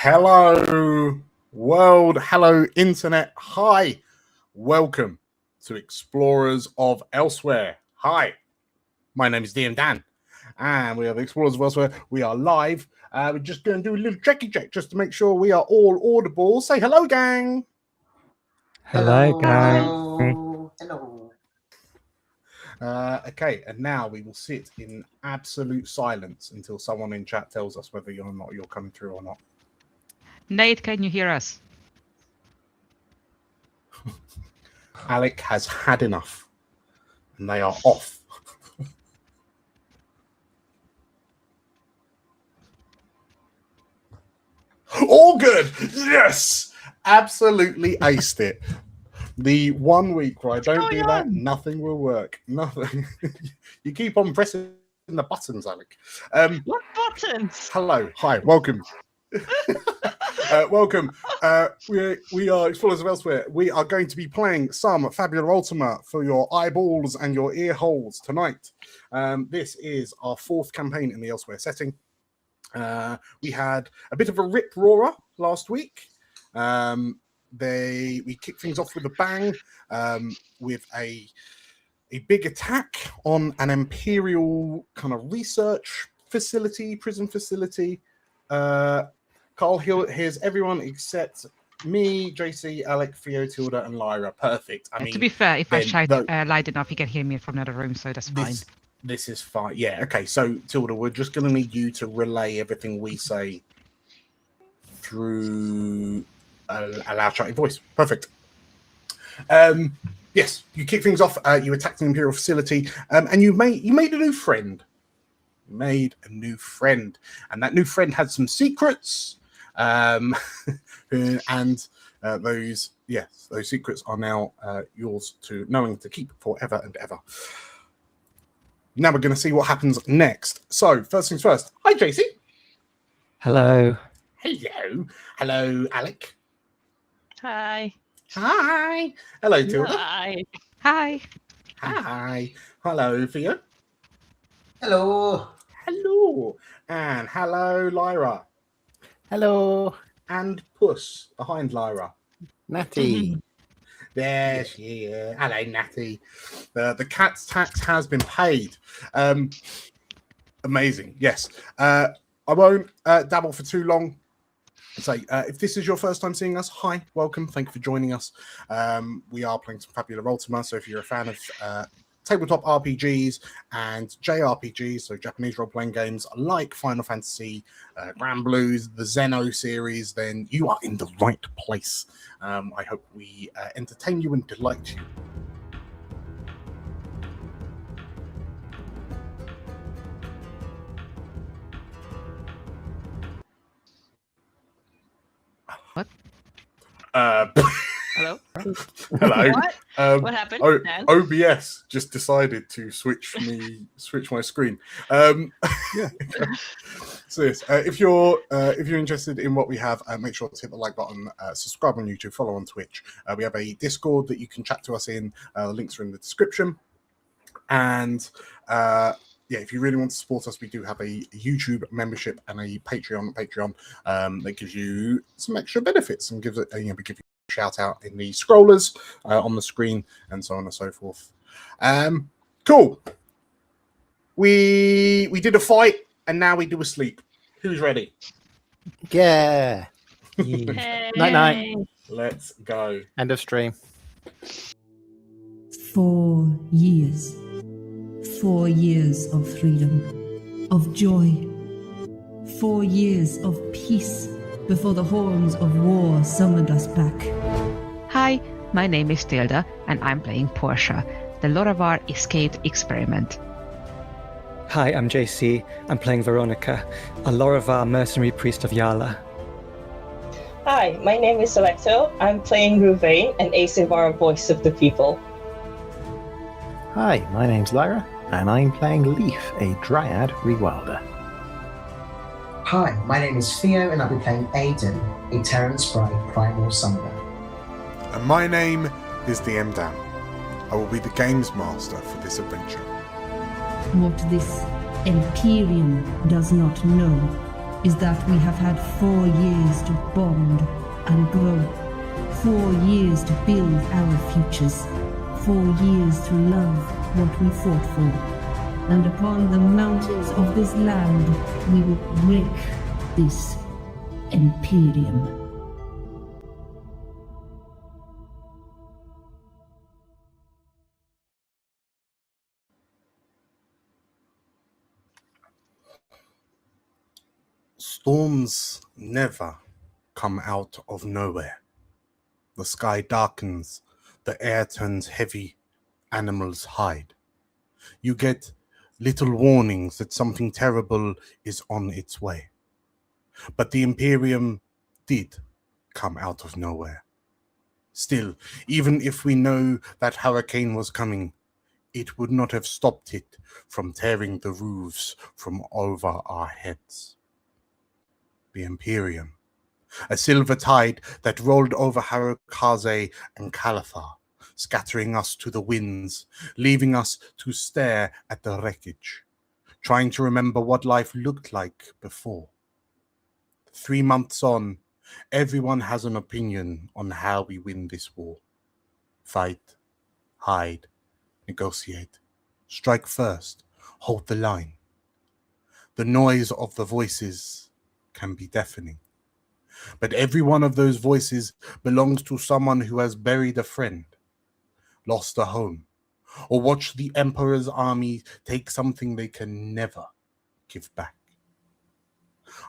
Hello world, hello internet, hi, welcome to Explorers of Elsewhere. Hi, my name is DM Dan, and we are the Explorers of Elsewhere. We are live. We're just going to do a little checky check just to make sure we are all audible. Say hello, gang. Hello, gang. Hello. Okay, and now we will sit in absolute silence until someone in chat tells us whether you're coming through or not. Nate, can you hear us? Alec has had enough, and they are off. All good. Yes, absolutely aced it. The 1 week where I don't do that, nothing will work. Nothing. You keep on pressing the buttons, Alec. What buttons? Hello. Hi. Welcome. Welcome. We are Explorers of Elsewhere. We are going to be playing some Fabula Ultima for your eyeballs and your ear holes tonight. This is our fourth campaign in the Elsewhere setting. We had a bit of a rip roarer last week. We kicked things off with a bang with a big attack on an Imperial kind of research facility, prison facility. Carl hears everyone except me, JC, Alec, Theo, Tilda, and Lyra. Perfect. I mean, to be fair, if I shout loud enough, you can hear me from another room, so that's fine. This is fine. Yeah. Okay. So Tilda, we're just going to need you to relay everything we say through a loud shouting voice. Perfect. Yes, you kick things off. You attacked an Imperial facility, and you made a new friend. And that new friend had some secrets. And those secrets are now yours to knowing to keep forever and ever. Now we're going to see what happens next. So first things first. Hi, JC. Hello. Hello, Alec. Hi. Hello, Tilda. Hi. Hello, Theo. Hello. And hello, Lyra. Hello. And Puss behind Lyra. Natty. There she is. Hello, Natty. The cat's tax has been paid. Amazing. Yes. I won't dabble for too long. Say, if this is your first time seeing us, hi, welcome. Thank you for joining us. We are playing some Fabula Ultima. So if you're a fan of tabletop RPGs and JRPGs, so Japanese role-playing games like Final Fantasy, Grand Blues, the Xeno series, then you are in the right place. I hope we entertain you and delight you. What? Hello. What happened? OBS just decided to switch my screen. Yeah. So yes, if you're interested in what we have, make sure to hit the like button, subscribe on YouTube, follow on Twitch. We have a Discord that you can chat to us in. The links are in the description. And if you really want to support us, we do have a YouTube membership and a Patreon that gives you some extra benefits and gives it, we give you a shout out in the scrollers on the screen and so on and so forth. Cool. We did a fight and now we do a sleep. Who's ready? Yeah. Hey. Night. Let's go. End of stream. 4 years. 4 years of freedom, of joy. 4 years of peace before the horns of war summoned us back. Hi, my name is Tilda, and I'm playing Portia, the Lorvar escaped experiment. Hi, I'm JC. I'm playing Veronika, a Lorvar mercenary priest of Yala. Hi, my name is Alexo. I'm playing Ruvaen, an Asimara voice of the people. Hi, my name's Lyra, and I'm playing Leif, a Dryad Rewilder. Hi, my name is Theo, and I'll be playing Aiden, a Terran Sprite Primal Summoner. And my name is DM Dan. I will be the games master for this adventure. More to this, Empyrium does not know is that we have had 4 years to bond and grow, 4 years to build our futures, 4 years to love what we fought for. And upon the mountains of this land, we will break this Empyrium. Storms never come out of nowhere. The sky darkens, the air turns heavy, animals hide. You get little warnings that something terrible is on its way. But the Empyrium did come out of nowhere. Still, even if we know that hurricane was coming, it would not have stopped it from tearing the roofs from over our heads. The Empyrium, a silver tide that rolled over Harukaze and Kalathar, scattering us to the winds, leaving us to stare at the wreckage, trying to remember what life looked like before. 3 months on, everyone has an opinion on how we win this war. Fight, hide, negotiate, strike first, hold the line. The noise of the voices can be deafening. But every one of those voices belongs to someone who has buried a friend, lost a home, or watched the Emperor's army take something they can never give back.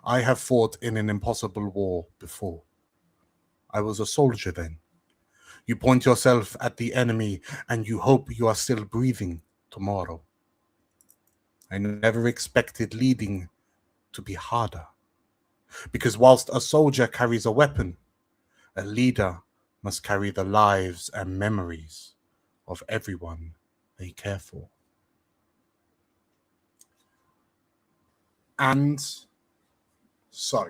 I have fought in an impossible war before. I was a soldier then. You point yourself at the enemy and you hope you are still breathing tomorrow. I never expected leading to be harder. Because whilst a soldier carries a weapon, a leader must carry the lives and memories of everyone they care for. And so,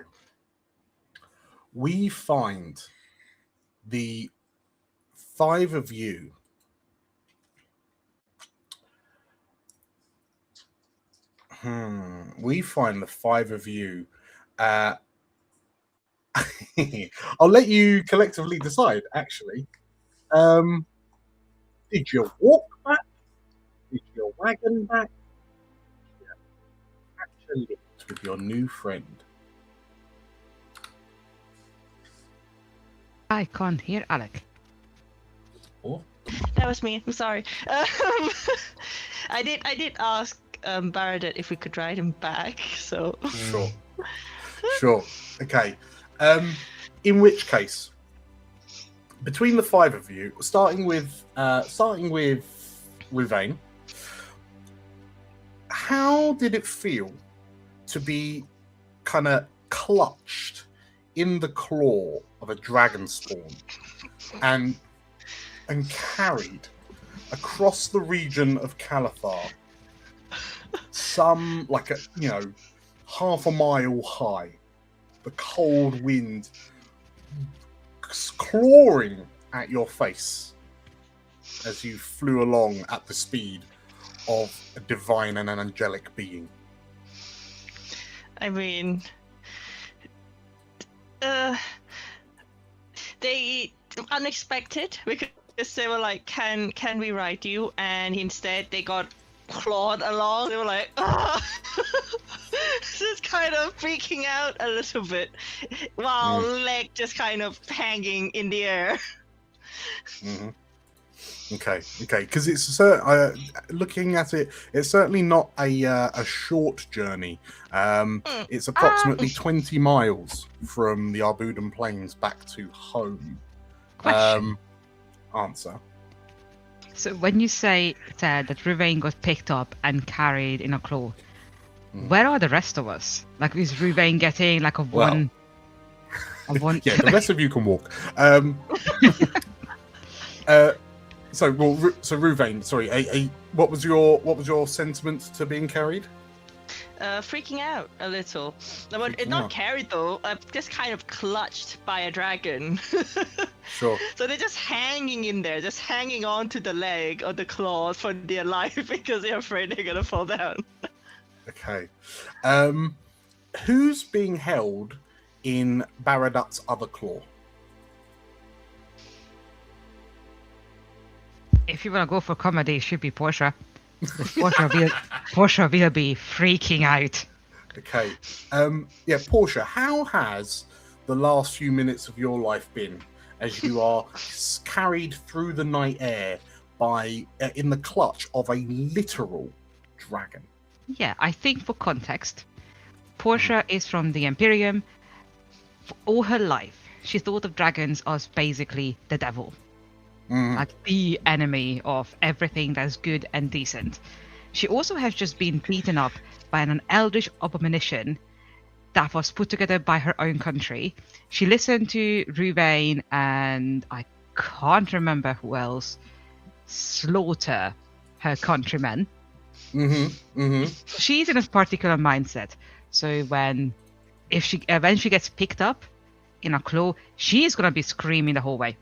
we find the 5 of you I'll let you collectively decide, actually. Did you walk back? Did you wagon back? Did you actually lift with your new friend? I can't hear Alec. Oh. That was me. I'm sorry. I did ask Bernadette if we could ride him back. So Sure. Okay. In which case, between the 5 of you, starting with Ruvaen, how did it feel to be kind of clutched in the claw of a dragon spawn and carried across the region of Kalathar, some half a mile high, the cold wind clawing at your face as you flew along at the speed of a divine and an angelic being? I mean, they unexpected because they were like, can we ride you? And instead they got clawed along. They were like, just kind of freaking out a little bit while leg just kind of hanging in the air. Mm-hmm. Okay, because it's looking at it, it's certainly not a short journey. It's approximately 20 miles from the Arbudan Plains back to home. Answer. So when you said that Ruvaen got picked up and carried in a claw, where are the rest of us? Like, is Ruvaen getting like a one? Yeah, the rest of you can walk. So Ruvaen, sorry, what was your sentiment to being carried? Freaking out a little. Not carried though. Just kind of clutched by a dragon. Sure. So they're just hanging in there, just hanging on to the leg or the claws for their life because they're afraid they're gonna fall down. Okay. Who's being held in Baradut's other claw? If you want to go for comedy, it should be Portia. Portia will be freaking out. Okay. Yeah, Portia, how has the last few minutes of your life been as you are carried through the night air by in the clutch of a literal dragon? Yeah, I think for context, Portia is from the Empyrium. For all her life, she thought of dragons as basically the devil. Like the enemy of everything that's good and decent. She also has just been beaten up by an eldritch abomination that was put together by her own country. She listened to Ruvaen and I can't remember who else slaughter her countrymen. She's in a particular mindset. So when she gets picked up in a claw, she's gonna be screaming the whole way.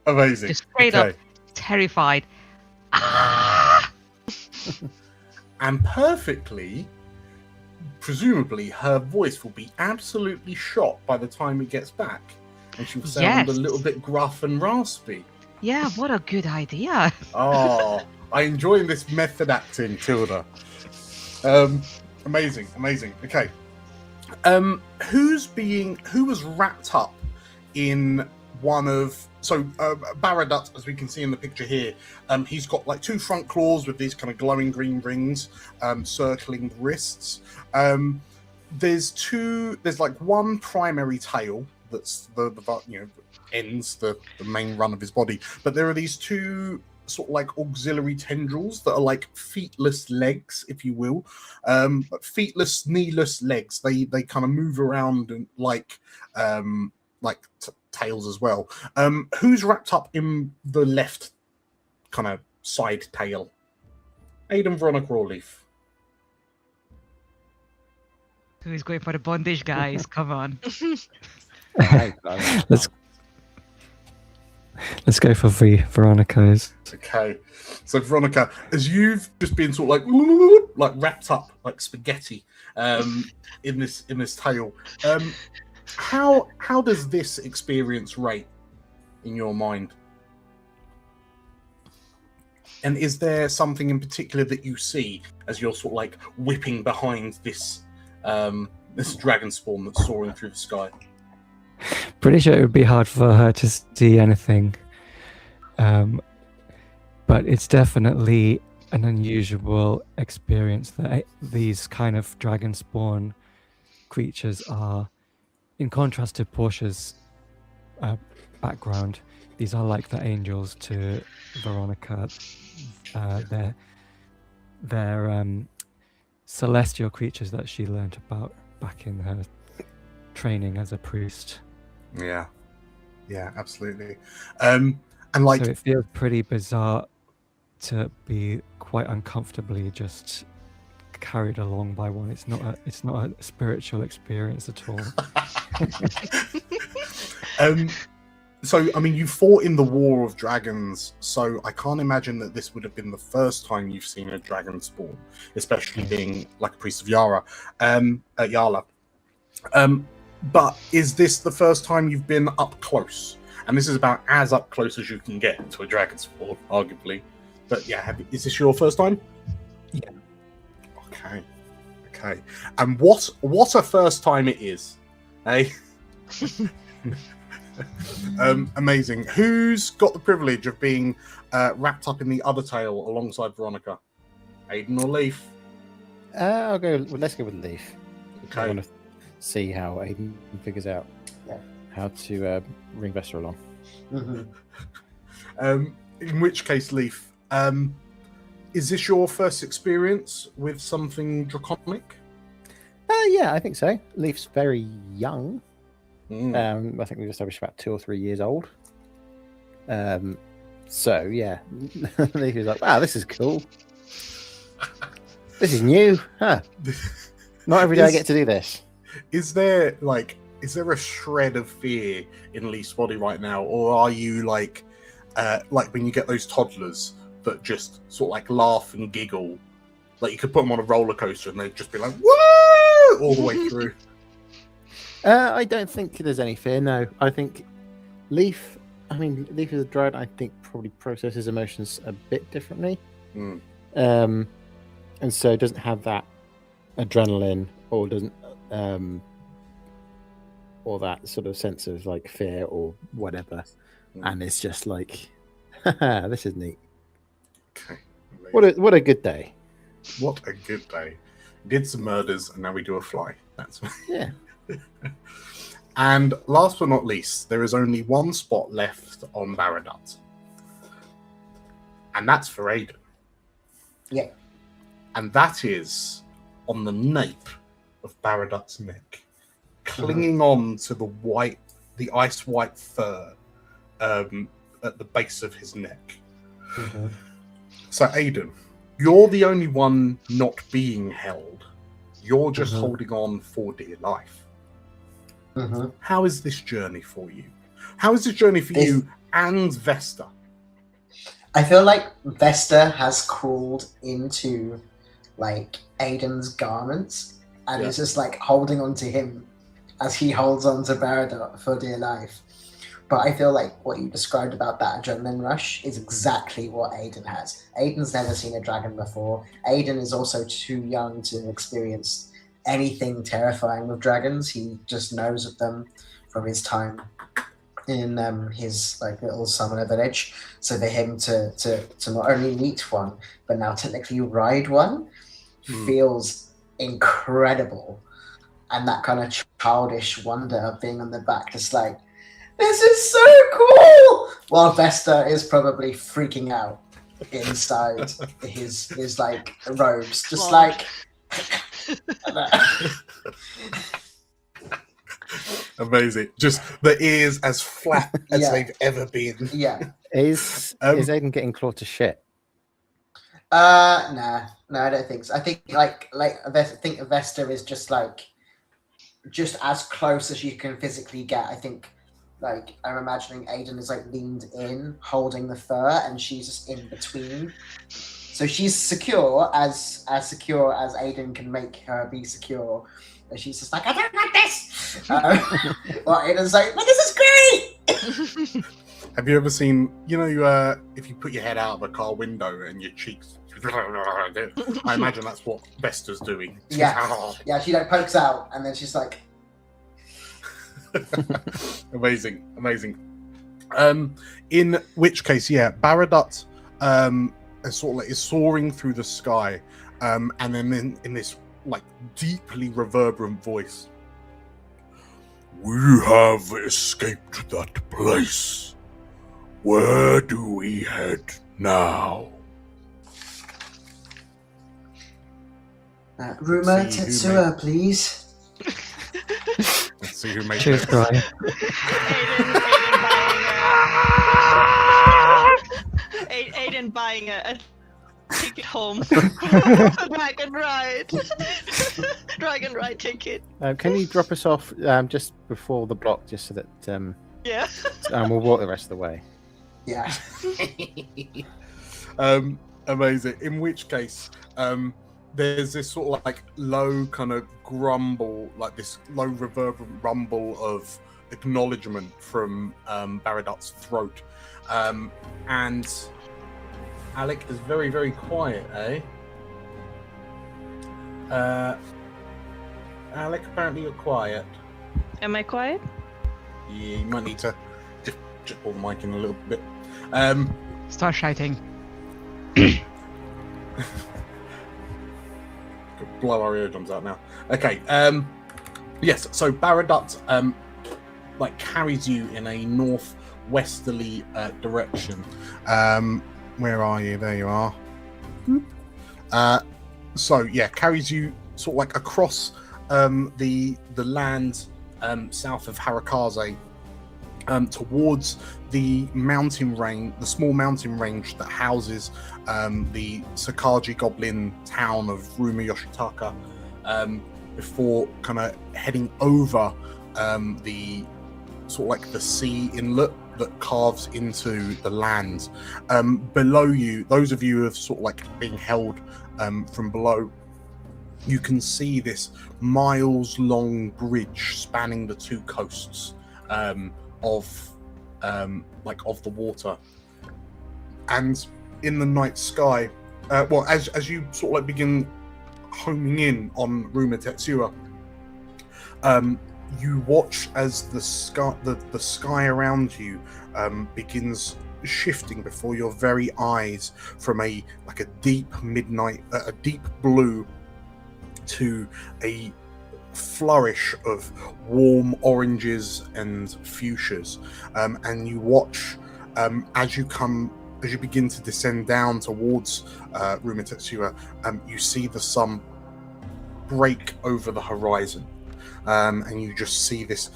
Amazing. Just straight up terrified. Ah! And perfectly, presumably, her voice will be absolutely shot by the time it gets back. And she'll sound a little bit gruff and raspy. Yeah, what a good idea. Oh, I enjoy this method acting, Tilda. Amazing. Okay. Who was wrapped up in one of Baradut, as we can see in the picture here, he's got like two front claws with these kind of glowing green rings circling the wrists. There's like one primary tail that's the ends the main run of his body, but there are these two sort of like auxiliary tendrils that are like feetless legs, if you will, feetless, kneeless legs. They kind of move around and like tails as well. Who's wrapped up in the left kind of side tail? Aiden, Veronika, or Leif? Who's going for the bondage, guys? Come on. Let's go for Veronica's. Okay, so Veronika, as you've just been sort of like wrapped up like spaghetti in this tail, how does this experience rate in your mind? And is there something in particular that you see as you're sort of like whipping behind this dragon spawn that's soaring through the sky? Pretty sure it would be hard for her to see anything. But it's definitely an unusual experience that these kind of dragon spawn creatures are. In contrast to Portia's background, these are like the angels to Veronika. They're celestial creatures that she learnt about back in her training as a priest. Yeah, absolutely. And like, so it feels pretty bizarre to be quite uncomfortably just carried along by one. It's not a spiritual experience at all. So I mean, you fought in the War of Dragons, so I can't imagine that this would have been the first time you've seen a dragon spawn, especially being like a priest of Yara, at Yala. But is this the first time you've been up close? And this is about as up close as you can get to a dragon spawn, arguably. But yeah, is this your first time? Yeah. Okay. And what a first time it is, eh? Amazing. Who's got the privilege of being wrapped up in the other tail alongside Veronika? Aiden or Leif? Let's go with Leif. Okay. I want to see how Aiden figures out how to ring Vesta along. In which case, Leif, is this your first experience with something draconic? Yeah, I think so. Leif's very young. I think we've established about 2 or 3 years old. So yeah, Leif is like, wow, this is cool. This is new, huh? Not every day I get to do this. Is there a shred of fear in Leif's body right now, or are you like when you get those toddlers that just sort of like laugh and giggle. Like you could put them on a roller coaster and they'd just be like, whoa, all the way through. I don't think there's any fear, no. I think Leif is a droid, I think probably processes emotions a bit differently. And so doesn't have that adrenaline or doesn't or that sort of sense of like fear or whatever. And it's just like, haha, this is neat. Okay. What a good day. What a good day. Did some murders and now we do a fly. That's yeah. And last but not least, there is only one spot left on Baradut. And that's for Aiden. Yeah. And that is on the nape of Baradut's neck, clinging on to the ice white fur at the base of his neck. So Aiden, you're the only one not being held. You're just holding on for dear life. How is this journey for you? How is this journey for you and Vesta? I feel like Vesta has crawled into like Aiden's garments and is just like holding on to him as he holds on to Baradut for dear life. But I feel like what you described about that adrenaline rush is exactly what Aiden has. Aiden's never seen a dragon before. Aiden is also too young to experience anything terrifying with dragons. He just knows of them from his time in his like little summoner village. So for him to not only meet one, but now technically ride one, feels incredible. And that kind of childish wonder of being on the back, just like, this is so cool! While Vesta is probably freaking out inside his like robes, just like. Amazing. Just the ears as flat as they've ever been. Yeah. Is Aiden getting clawed to shit? No, I don't think so. I think I think Vesta is just as close as you can physically get. I think like I'm imagining Aiden is like leaned in, holding the fur, and she's just in between. So she's secure as Aiden can make her be secure. And she's just like, I don't like this. Well, Aiden's like, but this is great. Have you ever seen, if you put your head out of a car window and your cheeks, I imagine that's what Vesta's doing. Yeah, she like pokes out and then she's like. Amazing. In which case, Baradut is soaring through the sky, and then in this like deeply reverberant voice, we have escaped that place. Where do we head now? Ruma Tetsuya, please. Let's see who makes Cheers, it. Brian. Aiden buying a ticket home. Dragon ride ticket. Can you drop us off just before the block, just so that Yeah. we'll walk the rest of the way. Yeah. Amazing. In which case, there's this sort of like low kind of grumble, like this low reverberant rumble of acknowledgement from Baradut's throat. And Alec is very, very quiet, eh? Alec, apparently you're quiet. Am I quiet? Yeah, you might need to just pull the mic in a little bit. Start shouting. Blow our eardrums out now. Okay. Yes. So Baradut carries you in a northwesterly direction. Where are you? There you are. Carries you sort of like across the land south of Harakaze towards the mountain range, the small mountain range that houses the Sakaji goblin town of Ruma Yoshitaka, before kind of heading over the sort of like the sea inlet that carves into the land. Below you, those of you who have sort of like being held from below, you can see this miles-long bridge spanning the two coasts of the water. And in the night sky, as you sort of like begin homing in on Ruma Tetsuya, you watch as the sky around you begins shifting before your very eyes from a deep blue to a flourish of warm oranges and fuchsias, and you watch as you begin to descend down towards Ruma Tetsuya, you see the sun break over the horizon, and you just see this,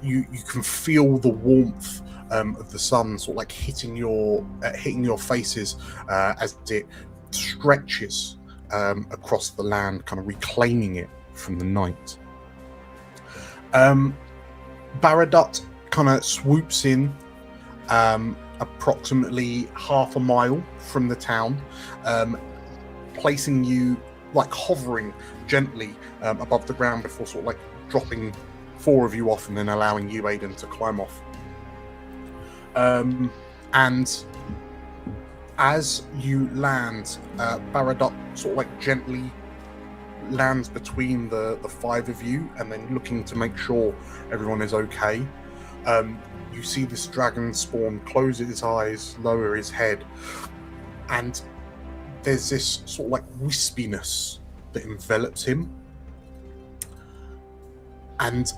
you can feel the warmth of the sun sort of like hitting your faces as it stretches across the land, kind of reclaiming it from the night. Baradot kind of swoops in approximately half a mile from the town, placing you hovering gently above the ground before sort of like dropping 4 of you off and then allowing you, Aiden, to climb off. And as you land, Baradot sort of like gently lands between the 5 of you, and then looking to make sure everyone is okay. You see this dragon spawn close his eyes, lower his head, and there's this sort of like wispiness that envelops him. And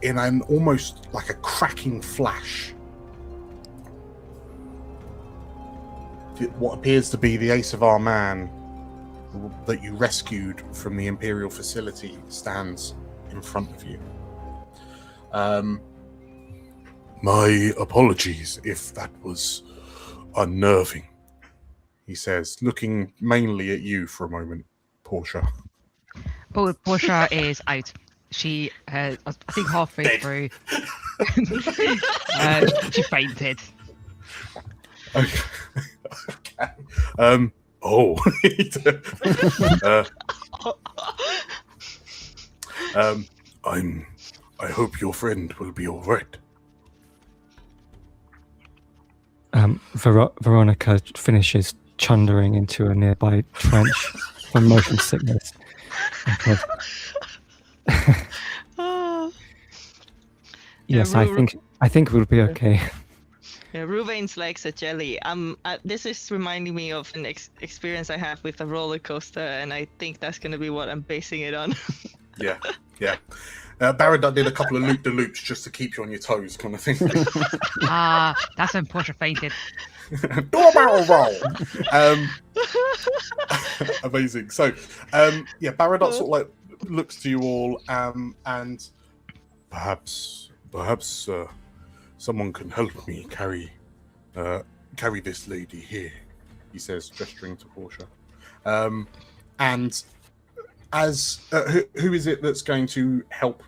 in an almost like a cracking flash, what appears to be the Ace of our man that you rescued from the Imperial facility stands in front of you. My apologies if that was unnerving, he says, looking mainly at you for a moment, Portia. Oh, Portia is out. She, I think halfway through, she fainted. Okay. I hope your friend will be all right. Veronika finishes chundering into a nearby trench from motion sickness. Yes, I think we'll be okay. Yeah, Ruvaen's legs are jelly. This is reminding me of an experience I have with a roller coaster, and I think that's going to be what I'm basing it on. Yeah. Baradot did a couple of loop-de-loops just to keep you on your toes, kind of thing. That's when Portia fainted. Do a barrel roll. Amazing. So, Baradot sort of like looks to you all, and Perhaps someone can help me carry this lady here, he says, gesturing to Portia. And as who is it that's going to help,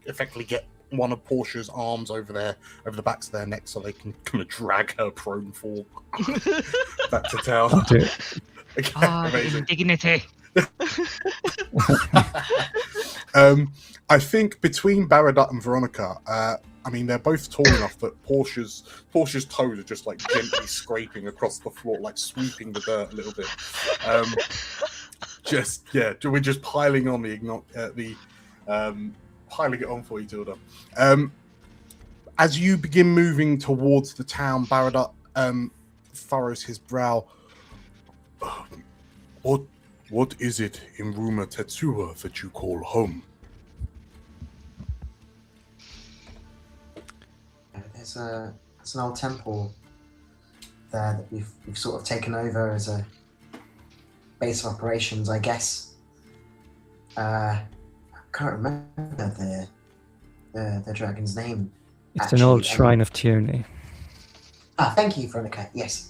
effectively get one of Portia's arms over the backs of their necks so they can kind of drag her prone for back to town? Amazing. Dignity. I think between Baradot and Veronika, they're both tall enough that Portia's toes are just gently scraping across the floor, sweeping the dirt a little bit. We're just piling on piling it on for you, Tilda. As you begin moving towards the town, Baradot furrows his brow. What is it in Ruma Tetsuya that you call home? There's an old temple there that we've sort of taken over as a base of operations, I guess. I can't remember the dragon's name. It's an old shrine of Tione. Thank you, Veronika. Yes,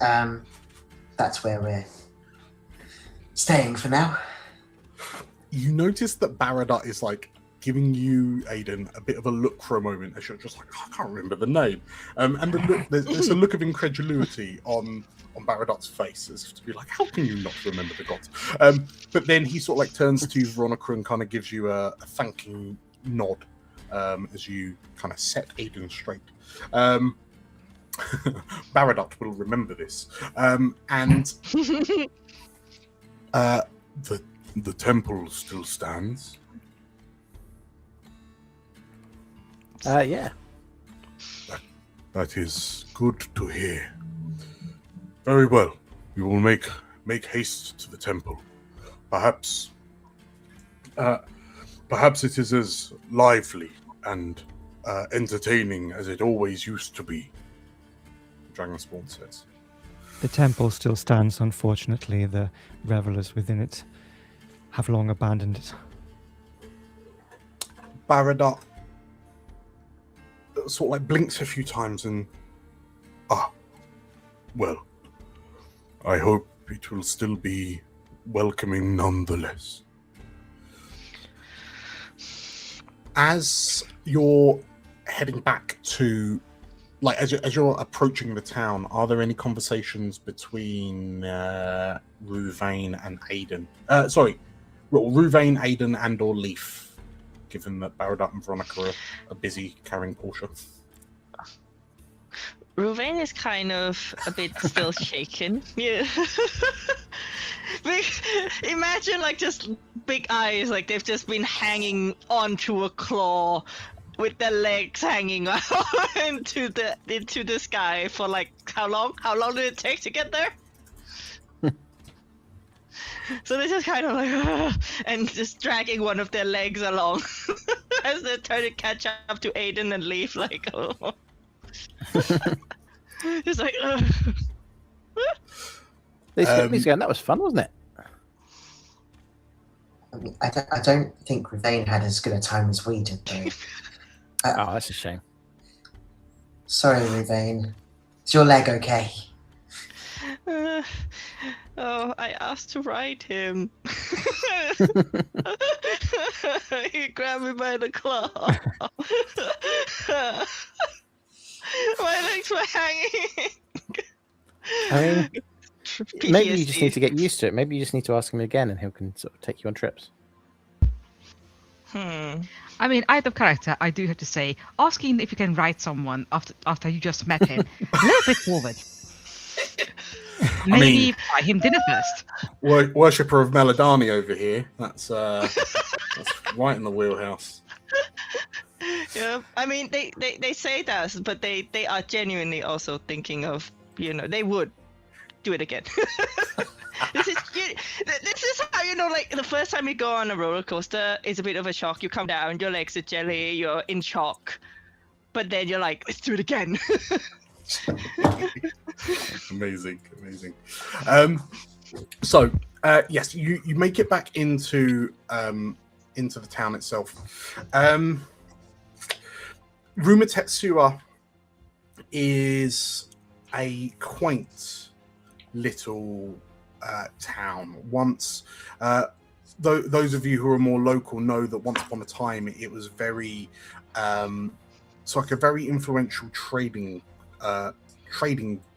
that's where we're staying for now. You notice that Baradot is giving you, Aiden, a bit of a look for a moment as you're just like, I can't remember the name. And the look, there's a look of incredulity on Baradot's face, as if to be like, how can you not remember the gods? But then he sort of like turns to Veronika and kind of gives you a thanking nod as you kind of set Aiden straight. Baradot will remember this. And The temple still stands. Yeah. That is good to hear. Very well. We will make haste to the temple. Perhaps it is as lively and entertaining as it always used to be. Dragonspawn says. The temple still stands. Unfortunately, the revelers within it have long abandoned it. Baradot sort of like blinks a few times and Well, I hope it will still be welcoming nonetheless. as you're heading back to, like, as you're approaching the town, are there any conversations between Ruvaen and Aiden? Ruvaen, Aiden, and or Leif, given that Baradot and Veronika are busy carrying Portia. Ruvaen is kind of a bit still shaken. Yeah. Imagine like just big eyes, like they've just been hanging onto a claw with their legs hanging out into the sky for like how long? How long did it take to get there? So they're just kind of like and just dragging one of their legs along as they're trying to catch up to Aiden and Leif, like just like He's going, that was fun, wasn't it? I mean, I don't think Ruvaen had as good a time as we did, though. Oh, that's a shame. Sorry, Ruvaen. Is your leg okay? Oh, I asked to ride him. He grabbed me by the claw. My legs were hanging. I mean, maybe you just need to get used to it. Maybe you just need to ask him again and he can sort of take you on trips. Hmm. I mean, out of character, I do have to say, asking if you can ride someone after you just met him, a little bit forward. Maybe buy him dinner first. Worshipper of Melodani over here. That's right in the wheelhouse. Yeah, I mean, they say that, but they are genuinely also thinking of, they would do it again. This is how like the first time you go on a roller coaster, it's a bit of a shock. You come down, your legs are jelly, you're in shock, but then you're like, let's do it again. Amazing. So yes, you make it back into the town itself. Ruma Tetsuya is a quaint little town. Once, those of you who are more local know that once upon a time it was very, it's like a very influential trading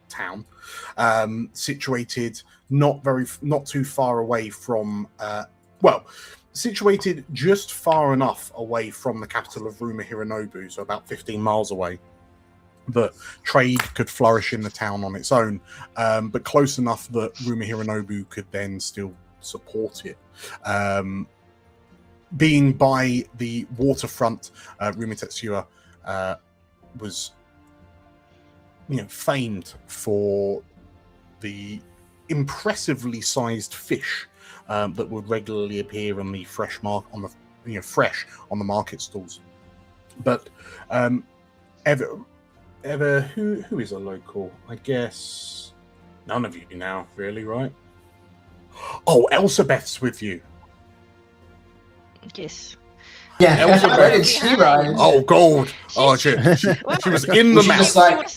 town, situated not too far away from, situated just far enough away from the capital of Ruma Hironobu, so about 15 miles away, that trade could flourish in the town on its own, but close enough that Ruma Hironobu could then still support it. Being by the waterfront, Ruma Tetsuya was famed for the impressively sized fish that would regularly appear on the fresh on the market stalls. But ever who is a local? I guess none of you now, really, right? Oh, Elsabeth's with you. Yes. Yeah, Elsa where did she ride? Oh, God. Oh, shit. She was in the She map. just like,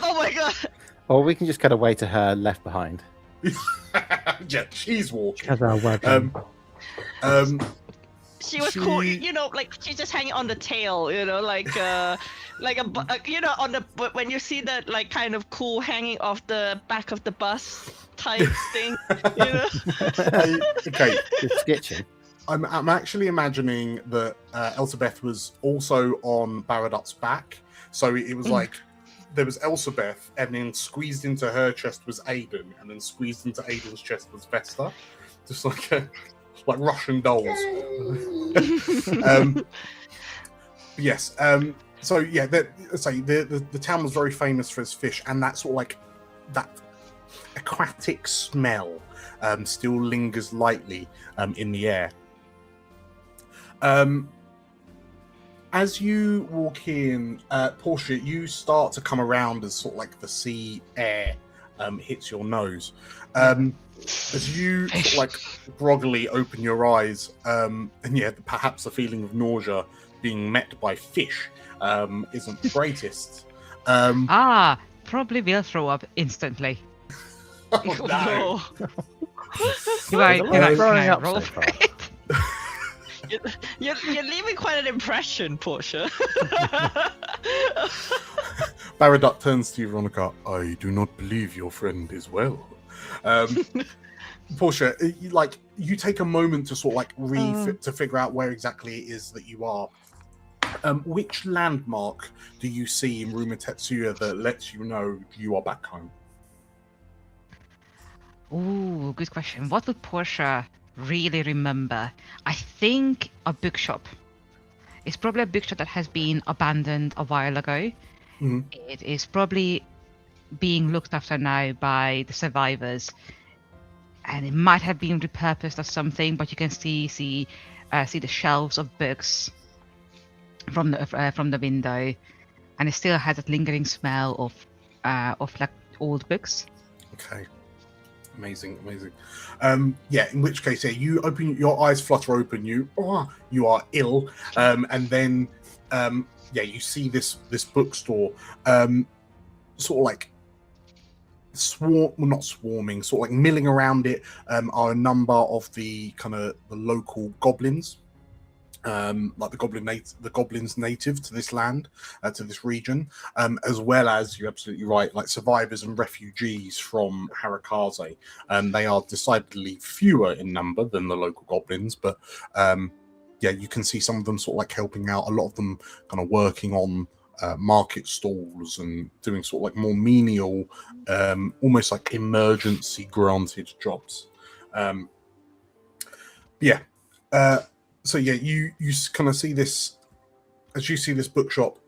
Oh my god. Or we can just cut away to her left behind. Yeah, she's walking. As our weapon. She was cool, like she's just hanging on the tail, like a on the when you see that like kind of cool hanging off the back of the bus type thing, Okay, It's sketching. I'm actually imagining that Elsabeth was also on Baradot's back, so it was like there was Elsabeth, and then squeezed into her chest was Aiden, and then squeezed into Aiden's chest was Vesta, just like Russian dolls. Yes. So yeah, the town was very famous for its fish, and that sort of like that aquatic smell still lingers lightly in the air. As you walk in, Portia, you start to come around as sort of like the sea air hits your nose. As you sort of like groggily open your eyes, and yeah, perhaps the feeling of nausea being met by fish isn't the greatest. Probably will throw up instantly. Oh, no. Can I up roll so for far. it? You're leaving quite an impression, Portia. Baradot turns to you, Veronika. I do not believe your friend is well. Portia, you take a moment to sort of like to figure out where exactly it is that you are. Which landmark do you see in Ruma Tetsuya that lets you know you are back home? Ooh, good question. What would Portia really remember? I think a bookshop. It's probably a bookshop that has been abandoned a while ago. Mm-hmm. It is probably being looked after now by the survivors, and it might have been repurposed as something. But you can see the shelves of books from the window, and it still has that lingering smell of like old books. Okay. Amazing. Yeah, in which case, yeah, you open your eyes, flutter open. You are ill, and then you see this bookstore, sort of like not swarming, sort of like milling around it. Are a number of the kind of the local goblins. Like the goblins native to this land, to this region, as well as, you're absolutely right, like survivors and refugees from Harakaze. They are decidedly fewer in number than the local goblins, but you can see some of them sort of like helping out, a lot of them kind of working on market stalls and doing sort of like more menial, almost like emergency granted jobs. So yeah, you kind of see this, as you see this bookshop.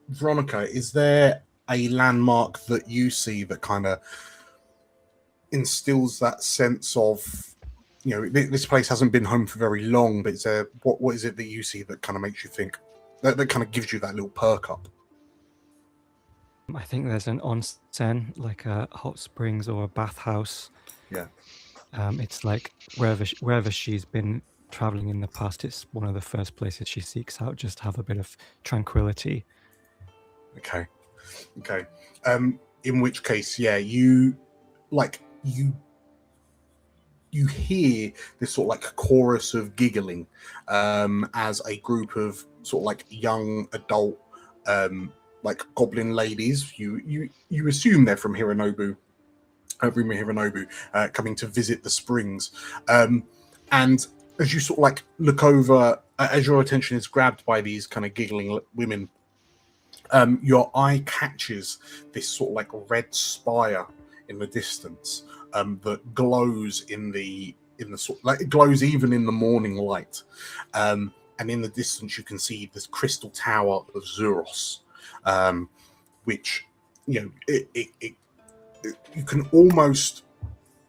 Veronika, is there a landmark that you see that kind of instills that sense of, this place hasn't been home for very long, but what is it that you see that kind of makes you think, that kind of gives you that little perk up? I think there's an onsen, like a hot springs or a bathhouse. Yeah. It's like wherever she's been traveling in the past, it's one of the first places she seeks out, just to have a bit of tranquility. Okay. In which case, yeah, you hear this sort of like chorus of giggling as a group of sort of like young adult like goblin ladies. You assume they're from Ruma Hironobu, coming to visit the springs, and as you sort of like look over, as your attention is grabbed by these kind of giggling women, your eye catches this sort of like red spire in the distance that glows in the sort, like it glows even in the morning light, and in the distance you can see this crystal tower of Zuros, which it you can almost.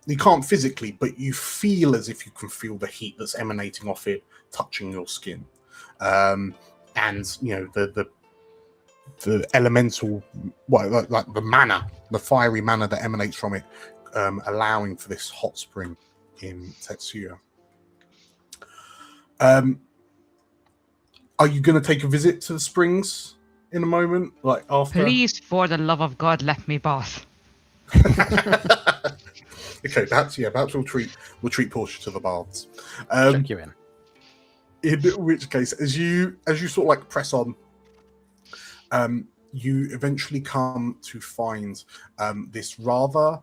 You can't physically, but you feel as if you can feel the heat that's emanating off it, touching your skin, and the elemental, like the mana, the fiery mana that emanates from it, allowing for this hot spring in Tetsuya. Are you going to take a visit to the springs in a moment, like after? Please, for the love of God, let me bath. Okay, perhaps we'll treat Portia to the baths. Check you in. In which case, as you sort of like press on, you eventually come to find this rather.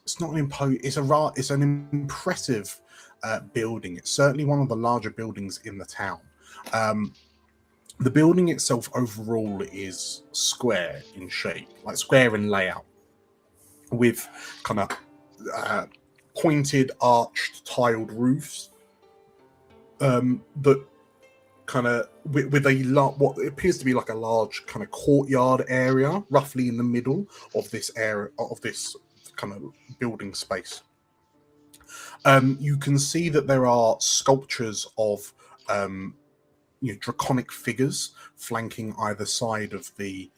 It's not an it's an impressive building. It's certainly one of the larger buildings in the town. The building itself overall is square in shape, like square in layout, with kind of pointed, arched, tiled roofs that kind of with what appears to be like a large kind of courtyard area, roughly in the middle of this area of this kind of building space. You can see that there are sculptures of draconic figures flanking either side of the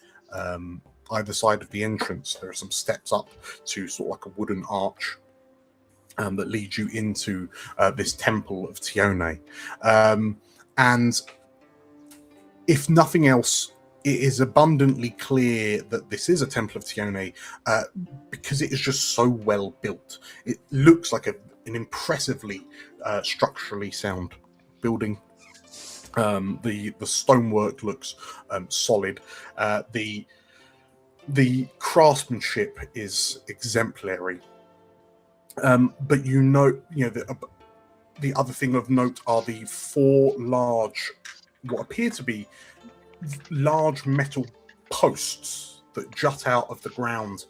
entrance. There are some steps up to sort of like a wooden arch that leads you into this Temple of Tione. And if nothing else, it is abundantly clear that this is a Temple of Tione because it is just so well built. It looks like an impressively structurally sound building. The stonework looks solid. The craftsmanship is exemplary. But the other thing of note are the 4 large, what appear to be large metal posts that jut out of the ground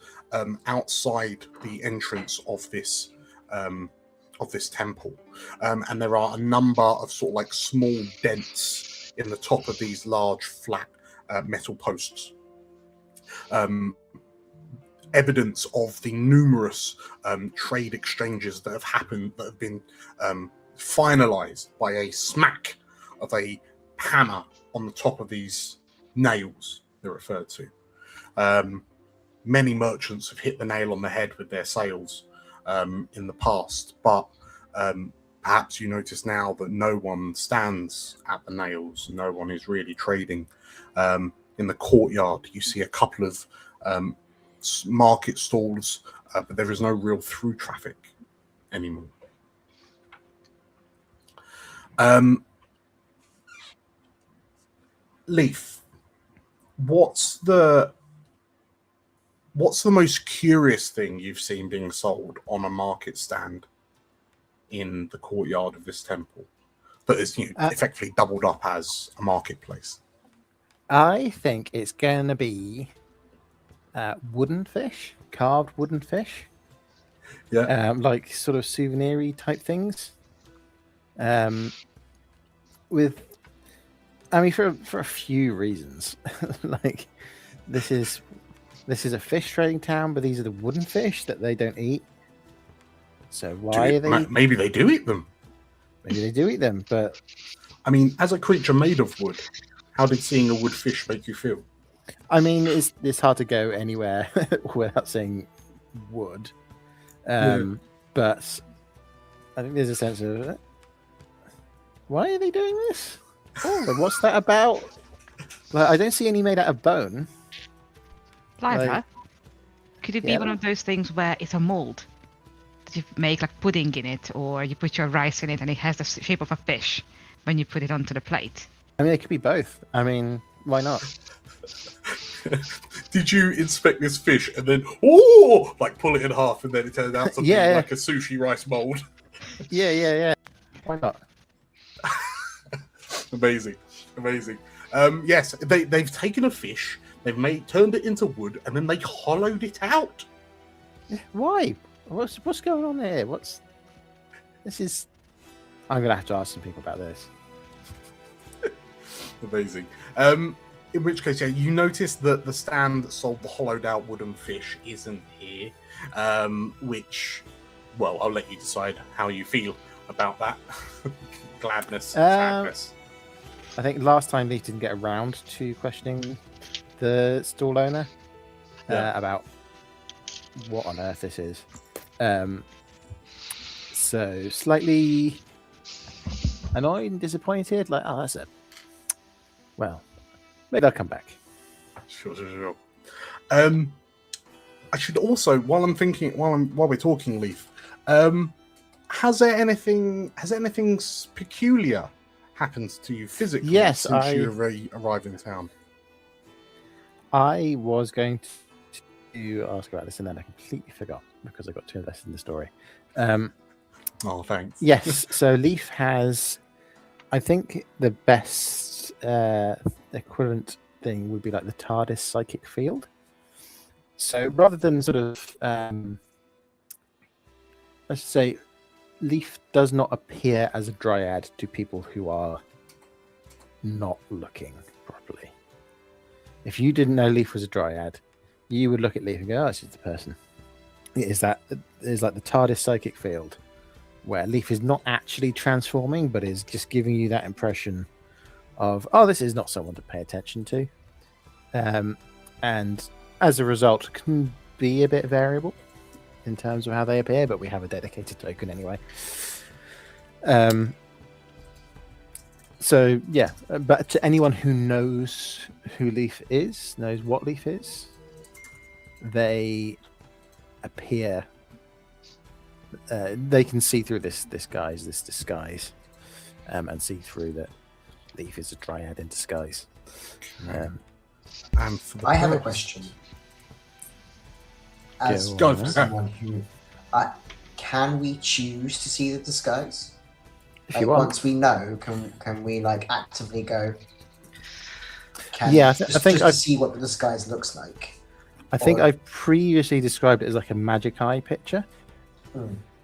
outside the entrance of this temple, and there are a number of sort of like small dents in the top of these large flat metal posts. Evidence of the numerous trade exchanges that have been finalized by a smack of a hammer on the top of these nails they're referred to. Many merchants have hit the nail on the head with their sales in the past, but perhaps you notice now that no one stands at the nails. No one is really trading. In the courtyard, you see a couple of market stalls, but there is no real through traffic anymore. Leif, what's the most curious thing you've seen being sold on a market stand in the courtyard of this temple that is effectively doubled up as a marketplace? I think it's going to be wooden fish, carved wooden fish. Yeah. Like sort of souvenir-y type things. For a few reasons. Like this is a fish trading town, but these are the wooden fish that they don't eat. So why are they? Maybe they do eat them. Maybe they do eat them, but I mean, as a creature made of wood, how did seeing a wood fish make you feel? I mean, it's hard to go anywhere without saying wood. But I think there's a sense of why are they doing this? Oh, what's that about? Like, I don't see any made out of bone. Like, could it be one of those things where it's a mold that you make like pudding in it, or you put your rice in it and it has the shape of a fish when you put it onto the plate? I mean, it could be both. I mean, why not? Did you inspect this fish and then like pull it in half and then it turned out something like a sushi rice mold? Yeah. Why not? Amazing. Yes, they've taken a fish, they've turned it into wood, and then they hollowed it out. Why? What's going on here? I'm gonna have to ask some people about this. Amazing. In which case, you notice that the stand that sold the hollowed out wooden fish isn't here. Which, well, I'll let you decide how you feel about that. Gladness, sadness. I think last time Leif didn't get around to questioning the stall owner about what on earth this is. So slightly annoyed and disappointed. Like, oh, that's it. Well, maybe I'll come back. Sure. I should also, while we're talking, Leif, has anything peculiar happened to you physically since you arrived in town? I was going to ask about this, and then I completely forgot because I got too invested in the story. Oh, thanks. Yes, so Leif has, I think the best equivalent thing would be like the TARDIS psychic field. So rather than sort of, let's say, Leif does not appear as a dryad to people who are not looking properly. If you didn't know Leif was a dryad, you would look at Leif and go, "Oh, it's just the person." It is like the TARDIS psychic field, where Leif is not actually transforming, but is just giving you that impression of, "Oh, this is not someone to pay attention to," and as a result, can be a bit variable in terms of how they appear. But we have a dedicated token anyway. So yeah, but to anyone who knows who Leif is, knows what Leif is, they appear. They can see through this disguise, and see through that Leif is a dryad in disguise. I have a question. As someone who, can we choose to see the disguise? If you want. Once we know, can we like actively go? I think to see what the disguise looks like. I think I've previously described it as like a magic eye picture.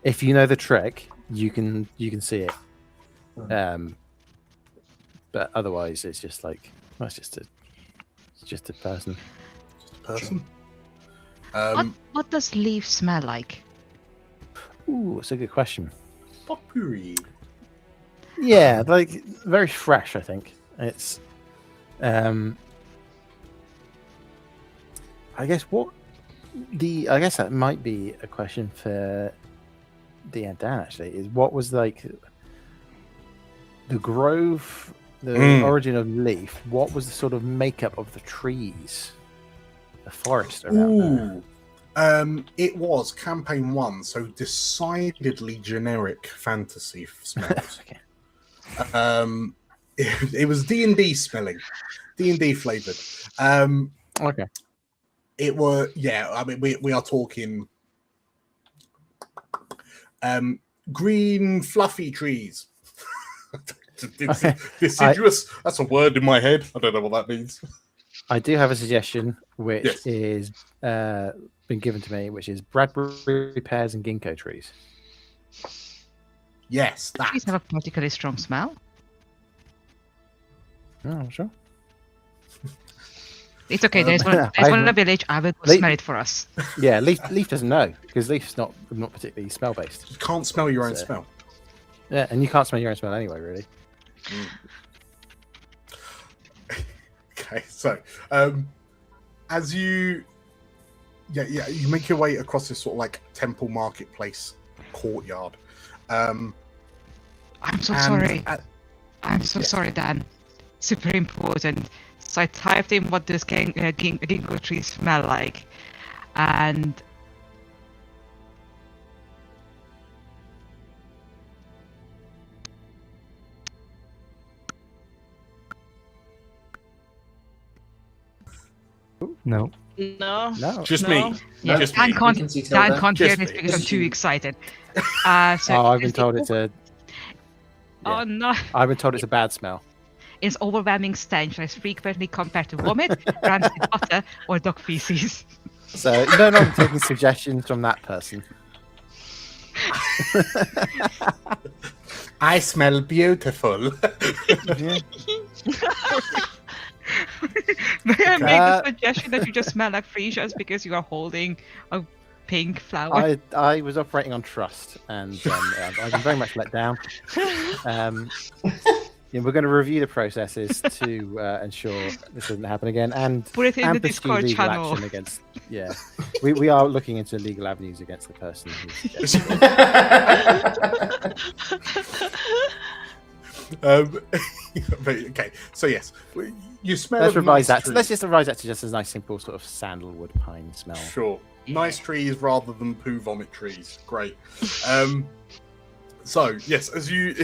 If you know the trick, you can see it. But otherwise, it's just like it's just a person. Just a person. What does Leif smell like? Ooh, that's a good question. Potpourri. Yeah, like very fresh. I think it's. I guess that might be a question for Dan actually. Is what was like the grove, the origin of Leif? What was the sort of makeup of the trees, the forest around there? It was campaign 1, so decidedly generic fantasy smells. Okay. It was D&D smelling, D&D flavored. Okay. It were, yeah. I mean, we are talking green fluffy trees. Deciduous. That's a word in my head. I don't know what that means. I do have a suggestion, which is been given to me, which is Bradbury pears and ginkgo trees. Yes, that. Trees have a particularly strong smell. Oh, I'm sure. It's okay. There's one in the village. I will go smell it for us. Yeah, Leif doesn't know because Leif's not particularly smell based. You can't smell your own smell. Yeah, and you can't smell your own smell anyway, really. Okay, so as you you make your way across this sort of like temple marketplace courtyard. I'm so sorry. I'm so sorry, Dan. Super important. So I typed in what this ginkgo trees smell like, and No. Just me. Yeah, Just Dan me. can't hear Just this me. because I'm too excited. I've been told it's a. Oh no! I've been told it's a bad smell. It's overwhelming stench that is frequently compared to vomit, rancid butter, or dog feces. So no, I'm taking suggestions from that person. I smell beautiful. May I make the suggestion that you just smell like freesias because you are holding a pink flower? I was operating on trust, and I've been very much let down. We're going to review the processes to ensure this doesn't happen again, and put it in the pursue Discord legal channel. action against. Yeah, we are looking into legal avenues against the person who's. Okay, so yes, you smell. Let's revise that. Trees. Let's just revise that to just a nice, simple sort of sandalwood pine smell. Sure, nice trees rather than poo vomit trees. Great. So yes, as you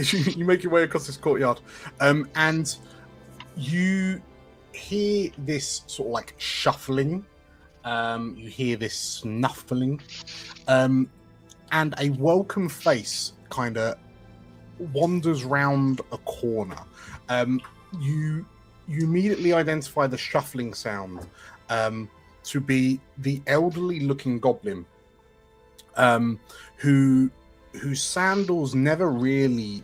make your way across this courtyard, and you hear this sort of like shuffling, you hear this snuffling, and a welcome face kind of wanders round a corner. You immediately identify the shuffling sound to be the elderly-looking goblin, whose sandals never really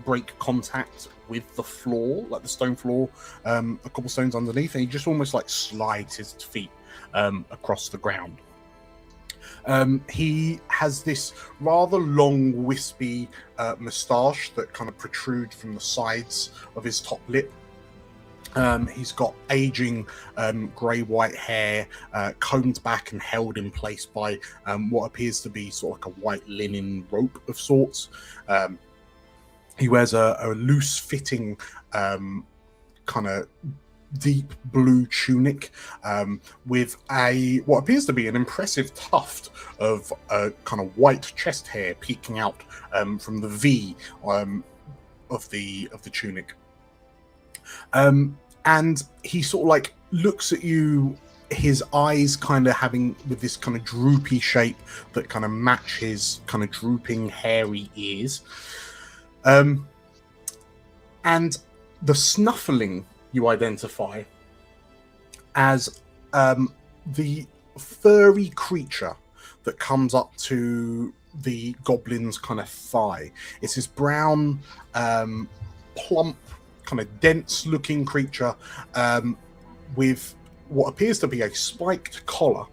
break contact with the floor, like the stone floor, a couple stones underneath, and he just almost like slides his feet across the ground. He has this rather long, wispy moustache that kind of protrudes from the sides of his top lip. He's got aging grey-white hair, combed back and held in place by what appears to be sort of like a white linen rope of sorts. He wears a loose-fitting kind of deep blue tunic with what appears to be an impressive tuft of kind of white chest hair peeking out from the V of the tunic. And he sort of like looks at you, his eyes kind of having with this kind of droopy shape that kind of match his kind of drooping hairy ears. And the snuffling you identify as the furry creature that comes up to the goblin's kind of thigh. It's this brown, plump, kind of dense looking creature with what appears to be a spiked collar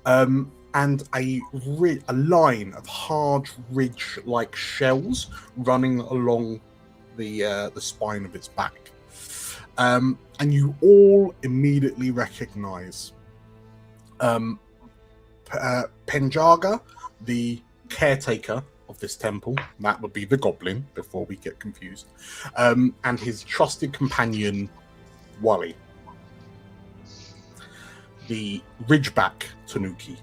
and a line of hard ridge like shells running along the spine of its back. And you all immediately recognize Penjaga, the caretaker of this temple. That would be the goblin, before we get confused, and his trusted companion Wally, the ridgeback Tanooki.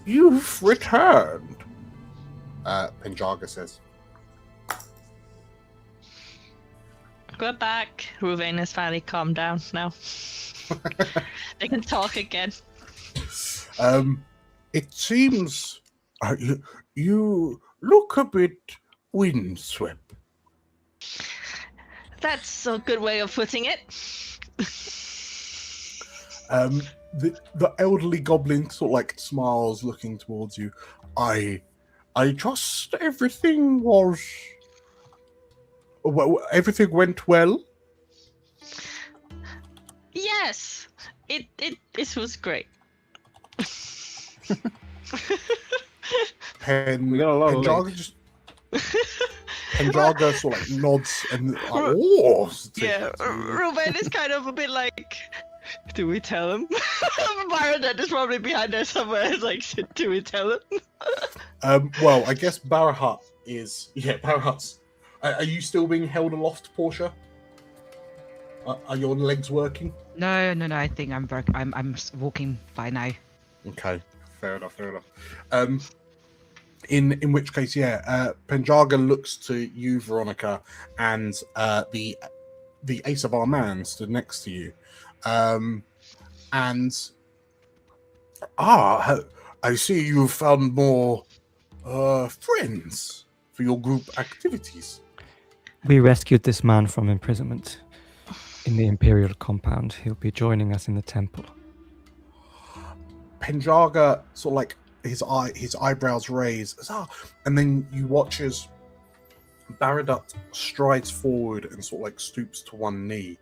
You've returned, Penjaga says. We're back. Ruvaen has finally calmed down now. They can talk again. It seems you look a bit windswept. That's a good way of putting it. The elderly goblin sort of like smiles, looking towards you. I trust everything was. Well, everything went well. Yes, it was great. We got a lot of Penjaga Penjaga sort of like nods and like, oh, yeah. Ruvaen is kind of a bit like, do we tell him? Barahat is probably behind there somewhere. It's like, do we tell him? Well, I guess Barahat is. Yeah, Barahat's. Are you still being held aloft, Portia? Are your legs working? No. I think I'm walking by now. Okay, fair enough. In which case, yeah, Penjaga looks to you, Veronika, and the Ace of our man stood next to you, and I see you found more friends for your group activities. We rescued this man from imprisonment in the Imperial compound. He'll be joining us in the temple. Penjaga sort of like his eyebrows raise, and then you watch as Barahat strides forward and sort of like stoops to one knee.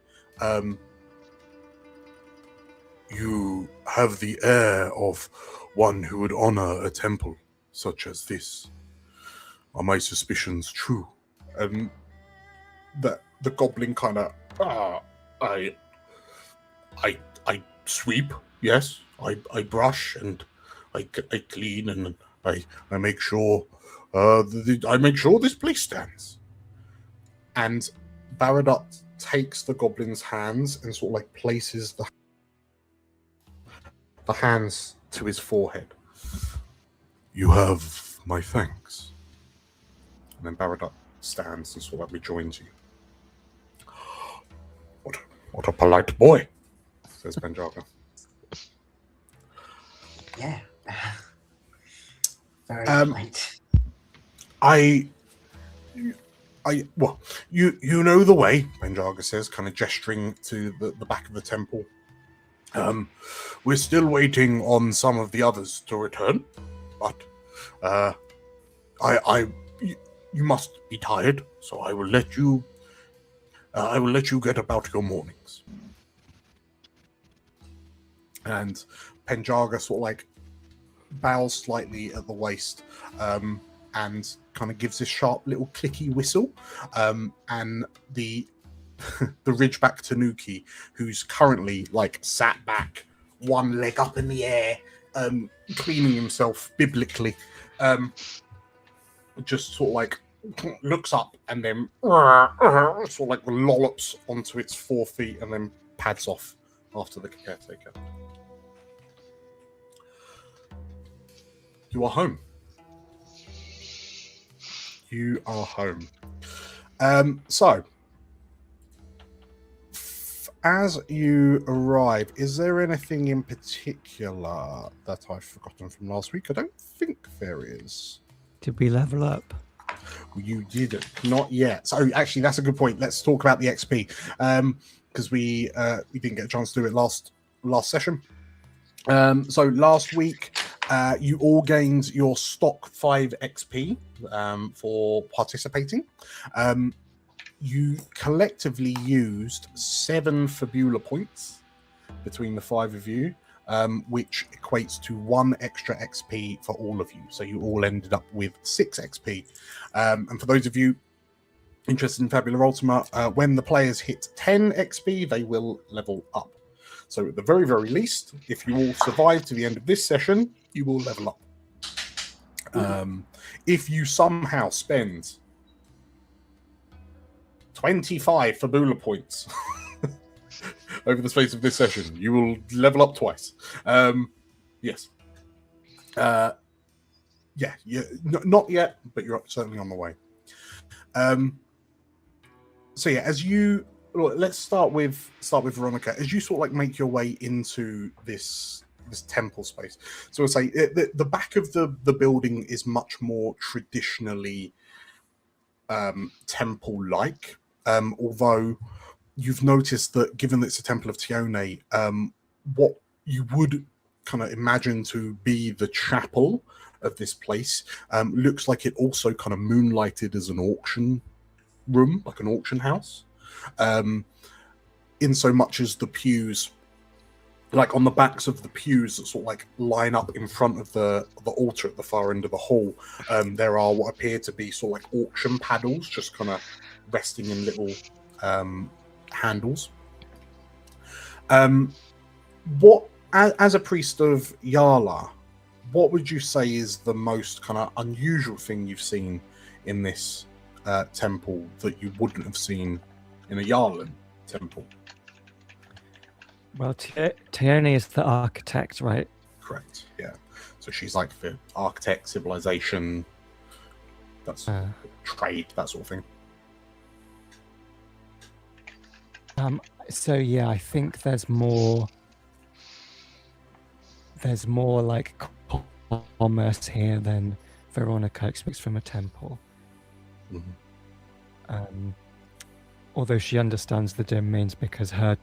You have the air of one who would honor a temple such as this. Are my suspicions true? The goblin kind of I sweep, yes. I brush and I clean and I make sure this place stands. And Barahat takes the goblin's hands and sort of like places the hands to his forehead. You have my thanks. And then Baradot stands and sort of rejoins you. What a polite boy. Says Penjaga. Yeah. Very polite. Well, you know the way, Penjaga says, kind of gesturing to the back of the temple. We're still waiting on some of the others to return, but you must be tired, so I will let you get about your mornings. And Penjaga sort of like bows slightly at the waist, and kind of gives this sharp little clicky whistle, and the Ridgeback Tanooki, who's currently like sat back, one leg up in the air, cleaning himself biblically, just sort of like looks up and then sort of like lollops onto its 4 feet and then pads off after the caretaker. You are home. You are home. So, as you arrive, is there anything in particular that I've forgotten from last week? I don't think there is. Did we level up? You didn't. Not yet. So, actually, that's a good point. Let's talk about the XP. Because we didn't get a chance to do it last session. So, last week, you all gained your stock 5 XP for participating. You collectively used 7 Fabula points between the 5 of you, which equates to 1 extra XP for all of you. So you all ended up with 6 XP. And for those of you interested in Fabula Ultima, when the players hit 10 XP, they will level up. So at the very, very least, if you all survive to the end of this session, you will level up. If you somehow spend 25 Fabula points over the space of this session, you will level up twice. Yes. Not yet, but you're certainly on the way. So yeah, let's start with Veronika. As you sort of like make your way into this temple space, so I'll say the back of the building is much more traditionally temple-like. Although you've noticed that, given that it's a Temple of Tione, what you would kind of imagine to be the chapel of this place looks like it also kind of moonlighted as an auction room, like an auction house. In so much as the pews, like on the backs of the pews that sort of like line up in front of the altar at the far end of the hall, there are what appear to be sort of like auction paddles, just kind of resting in little handles. What, as a priest of Yala, what would you say is the most kind of unusual thing you've seen in this temple that you wouldn't have seen in a Yarlan temple? Well, Tione is the architect, right? Correct, yeah. So she's like the architect, civilization, that's trade, that sort of thing. So yeah, I think there's more like commerce here than Veronika expects from a temple. Mm-hmm. Although she understands the domains, because her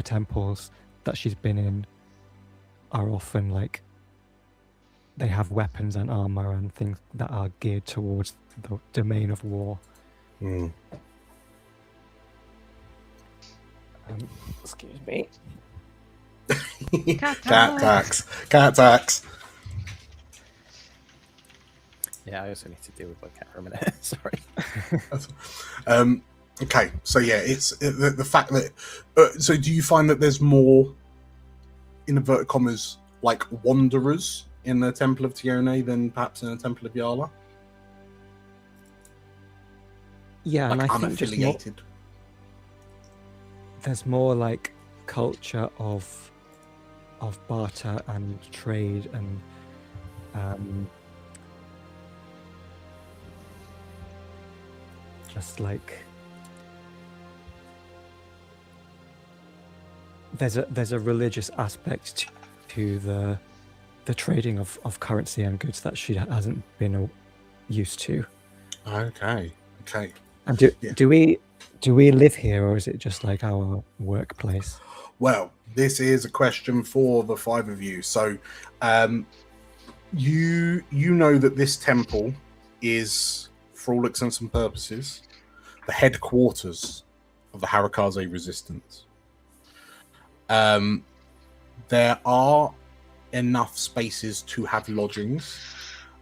temples that she's been in are often like they have weapons and armor and things that are geared towards the domain of war. Mm. Excuse me. Cat tax. Yeah, I also need to deal with my cat for a minute. Sorry. Okay, so yeah, it's the fact that. So, do you find that there's more, in inverted commas, like wanderers in the Temple of Tione than perhaps in the Temple of Yala? Yeah, like and I think just more, there's more like culture of barter and trade and just like there's a religious aspect to the trading of currency and goods that she hasn't been used to. Okay. And do we live here, or is it just like our workplace? Well, this is a question for the five of you. So, you know that this temple is, for all intents and purposes, the headquarters of the Harakaze resistance. There are enough spaces to have lodgings.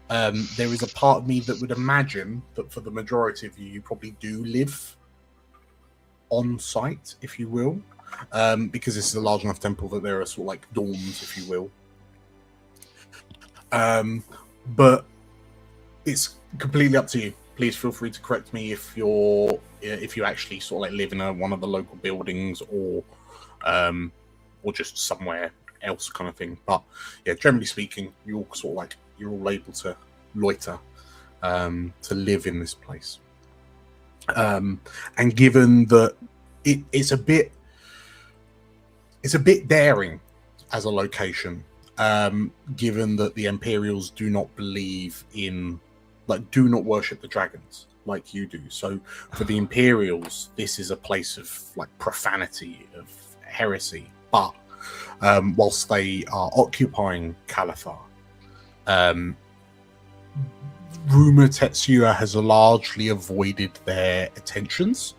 There is a part of me that would imagine that for the majority of you, you probably do live on site, if you will, because this is a large enough temple that there are sort of like dorms, if you will. But it's completely up to you. Please feel free to correct me if you actually sort of like live in one of the local buildings or just somewhere else, kind of thing. But yeah, generally speaking, you're all able to loiter, to live in this place. And given that it's a bit daring as a location, given that the Imperials do not believe in, do not worship the dragons like you do. So for the Imperials, this is a place of profanity, of heresy. But whilst they are occupying Kalathar, Ruma Tetsuya has largely avoided their attentions,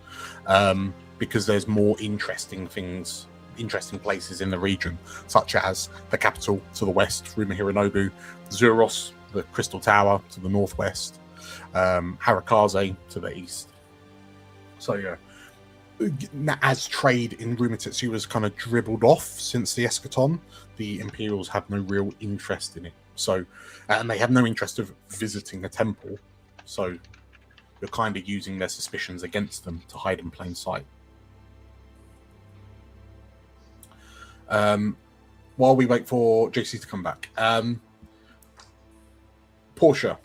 because there's more interesting places in the region, such as the capital to the west, Ruma Hironobu, Zuros, the Crystal Tower to the northwest, Harakaze to the east. So yeah, as trade in Ruma Tetsuya has kind of dribbled off since the eschaton, the Imperials have no real interest in it. So, and they have no interest of visiting a temple. So you're kind of using their suspicions against them to hide in plain sight. While we wait for JC to come back, Portia,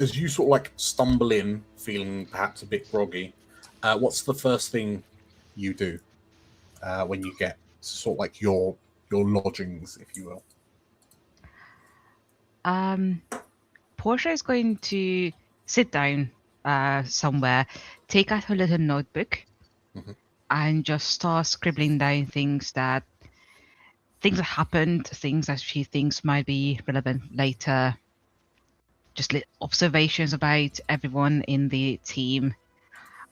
as you sort of stumble in, feeling perhaps a bit groggy, what's the first thing you do when you get sort of your lodgings, if you will? Portia is going to sit down somewhere, take out her little notebook, and just start scribbling down things that happened, things that she thinks might be relevant later, just observations about everyone in the team,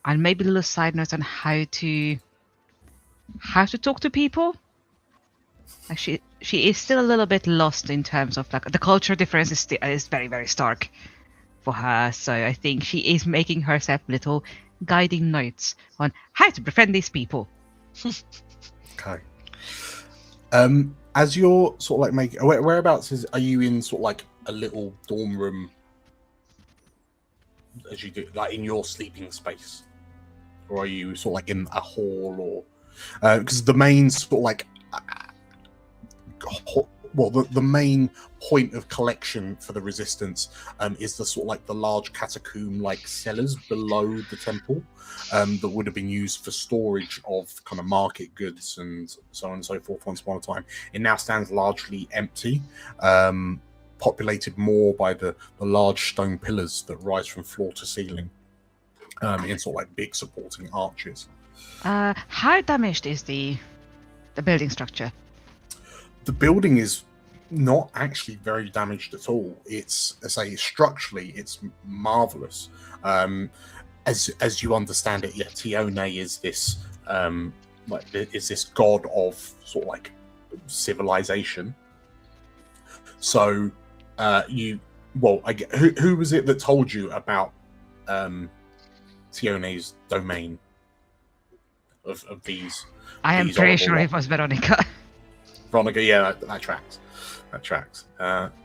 and maybe little side notes on how to talk to people. She is still a little bit lost in terms of the culture difference is very, very stark for her. So I think she is making herself little guiding notes on how to befriend these people. Okay. As you're sort of making, whereabouts are you in sort of a little dorm room as you do, in your sleeping space, or are you sort of in a hall, or because the main sort of the main point of collection for the resistance is the sort of the large catacomb cellars below the temple that would have been used for storage of kind of market goods and so on and so forth once upon a time. It now stands largely empty, populated more by the large stone pillars that rise from floor to ceiling in sort of big supporting arches. How damaged is the building structure? The building is not actually very damaged at all. It's, structurally, it's marvelous. As you understand it, Tione is this is this god of sort of civilization. So who was it that told you about Tione's domain of these? I am pretty sure it was Veronika. Veronika, yeah, that tracks. That tracks.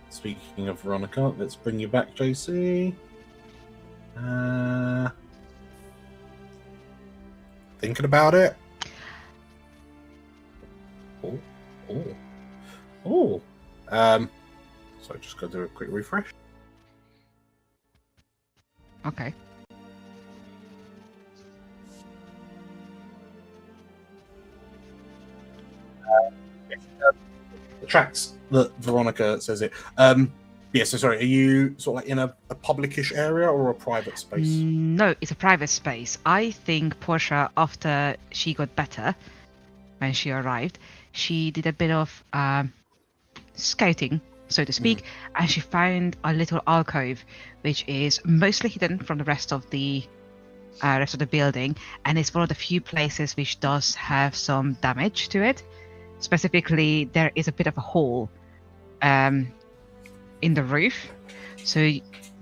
Speaking of Veronika, let's bring you back, JC. Thinking about it. So just go do a quick refresh. Okay. The tracks that Veronika says it. Yeah, so sorry, are you sort of like in a publicish area or a private space? No, it's a private space. I think Portia, after she got better, when she arrived, she did a bit of scouting, so to speak, and she found a little alcove, which is mostly hidden from the rest of the building, and it's one of the few places which does have some damage to it. Specifically, there is a bit of a hole in the roof, so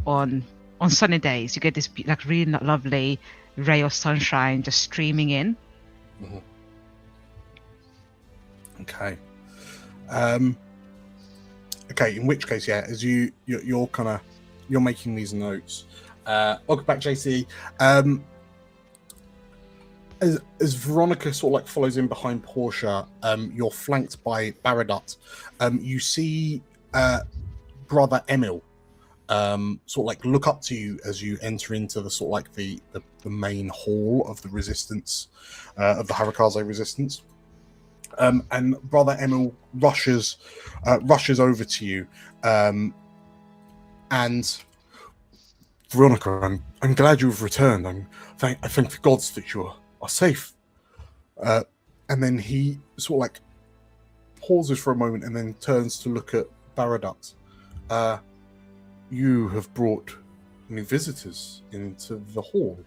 on sunny days you get this like really lovely ray of sunshine just streaming in. Mm-hmm. Okay. Okay, in which case, yeah, as you're making these notes. Welcome back, JC. As Veronika sort of like follows in behind Portia, you're flanked by Baradot. You see Brother Emil sort of like look up to you as you enter into the sort of like the main hall of the resistance, of the Harakaze resistance. And Brother Emil rushes over to you, and Veronika, I'm glad you've returned. I thank the gods that you are safe. And then he sort of like pauses for a moment and then turns to look at Baradot. You have brought new visitors into the hall.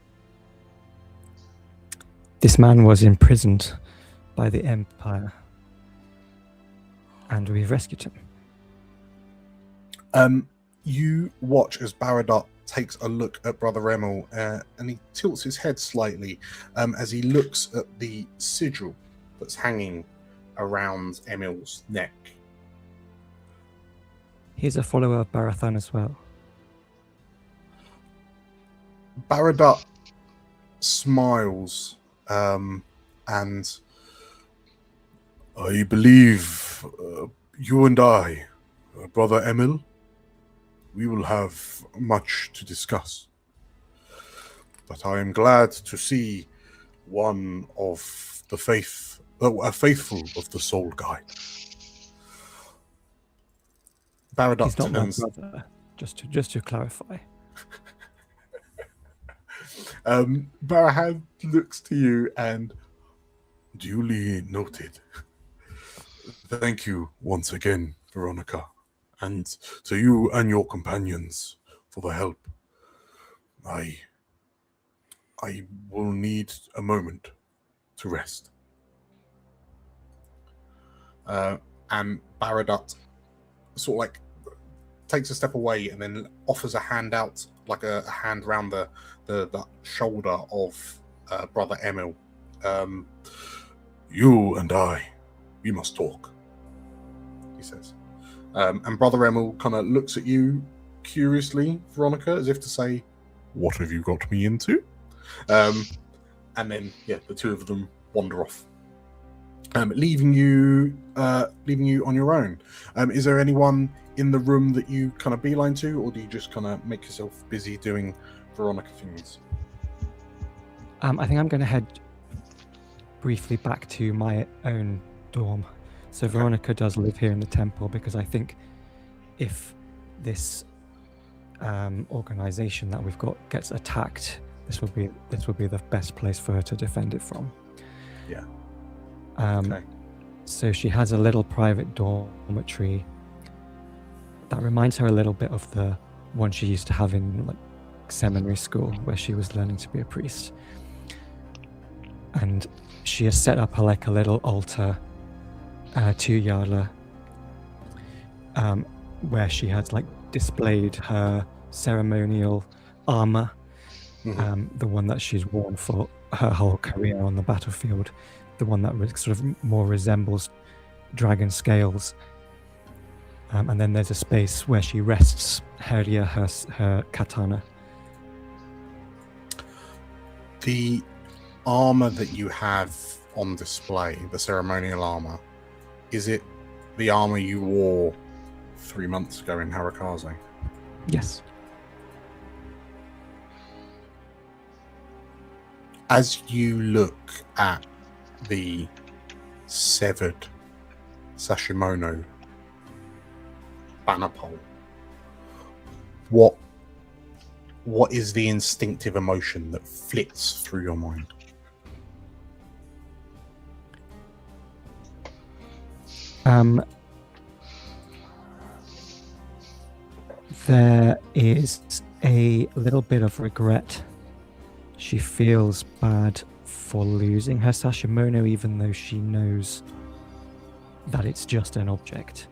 This man was imprisoned by the Empire, and we've rescued him. You watch as Baradot takes a look at Brother Emil, and he tilts his head slightly as he looks at the sigil that's hanging around Emil's neck. He's a follower of Barathan as well. Baradot smiles, and I believe you and I, Brother Emil, we will have much to discuss. But I am glad to see one of the a faithful of the Soul Guide. Baradot He's not my turns. brother, just to clarify. Barahad looks to you and duly noted. Thank you once again, Veronika, and to you and your companions for the help. I will need a moment to rest. And Baradot sort of like takes a step away and then offers a hand out, like a hand round the shoulder of Brother Emil. You and I, we must talk, he says. And Brother Emil kind of looks at you curiously, Veronika, as if to say, what have you got me into? And then, yeah, the two of them wander off, leaving you on your own. Is there anyone in the room that you kind of beeline to, or do you just kind of make yourself busy doing Veronika things? I think I'm going to head briefly back to my own dorm. So Veronika does live here in the temple, because I think if this organization that we've got gets attacked, this will be the best place for her to defend it from. Yeah. Okay. So she has a little private dormitory that reminds her a little bit of the one she used to have in like seminary school, where she was learning to be a priest. And she has set up a little altar to Yarla, where she has like displayed her ceremonial armor, the one that she's worn for her whole career on the battlefield, the one that sort of more resembles dragon scales. And then there's a space where she rests Heria, her katana. The armor that you have on display, the ceremonial armor, is it the armor you wore 3 months ago in Harakaze. Yes. As you look at the severed Sashimono banner pole, what is the instinctive emotion that flits through your mind? There is a little bit of regret. She feels bad for losing her Sashimono, even though she knows that it's just an object.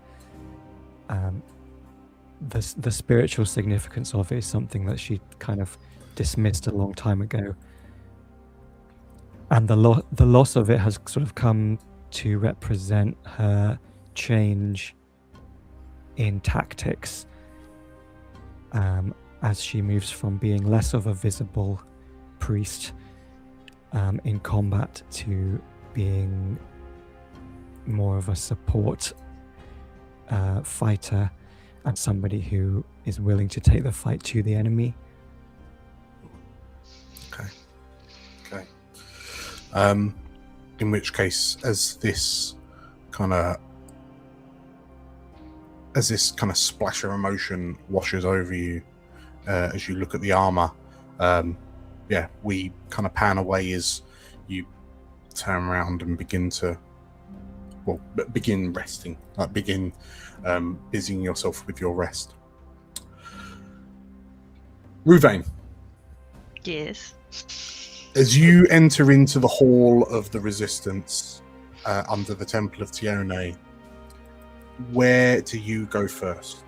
The spiritual significance of it is something that she kind of dismissed a long time ago. And the loss of it has sort of come to represent her change in tactics, as she moves from being less of a visible priest in combat to being more of a support fighter and somebody who is willing to take the fight to the enemy. Okay. In which case, as this kind of splash of emotion washes over you, as you look at the armor, we kind of pan away as you turn around and begin resting, busying yourself with your rest. Ruvaen, Yes. as you enter into the Hall of the Resistance under the Temple of Tione, where do you go first?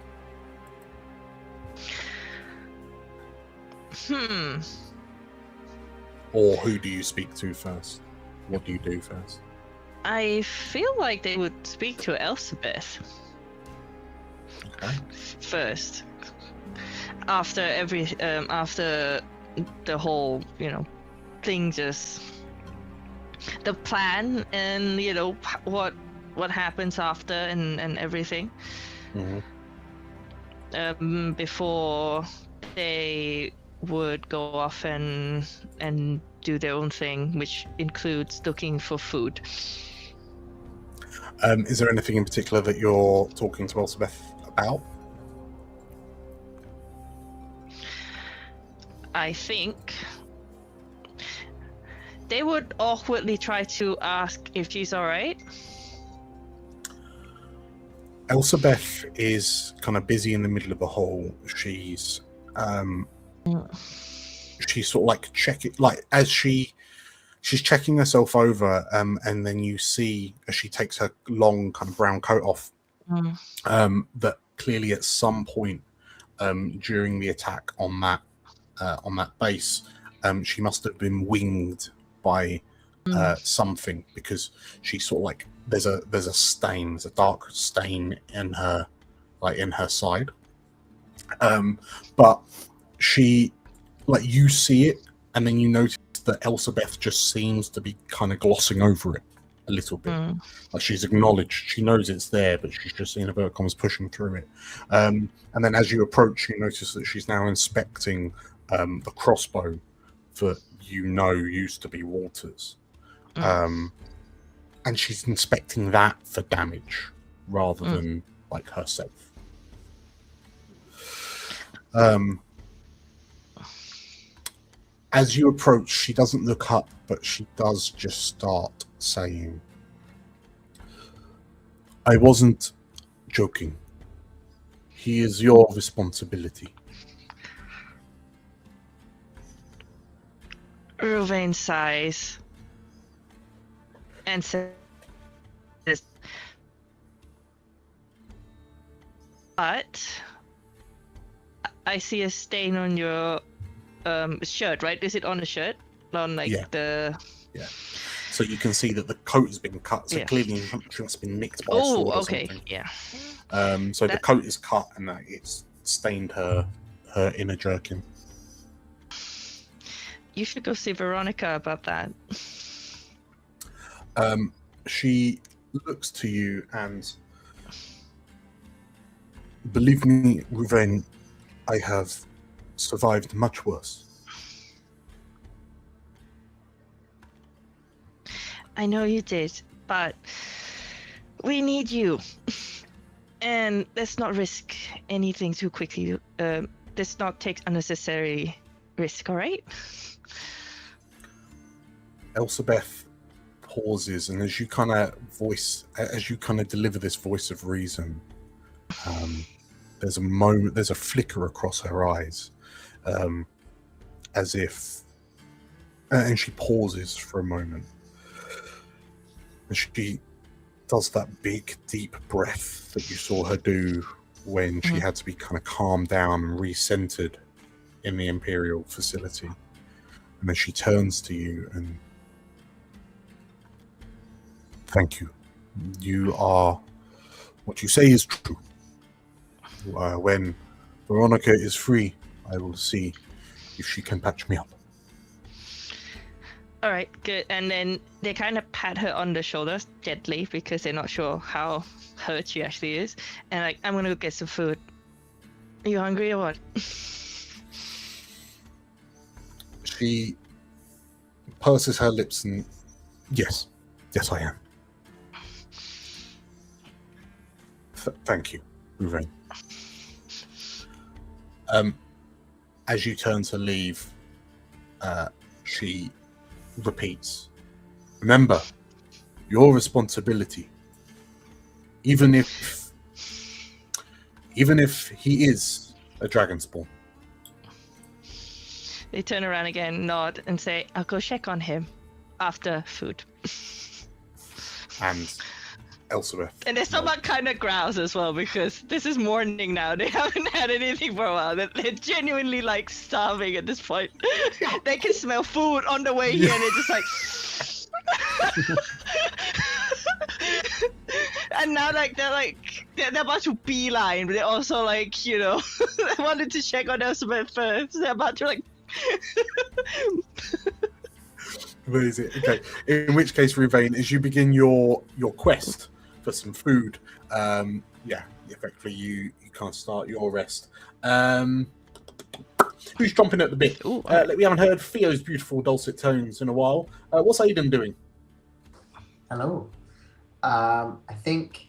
Or who do you speak to first? What do you do first? I feel like they would speak to Elizabeth Okay. first. After after the whole, thing, just the plan and what happens after and everything. Mm-hmm. Before they would go off and do their own thing, which includes looking for food. Is there anything in particular that you're talking to Elizabeth about? I think they would awkwardly try to ask if she's alright. Elizabeth is kind of busy in the middle of the hall. She's sort of like as she's checking herself over, and then you see as she takes her long kind of brown coat off, that clearly at some point during the attack on that base, she must have been winged by something, because she sort of like there's a dark stain in her side, but she, you see it, and then you notice that Elizabeth just seems to be kind of glossing over it a little bit. Like she's acknowledged, she knows it's there, but she's just in inverted commas pushing through it. And then as you approach, you notice that she's now inspecting the crossbow that used to be Walter's. And she's inspecting that for damage rather than like herself. As you approach, she doesn't look up, but she does just start saying, "I wasn't joking. He is your responsibility." Ruvaen sighs and says, "But I see a stain on your shirt, right? Is it on the shirt? On the... Yeah. So you can see that the coat has been cut, so clearly it's been nicked by a sword or something. Yeah. So the coat is cut and it's stained her inner jerkin. You should go see Veronika about that." She looks to you and believe me, Ruvaen, I have survived much worse. I know you did, but we need you. And let's not risk anything too quickly. Let's not take unnecessary risk, alright? Elsabeth pauses, and as you kind of deliver this voice of reason, there's a flicker across her eyes, as if, and she pauses for a moment. And she does that big, deep breath that you saw her do when she had to be kind of calmed down and recentered in the Imperial facility. And then she turns to you and, thank you. What you say is true. When Veronika is free, I will see if she can patch me up. All right, good. And then they kind of pat her on the shoulders gently because they're not sure how hurt she actually is. And like, I'm gonna go get some food. Are you hungry or what? She purses her lips and, yes, I am. Thank you, Ruvaen. As you turn to leave, she repeats, remember, your responsibility. Even if he is a Dragonspawn. They turn around again, nod, and say, I'll go check on him after food. And Elsabeth. And there's someone kind of growls as well because this is morning now. They haven't had anything for a while. They're genuinely like starving at this point. They can smell food on the way here and they're just like... And now they're about to beeline, but they're also like, they wanted to check on Elizabeth first. They're about to like... Amazing. Okay. In which case, Ruvaen, as you begin your quest for some food, effectively you can't start your rest. Who's chomping at the bit? We haven't heard Theo's beautiful dulcet tones in a while. What's Aiden doing? Hello. I think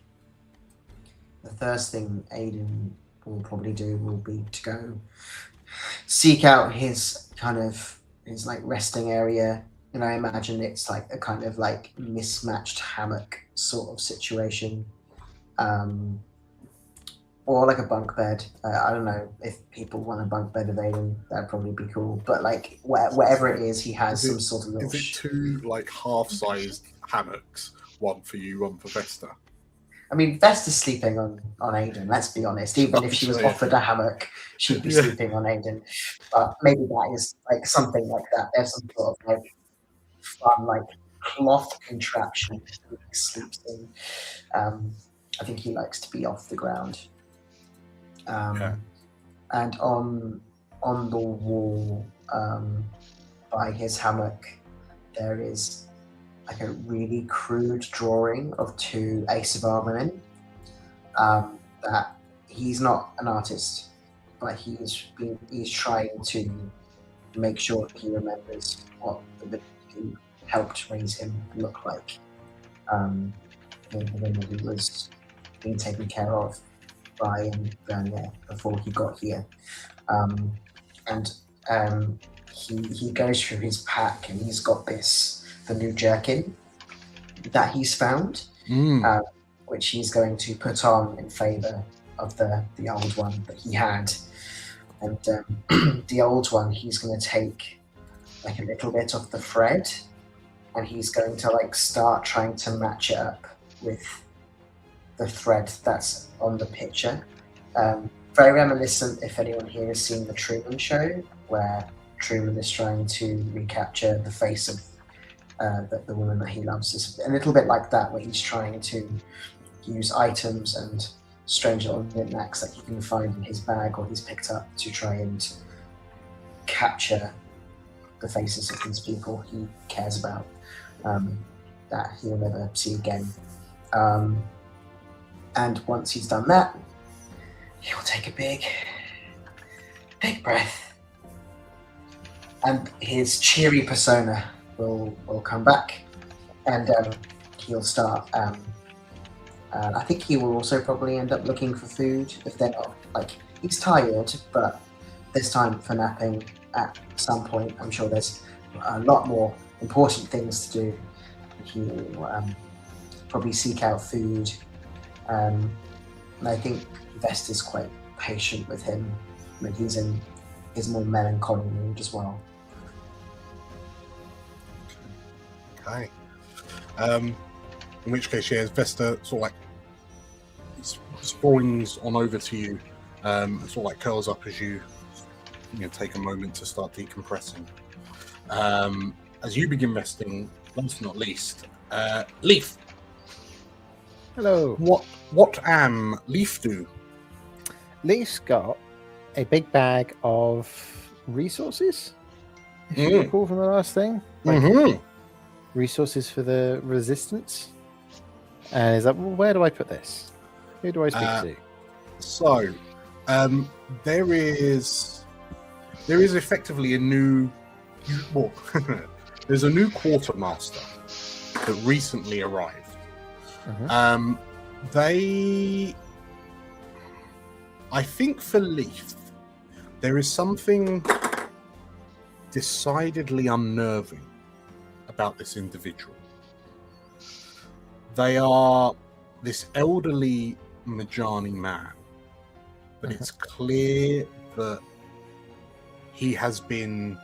the first thing Aiden will probably do will be to go seek out his resting area. And I imagine it's like a kind of like mismatched hammock sort of situation. Or like a bunk bed. I don't know if people want a bunk bed of Aiden, that'd probably be cool. But like whatever it is, he has some sort of little... Is it two like half-sized hammocks? One for you, one for Vesta? I mean, Vesta's sleeping on Aiden, let's be honest. Even if she was offered a hammock, she'd be sleeping on Aiden. But maybe that is like something like that. There's some sort of like fun like cloth contraption he sleeps in. I think he likes to be off the ground. And on the wall by his hammock, there is like a really crude drawing of two Ace of Armor men. That he's not an artist, but he's trying to make sure he remembers what the who helped raise him look like. When he was being taken care of by Vernier before he got here. He goes through his pack and he's got the new jerkin that he's found, which he's going to put on in favour of the old one that he had. And the old one, he's going to take like a little bit of the thread and he's going to like start trying to match it up with the thread that's on the picture. Very reminiscent, if anyone here has seen the Truman Show, where Truman is trying to recapture the face of the woman that he loves. It's a little bit like that, where he's trying to use items and strange little knickknacks that he can find in his bag or he's picked up to try and capture the faces of these people he cares about, that he'll never see again. And once he's done that, He'll take a big breath, and his cheery persona will come back, and he'll start. I think he will also probably end up looking for food if they're not like he's tired, but there's time for napping at some point. I'm sure there's a lot more important things to do. He'll probably seek out food, and I think Vest is quite patient with him when he's in his more melancholy mood as well. Okay. In which case, yeah, Vesta sort of like sprawlings on over to you, and sort of like curls up as you take a moment to start decompressing. As you begin resting, last but not least, Leif. Hello. What Leif do? Leif's got a big bag of resources. If you recall from the last thing, resources for the resistance. And is that where do I put this? Who do I speak to? So, there is effectively a new. Well, there's a new quartermaster that recently arrived. I think for Leif, there is something decidedly unnerving about this individual. They are this elderly Majani man, but it's clear that he has been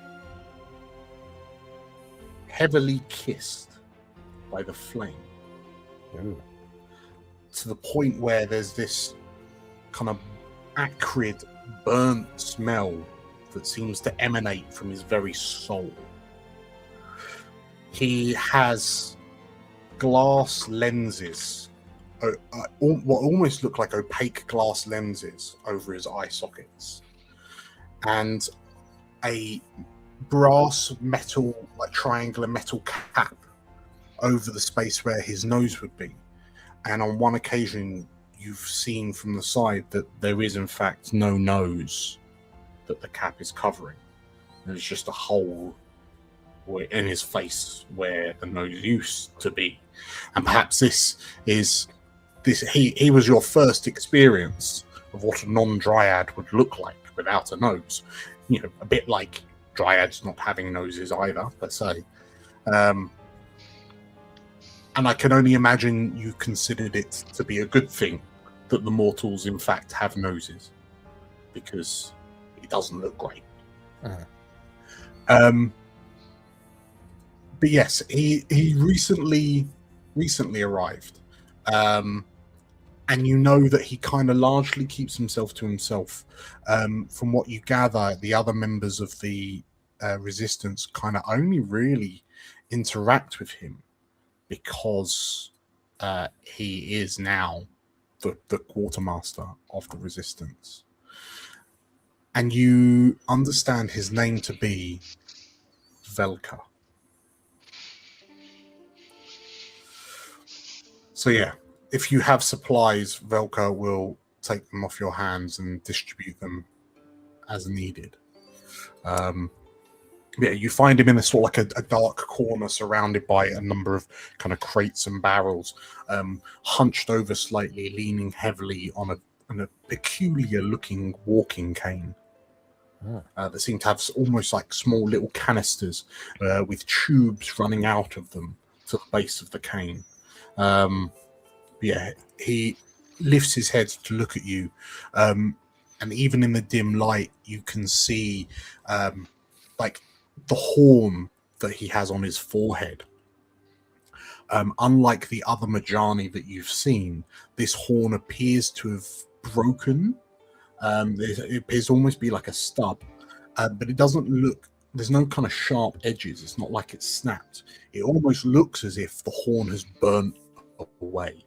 heavily kissed by the flame. To the point where there's this kind of acrid, burnt smell that seems to emanate from his very soul. He has glass lenses, what almost look like opaque glass lenses over his eye sockets, and a brass metal, like triangular metal cap over the space where his nose would be. And on one occasion, you've seen from the side that there is in fact no nose that the cap is covering. There's just a hole in his face where the nose used to be. And perhaps he was your first experience of what a non-dryad would look like without a nose. A bit like dryads not having noses either, per se. And I can only imagine you considered it to be a good thing that the mortals in fact have noses, because it doesn't look great. But yes, he recently arrived, and you know that he kind of largely keeps himself to himself. From what you gather, the other members of the resistance kind of only really interact with him because he is now the quartermaster of the resistance. And you understand his name to be Velka. So yeah, if you have supplies, Velka will take them off your hands and distribute them as needed. Yeah, you find him in a sort of like a dark corner surrounded by a number of kind of crates and barrels, hunched over slightly, leaning heavily on a peculiar looking walking cane. That seem to have almost like small little canisters with tubes running out of them to the base of the cane. Yeah, he lifts his head to look at you, and even in the dim light, you can see like the horn that he has on his forehead. Unlike the other Majani that you've seen, this horn appears to have broken. It appears to almost be like a stub, but it doesn't look. There's no kind of sharp edges. It's not like it's snapped. It almost looks as if the horn has burnt away,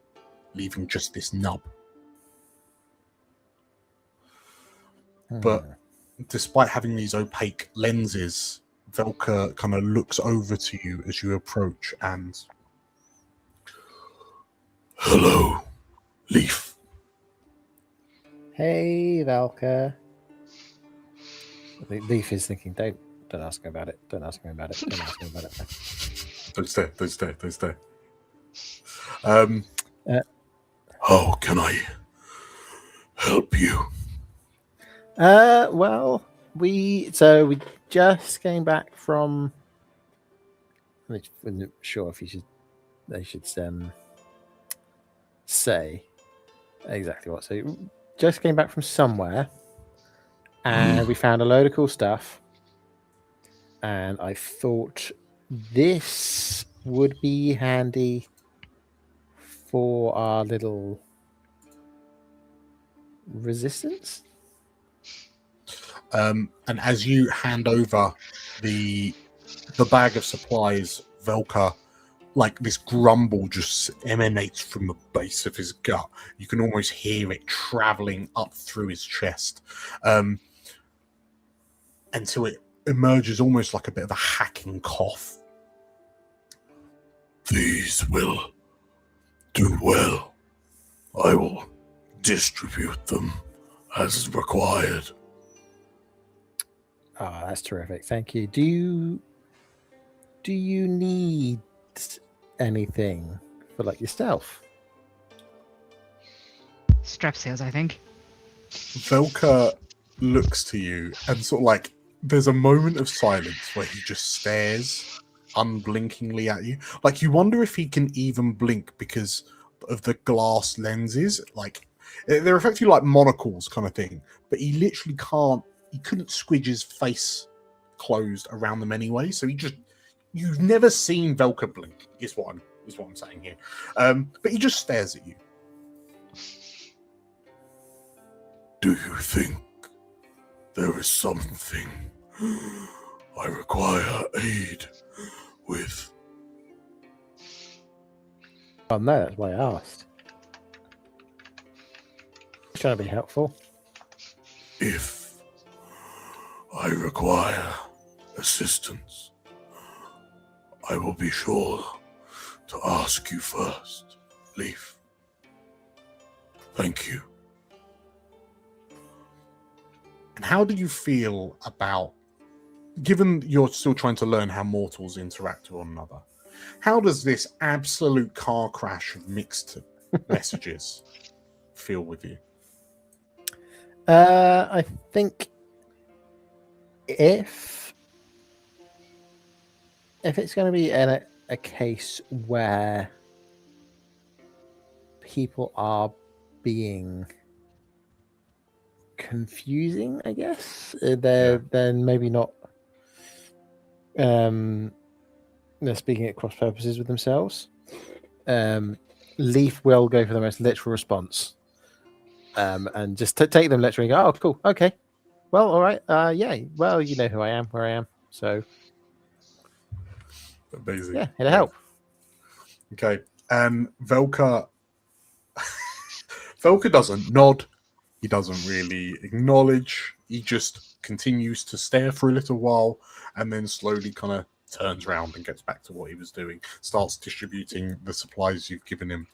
leaving just this nub. But despite having these opaque lenses, Velka kind of looks over to you as you approach and... Hello, Leif. Hey, Valka. Leif is thinking, don't ask him about it. Don't ask him about it. Don't ask him about it. Don't stay. How can I help you? Well, we just came back from. I wasn't sure if they should say exactly what. So just came back from somewhere, and we found a load of cool stuff. And I thought this would be handy for our little resistance. And as you hand over the bag of supplies, Velka, like this grumble just emanates from the base of his gut. You can almost hear it traveling up through his chest, until it emerges almost like a bit of a hacking cough. These will do well. I will distribute them as required. Oh, that's terrific. Thank you. Do you need anything for like yourself? Strepsils, I think. Velka looks to you and sort of like there's a moment of silence where he just stares unblinkingly at you. Like you wonder if he can even blink because of the glass lenses. Like they're effectively like monocles kind of thing, but he literally can't. He couldn't squidge his face closed around them anyway. So you've never seen Velka blink. Is what I'm saying here. But he just stares at you. Do you think there is something I require aid with? Oh no, that's why I asked. Trying to be helpful. If I require assistance, I will be sure to ask you first, Leif. Thank you. And how do you feel about, given you're still trying to learn how mortals interact with one another, how does this absolute car crash of mixed messages feel with you? I think if it's going to be a case where people are being confusing, I guess then maybe not. They're speaking at cross purposes with themselves. Leif will go for the most literal response, and just take them literally. And go, oh, cool, okay, well, all right, yeah, well, you know who I am, where I am, so amazing. Yeah, it'll help. Okay, Velka doesn't nod. He doesn't really acknowledge. He just continues to stare for a little while and then slowly kind of turns around and gets back to what he was doing, starts distributing the supplies you've given him.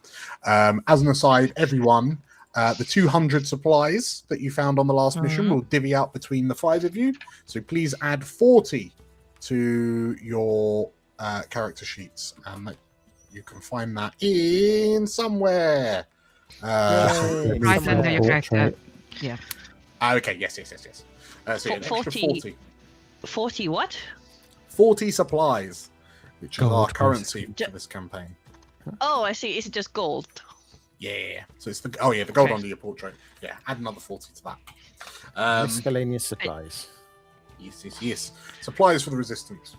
As an aside, everyone, the 200 supplies that you found on the last mission will divvy out between the 5 of you. So please add 40 to your character sheets. You can find that in somewhere. Right under your character. Yeah. Okay, yes. So an extra 40. 40 what? 40 supplies, which is our Gold, currency for this campaign. Oh, I see. Is it just gold? Yeah. So it's the gold Okay. under your portrait. Yeah, add another 40 to that. Miscellaneous supplies. Yes. Supplies for the resistance.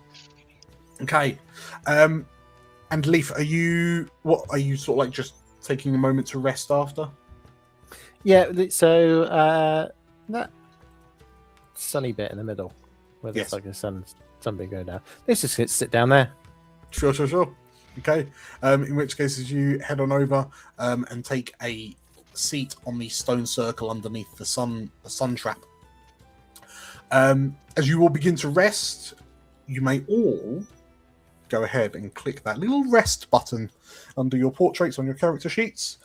Okay. And Leif, are you sort of like just taking a moment to rest after? Yeah, so that sunny bit in the middle where there's like a sunbeam going down. Let's just sit down there. Sure. Okay. In which case, as you head on over and take a seat on the stone circle underneath the sun trap. As you all begin to rest, you may all go ahead and click that little rest button under your portraits on your character sheets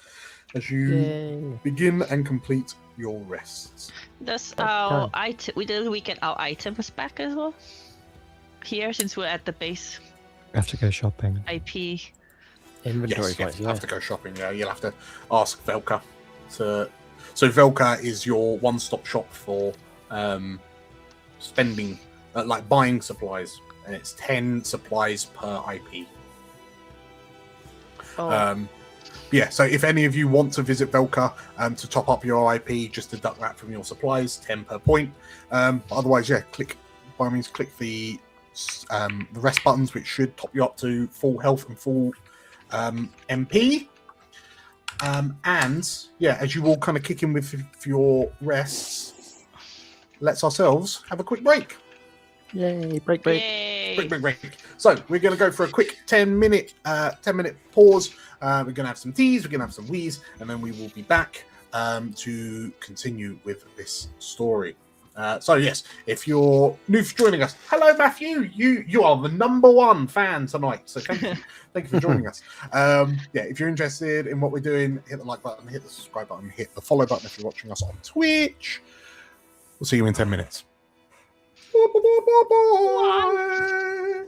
as you begin and complete your rests. Does Okay. our item we get our items back as well? Here, since we're at the base We have to go shopping. IP. Inventory Yes, you flights, have to go shopping. Yeah, you'll have to ask Velka. So Velka is your one-stop shop for spending, like buying supplies, and it's 10 supplies per IP. Oh. Yeah, so if any of you want to visit Velka to top up your IP, just deduct that from your supplies, 10 per point. But otherwise, yeah, by all means, click the rest buttons, which should top you up to full health and full MP. And yeah, as you all kind of kick in with your rests, let's ourselves have a quick break. Yay! Break. Yay. Break. So we're going to go for a quick 10-minute pause. We're going to have some teas, we're going to have some wheeze, and then we will be back to continue with this story. So yes, if you're new for joining us, hello Matthew, you are the #1 fan tonight. So thank you for joining us. Yeah, if you're interested in what we're doing, hit the like button, hit the subscribe button, hit the follow button if you're watching us on Twitch. We'll see you in 10 minutes. Bye.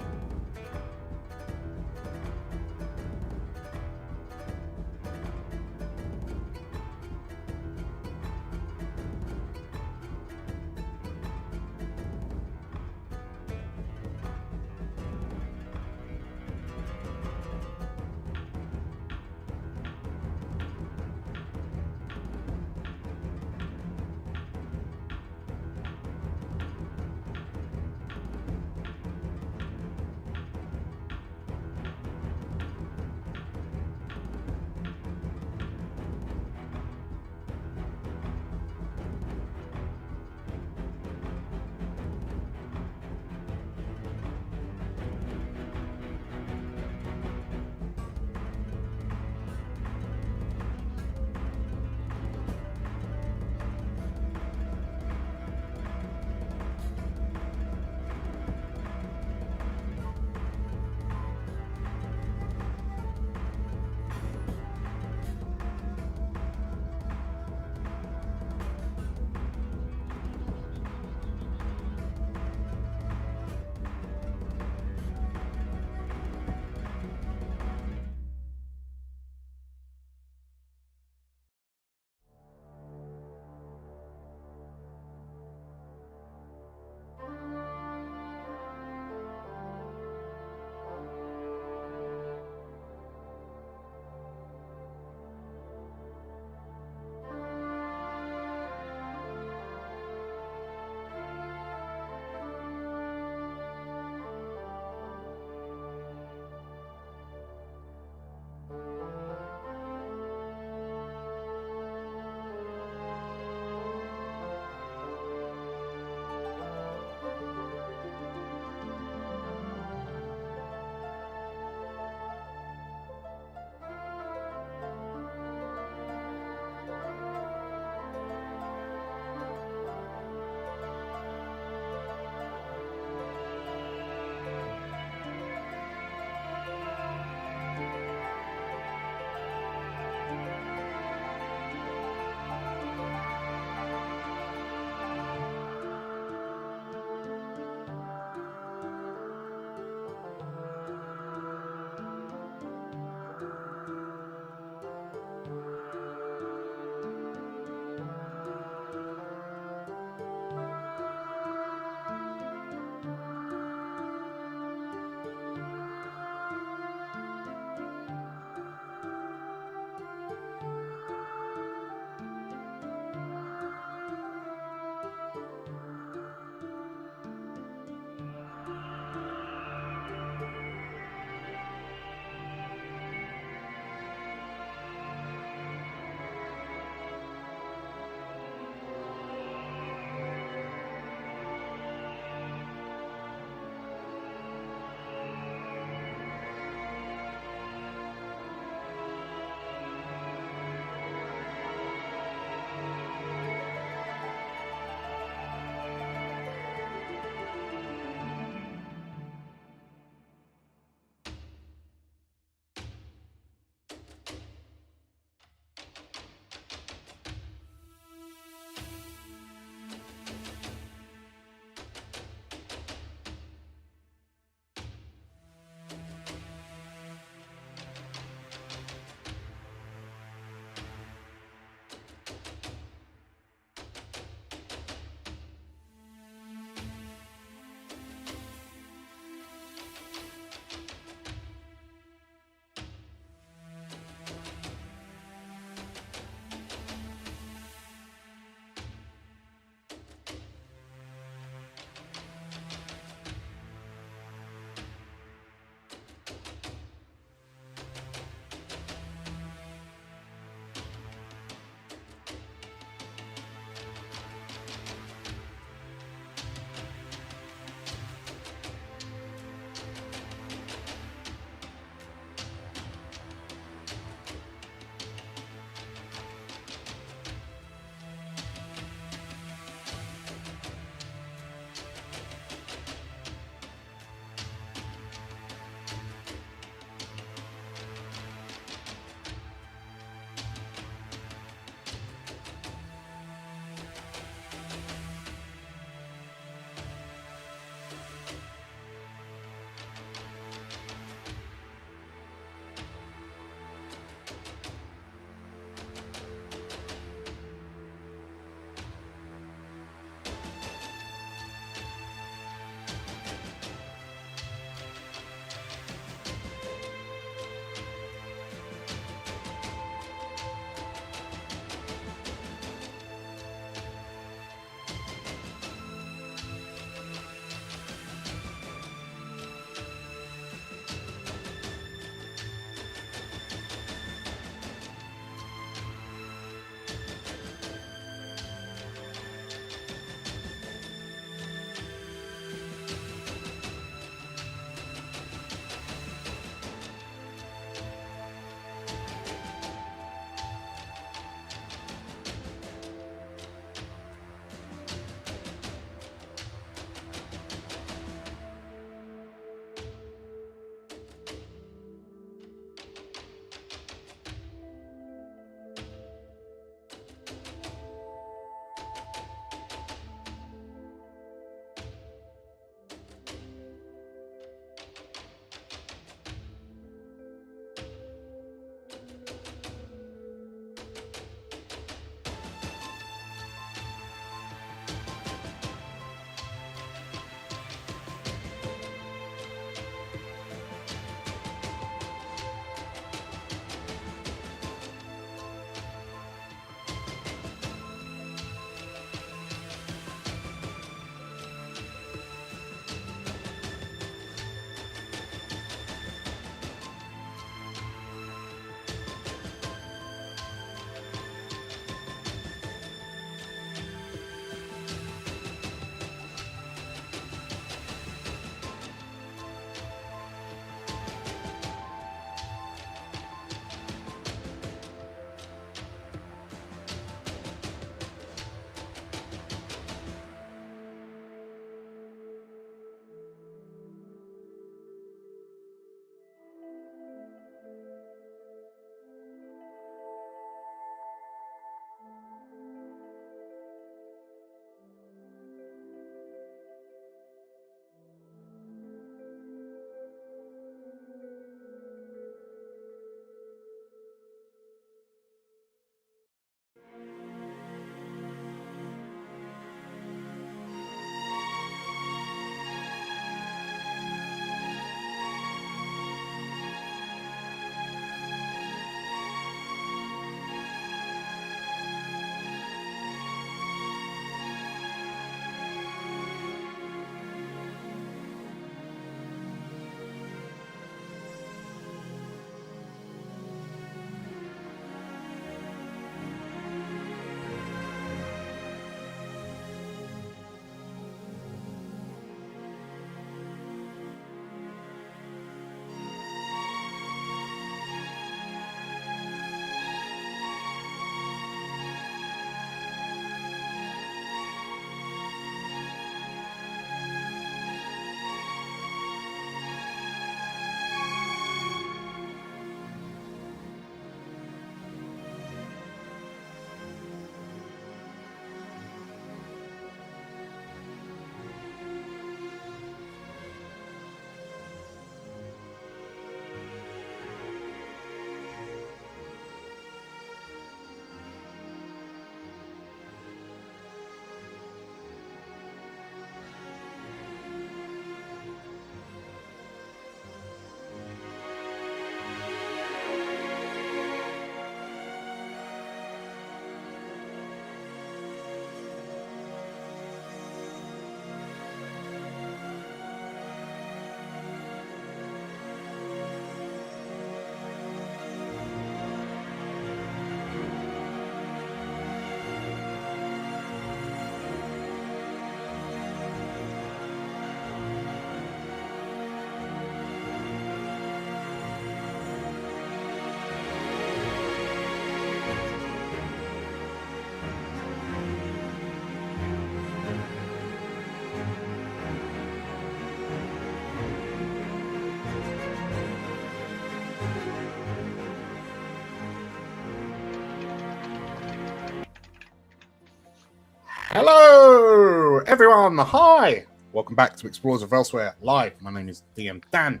Hello, everyone. Hi. Welcome back to Explorers of Elsewhere Live. My name is DM Dan.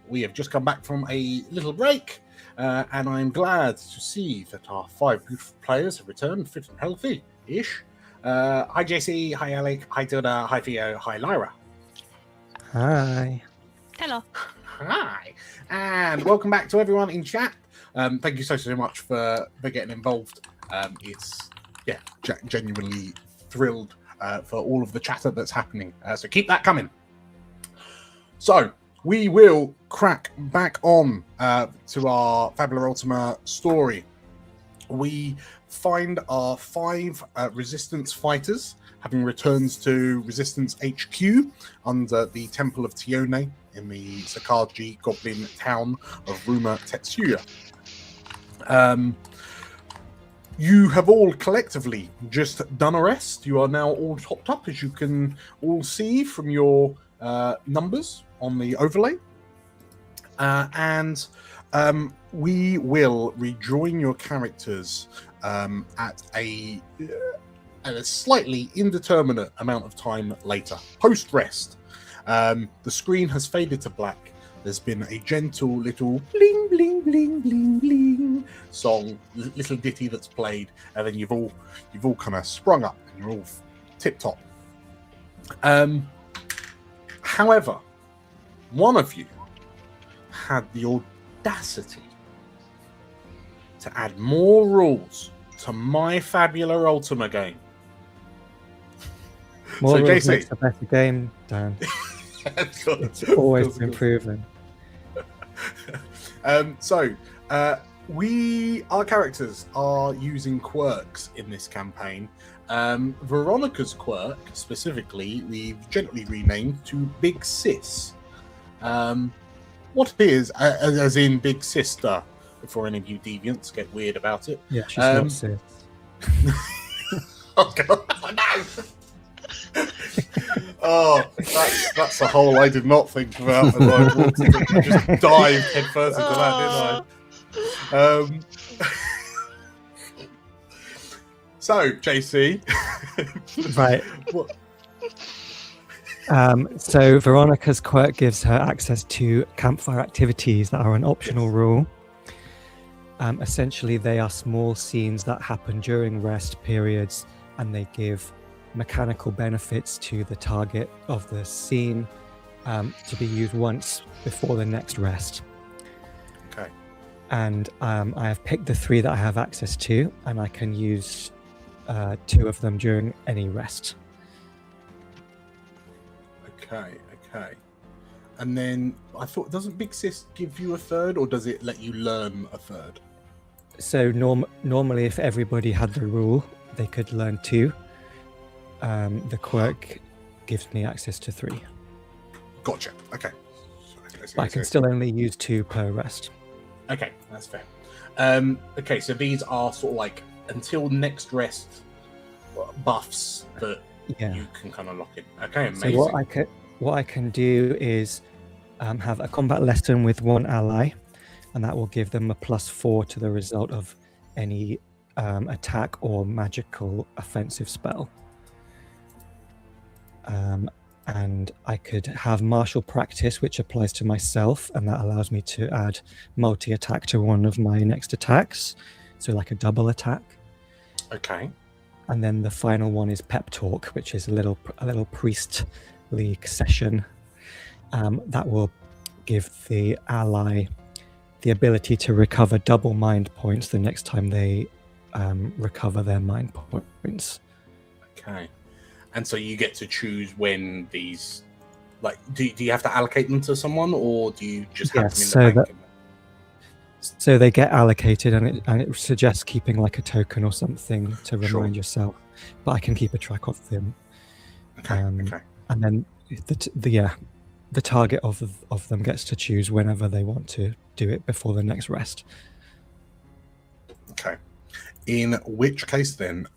We have just come back from a little break, and I'm glad to see that our 5 beautiful players have returned fit and healthy-ish. Hi, JC. Hi, Alec. Hi, Tilda. Hi, Theo. Hi, Lyra. Hi. Hello. Hi. And welcome back to everyone in chat. Thank you so much for getting involved. It's genuinely thrilled for all of the chatter that's happening. So keep that coming. So we will crack back on to our Fabula Ultima story. We find our 5 resistance fighters having returned to Resistance HQ under the Temple of Tione in the Sakaji goblin town of Ruma Tetsuya. You have all collectively just done a rest. You are now all topped up, as you can all see from your numbers on the overlay. And we will rejoin your characters at a slightly indeterminate amount of time later, post-rest. The screen has faded to black. There's been a gentle little bling, bling, bling, bling, bling song, little ditty that's played, and then you've all kind of sprung up and you're all tip-top. However, one of you had the audacity to add more rules to my Fabula Ultima game. More So, rules JC. makes a better game, Dan. It's always been proven. Our characters are using quirks in this campaign. Veronika's quirk, specifically, we've gently renamed to Big Sis. What it is, as in Big Sister, before any of you deviants get weird about it. Yeah, she's not sis. Oh, God. Oh, that's a hole I did not think about as I walked in. Just dived headfirst into that, didn't I? So, JC. Right. What? So Veronika's quirk gives her access to campfire activities that are an optional rule. Essentially, they are small scenes that happen during rest periods, and they give mechanical benefits to the target of the scene to be used once before the next rest. Okay. And I have picked the 3 that I have access to, and I can use 2 of them during any rest. Okay. And then I thought, doesn't Big Sis give you a 3rd, or does it let you learn a 3rd? So normally, if everybody had the rule, they could learn 2. The quirk gives me access to 3. Gotcha. Okay. But I can still only use 2 per rest. Okay, that's fair. Okay, so these are sort of like until next rest buffs that you can kind of lock in. Okay, amazing. So what I can do is have a combat lesson with one ally, and that will give them a +4 to the result of any attack or magical offensive spell. And I could have martial practice, which applies to myself, and that allows me to add multi-attack to one of my next attacks, so like a double attack. Okay. And then the final one is pep talk, which is a little priestly session that will give the ally the ability to recover double mind points the next time they recover their mind points. Okay. And so you get to choose when these, like, do you have to allocate them to someone, or do you just have them in the bank? So they get allocated, and it suggests keeping like a token or something to remind yourself. But I can keep a track of them. Okay. And then the target of them gets to choose whenever they want to do it before the next rest. Okay. In which case, then,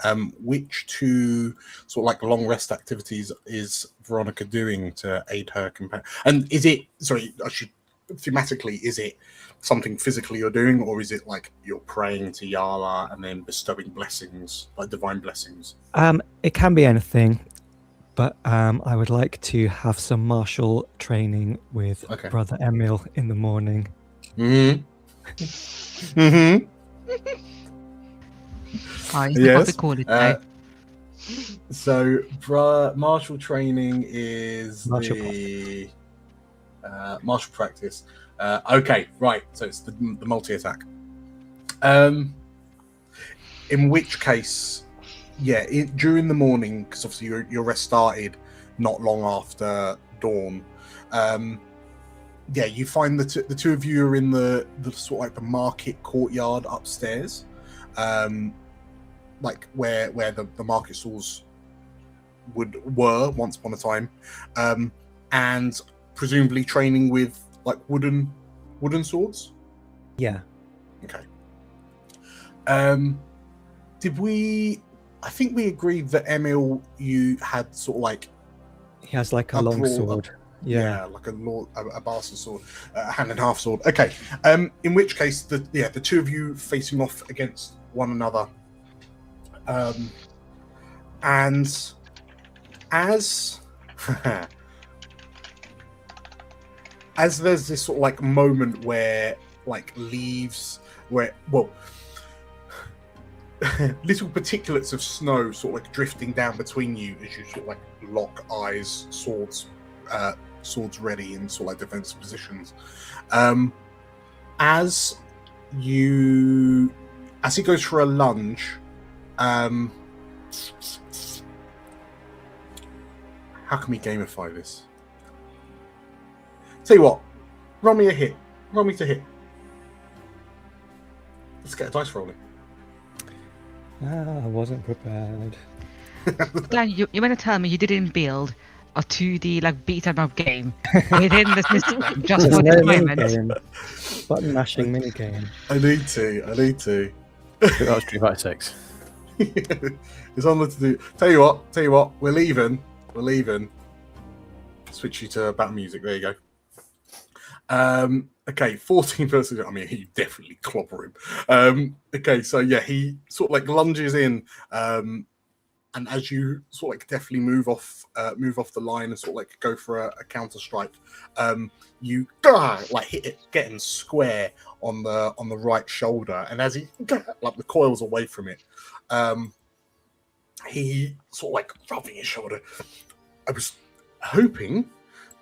which 2 sort of like long rest activities is Veronika doing to aid her companion? And is it? Sorry, I should thematically, is it something physically you're doing, or is it like you're praying to Yala and then bestowing blessings, like divine blessings? It can be anything, but I would like to have some martial training with Brother Emil in the morning. Mm-hmm. Mm-hmm. Yes. Call it so, martial training is the martial practice. Okay, right. So it's the multi-attack. In which case, during the morning, because obviously your rest started not long after dawn. You find the two of you are in the sort of like the market courtyard upstairs, like where the market stalls were once upon a time, and presumably training with like wooden swords. Yeah. Okay. I think we agreed that Emil, you had sort of like, he has like a long sword. Like a bastard sword, a hand and half sword. Okay. In which case, the two of you facing off against one another. And as there's this sort of like moment where like leaves, little particulates of snow sort of like drifting down between you as you sort of like lock eyes, swords ready in sort of like defensive positions. As he goes for a lunge, how can we gamify this? Tell you what, roll me a hit. Roll me to hit. Let's get a dice rolling. I wasn't prepared. Glenn, you want to tell me you didn't build a 2D like beat 'em up game within the system just for this moment? Button mashing mini game. I need to. That was 356. It's on to do. Tell you what, we're leaving. Switch you to battle music. There you go. Okay, 14 versus. I mean, he definitely clobber him. Okay, so yeah, he sort of like lunges in, and as you sort of like definitely move off the line and sort of like go for a counter strike, you like hit it, getting square on the right shoulder, and as he like the coils away from it, he sort of like rubbing his shoulder. I was hoping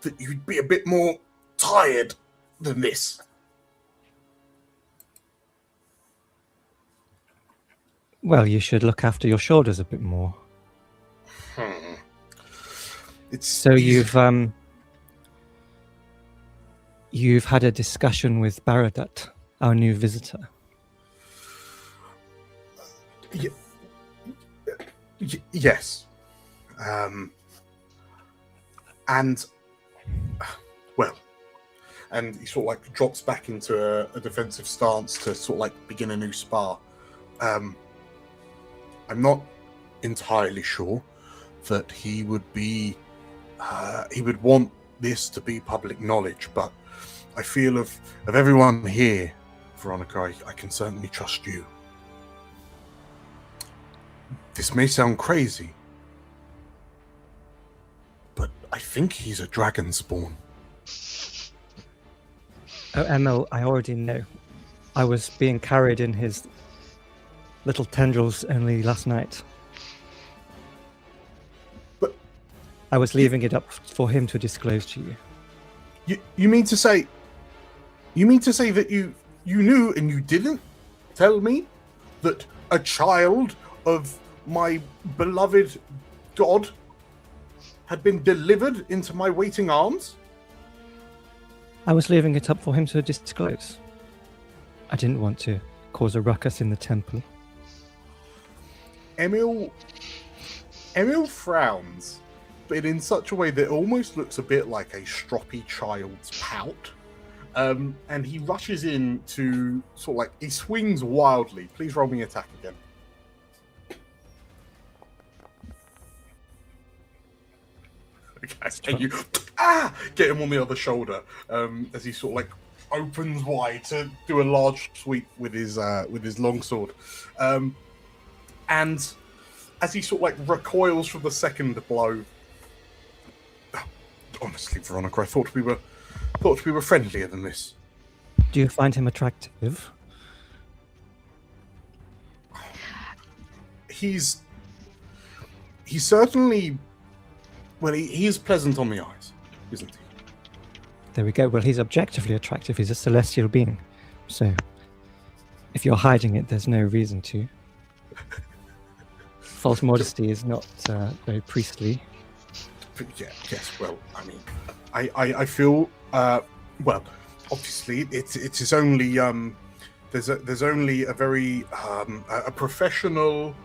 that you'd be a bit more tired than this. Well, you should look after your shoulders a bit more. So you've had a discussion with Baradat, our new visitor. Yes. And he sort of like drops back into a defensive stance to sort of like begin a new spar. I'm not entirely sure that he would want this to be public knowledge, but I feel of everyone here, Veronika, I can certainly trust you. This may sound crazy, but I think he's a dragon spawn. Oh, Emil, I already know. I was being carried in his little tendrils only last night. But I was leaving it up for him to disclose to you. You mean to say that you knew and you didn't tell me that a child of my beloved god had been delivered into my waiting arms? I was leaving it up for him to disclose. I didn't want to cause a ruckus in the temple. Emil frowns, but in such a way that it almost looks a bit like a stroppy child's pout. And he rushes in to sort of like, he swings wildly. Please roll me attack again. Okay, and you get him on the other shoulder as he sort of like opens wide to do a large sweep with his longsword. And as he sort of like recoils from the second blow, honestly, Veronika, I thought we were friendlier than this. Do you find him attractive? He's certainly, well, he is pleasant on the eyes, isn't he? There we go. Well, he's objectively attractive. He's a celestial being. So, if you're hiding it, there's no reason to. False modesty is not very priestly. Yeah, yes, well, I mean, I feel, well, obviously, it is only, there's only a very, a professional,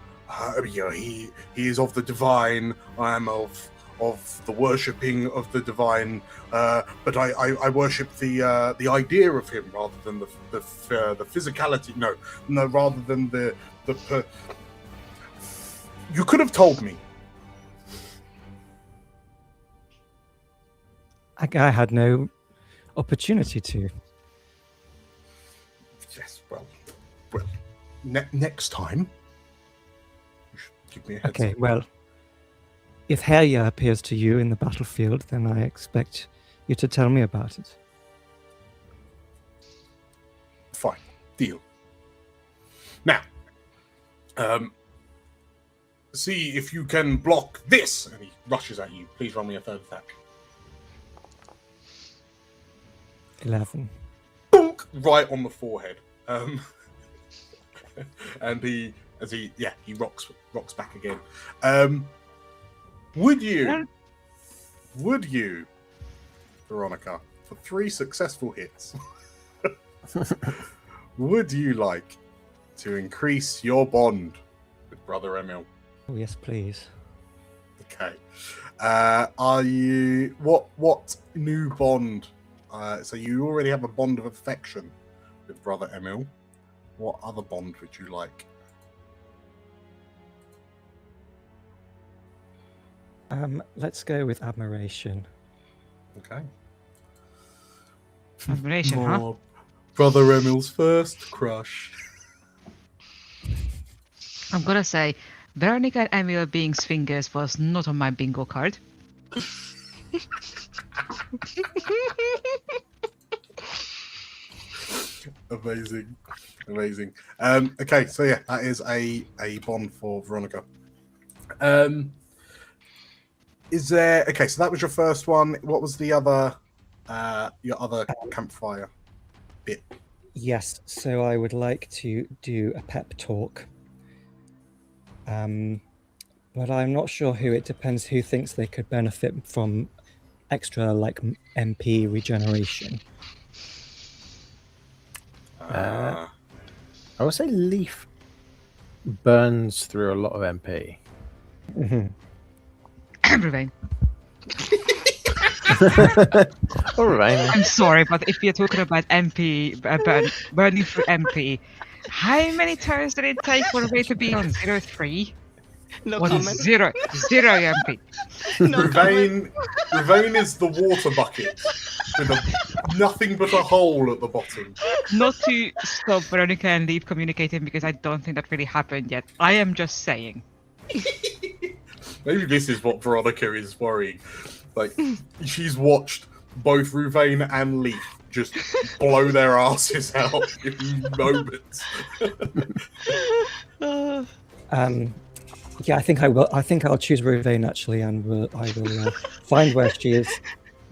he is of the divine, I am of the worshipping of the divine, but I worship the idea of him rather than the physicality. No, rather than the you could have told me. I had no opportunity to. Yes, well, next time, you should give me a heads Okay, up. well, if Herya appears to you in the battlefield, then I expect you to tell me about it. Fine, deal. Now, see if you can block this, and he rushes at you. Please roll me a third attack. 11. Bonk! Right on the forehead. And he rocks back again. Would you, Veronika, for 3 successful hits, would you like to increase your bond with Brother Emil? Oh, yes, please. Okay. Are you what new bond? So you already have a bond of affection with Brother Emil. What other bond would you like? Let's go with admiration. Okay. Admiration, huh? More Brother Emil's first crush. I'm gonna say, Veronika and Emil being swingers was not on my bingo card. Amazing. Okay, so yeah, that is a bond for Veronika. Is there? Okay, so that was your first one. What was the other? Your other campfire bit? Yes, so I would like to do a pep talk. But I'm not sure who. It depends who thinks they could benefit from extra, like, MP regeneration. I would say Leif burns through a lot of MP. Mm-hmm. Ruvaen. All right. I'm sorry, but if you're talking about MP, burning through MP, how many turns did it take for Ruvaen to be on 0-3? No Was comment. zero MP. No comment. Ruvaen is the water bucket with nothing but a hole at the bottom. Not to stop Veronika and Leif communicating because I don't think that really happened yet. I am just saying. Maybe this is what Veronika is worrying. Like, she's watched both Ruvaen and Leif just blow their asses out in moments. Yeah, I think I will. I think I'll choose Ruvaen actually, and I will find where she is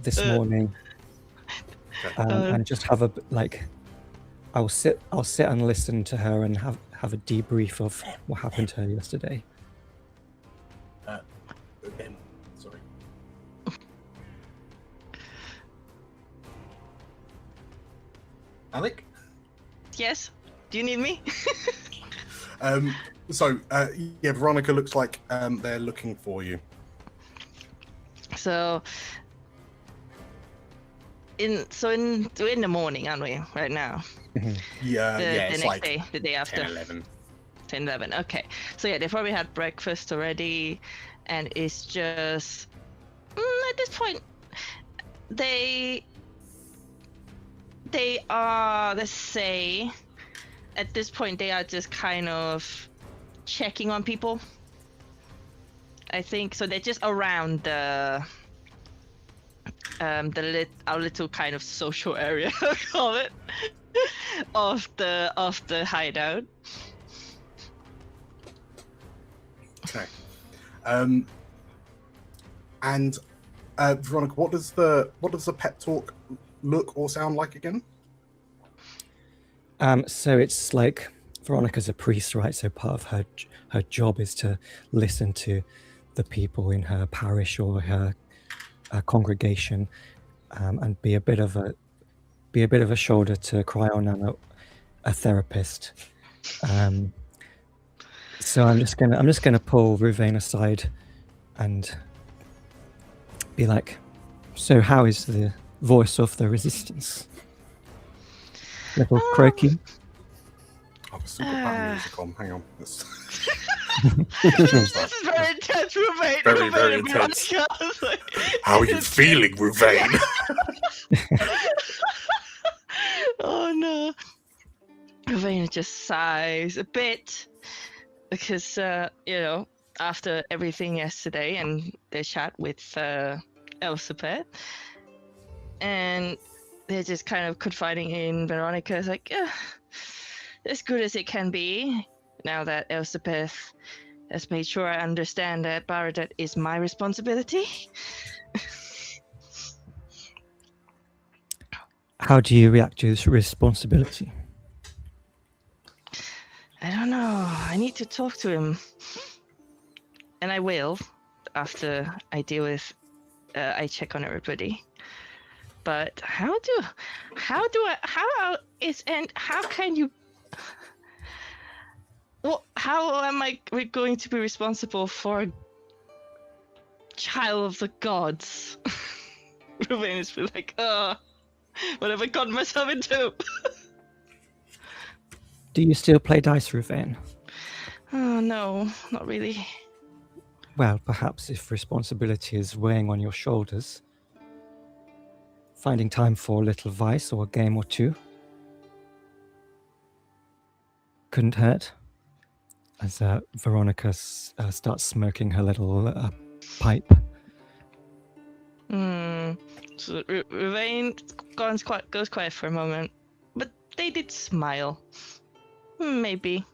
this morning, and just have a like. I'll sit and listen to her and have a debrief of what happened to her yesterday. Again, sorry. Alec? Yes? Do you need me? Yeah, Veronika looks like they're looking for you. So we're in the morning, aren't we? Right now. Yeah, The it's next like day, the day after. 10, 11. 10, 11. Okay. So yeah, they probably had breakfast already, and it's just at this point, they are, let's say, at this point they are just kind of checking on people. I think so. They're just around our little kind of social area, I'll call it, of the hideout. Okay. And Veronika, what does the pep talk look or sound like again? So it's like Veronika's a priest, right? So part of her job is to listen to the people in her parish or her congregation, and be a bit of a shoulder to cry on, and a therapist. So I'm just gonna pull Ruvaen aside and be like, "So how is the voice of the resistance? Little croaky?" I've still got that music on. Hang on. This is very intense, Ruvaen. Very, very intense. How are you feeling, Ruvaen? Oh no. Ruvaen just sighs a bit because, after everything yesterday and their chat with Elspeth, and they're just kind of confiding in Veronika. It's like, as good as it can be, now that Elspeth has made sure I understand that Baradet is my responsibility. How do you react to this responsibility? I don't know. I need to talk to him. And I will, after I deal with, I check on everybody. But how can you, well, how am I going to be responsible for a child of the gods? Ruvaen is like, what have I gotten myself into? Do you still play dice, Ruvaen? Oh, no, not really. Well, perhaps if responsibility is weighing on your shoulders, finding time for a little vice or a game or two couldn't hurt. As Veronika starts smoking her little pipe. So Ruvaen goes quiet for a moment, but they did smile. Maybe.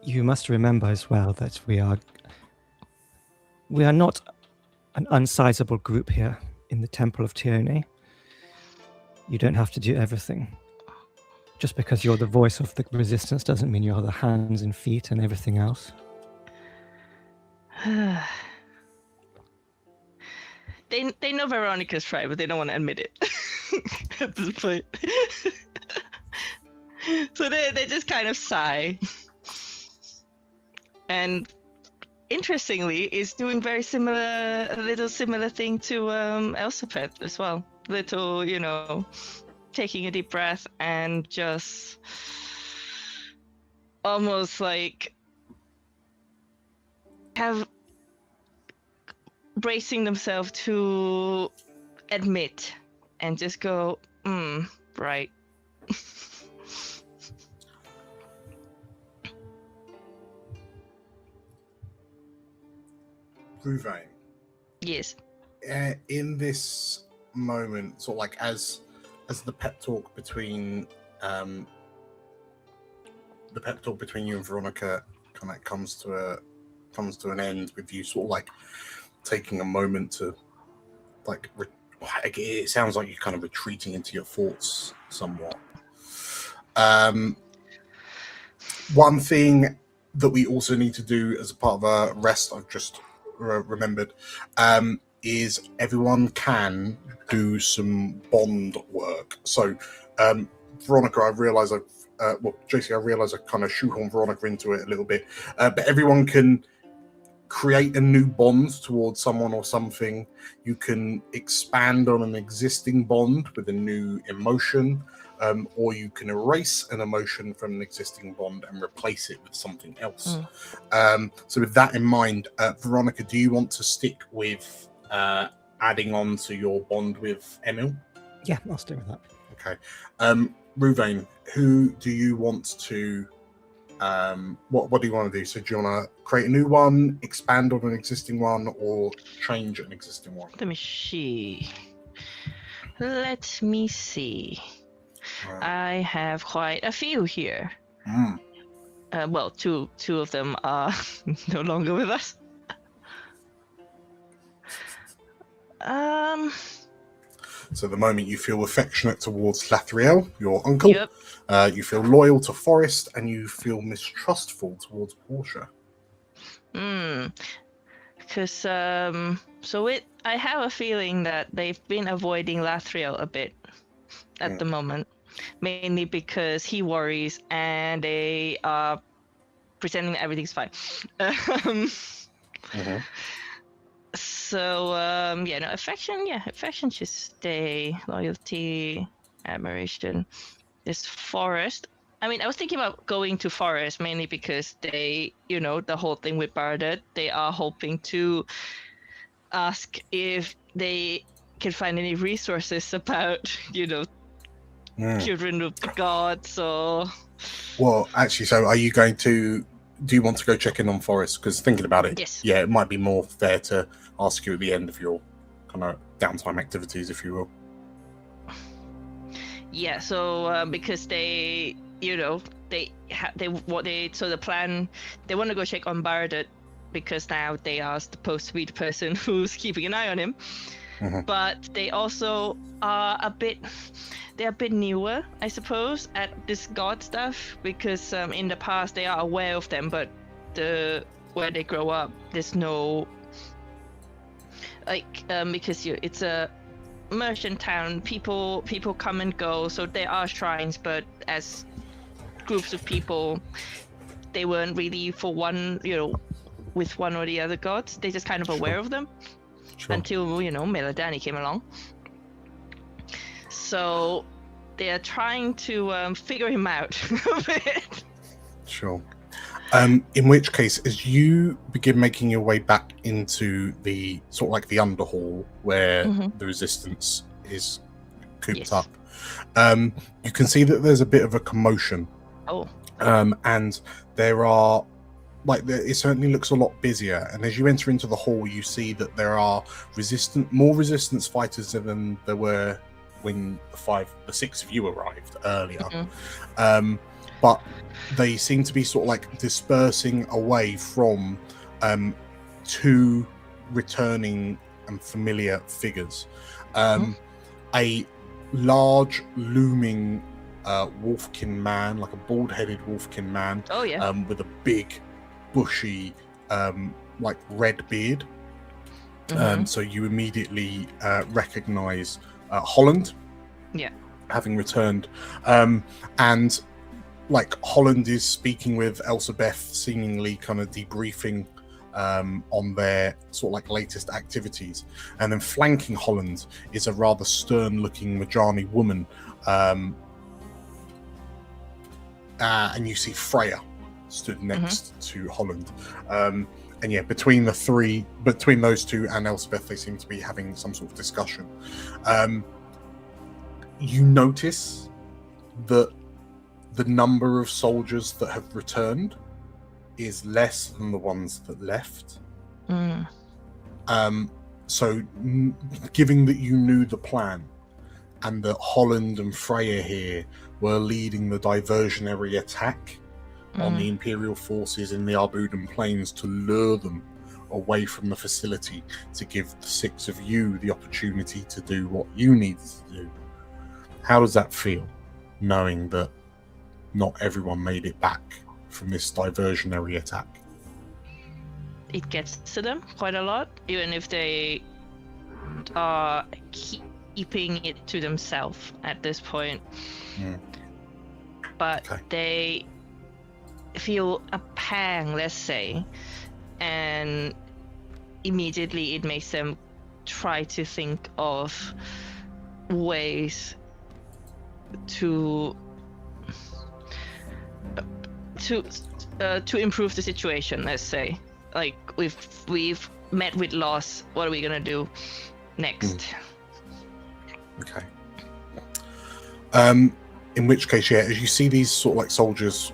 You must remember as well that we are not an unsizable group here in the Temple of Tione. You don't have to do everything. Just because you're the voice of the resistance doesn't mean you're the hands and feet and everything else. They know Veronika's right, but they don't want to admit it at this point. So they just kind of sigh. And interestingly, is doing a little similar thing to Elspeth as well. Little, taking a deep breath and just almost like bracing themselves to admit and just go, right. Ruvaen. Yes. In this moment, sort of like as the pep talk between you and Veronika kind of comes to an end, with you sort of like taking a moment to like it sounds like you're kind of retreating into your thoughts somewhat. One thing that we also need to do as a part of a rest, I've just remembered, is everyone can do some bond work. So Veronika, I realise JC, I realise I kind of shoehorned Veronika into it a little bit, but everyone can create a new bond towards someone or something. You can expand on an existing bond with a new emotion, or you can erase an emotion from an existing bond and replace it with something else. So with that in mind, Veronika, do you want to stick with adding on to your bond with Emil? Yeah, I'll stick with that. Okay. Ruvaen, who do you want to what do you want to do? So do you want to create a new one, expand on an existing one, or change an existing one? Let me see. I have quite a few here. Well, two of them are no longer with us. So the moment you feel affectionate towards Lathriel, your uncle, you feel loyal to Forrest, and you feel mistrustful towards Portia. Because I have a feeling that they've been avoiding Lathriel a bit at the moment, mainly because he worries and they are pretending that everything's fine. So affection should stay. Loyalty, admiration. This Forest. I mean, I was thinking about going to Forest mainly because they, the whole thing with Barded, they are hoping to ask if they can find any resources about, children of the gods or... Well, actually, so are you going to... Do you want to go check in on Forest? Because thinking about it, yes. It might be more fair to ask you at the end of your kind of downtime activities, if you will. Yeah, so because they, the plan, they want to go check on Barded because now they are supposed to be the person who's keeping an eye on him. But they also are a bit newer, I suppose, at this god stuff because in the past they are aware of them, but where they grow up, there's no because it's a merchant town, people come and go, so there are shrines, but as groups of people, they weren't really for one, with one or the other gods. They're just kind of aware of them until Meladani came along. So they are trying to figure him out a bit. Sure. In which case, as you begin making your way back into the sort of like the underhall where the resistance is cooped up, you can see that there's a bit of a commotion. And there are it certainly looks a lot busier. And as you enter into the hall, you see that there are more resistance fighters than there were when the six of you arrived earlier. But they seem to be sort of like dispersing away from two returning and familiar figures. A large looming wolfkin man, like a bald-headed wolfkin man, with a big bushy red beard. So you immediately recognize Holland, having returned, and Holland is speaking with Elsabeth, seemingly kind of debriefing on their sort of latest activities. And then flanking Holland is a rather stern-looking Majani woman, and you see Freya stood next to Holland. And between those two and Elsabeth, they seem to be having some sort of discussion. You notice that the number of soldiers that have returned is less than the ones that left. So given that you knew the plan and that Holland and Freya here were leading the diversionary attack on the Imperial forces in the Arbudan Plains to lure them away from the facility, to give the six of you the opportunity to do what you needed to do. How does that feel, knowing that not everyone made it back from this diversionary attack? It gets to them quite a lot, even if they are keeping it to themselves at this point. But they feel a pang, let's say, and immediately it makes them try to think of ways to improve the situation. Let's say, like we've met with loss. What are we gonna do next? Okay. In which case, yeah, as you see these sort of like soldiers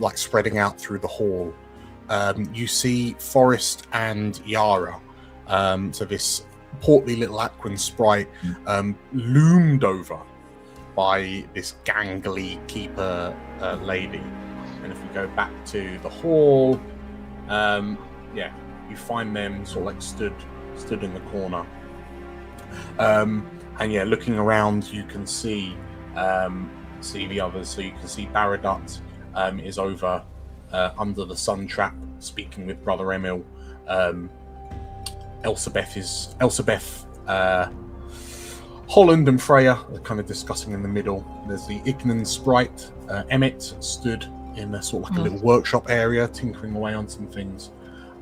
like spreading out through the hall, you see Forrest and Yara. So this portly little Aquan sprite loomed over by this gangly keeper lady. And if we go back to the hall, yeah, you find them sort of like stood in the corner. And yeah, looking around, you can see the others. So you can see Baradut is over under the sun trap, speaking with Brother Emil. Elsabeth, Holland and Freya are kind of discussing in the middle. There's the Ignan sprite. Emmett stood in a sort of like a little workshop area, tinkering away on some things.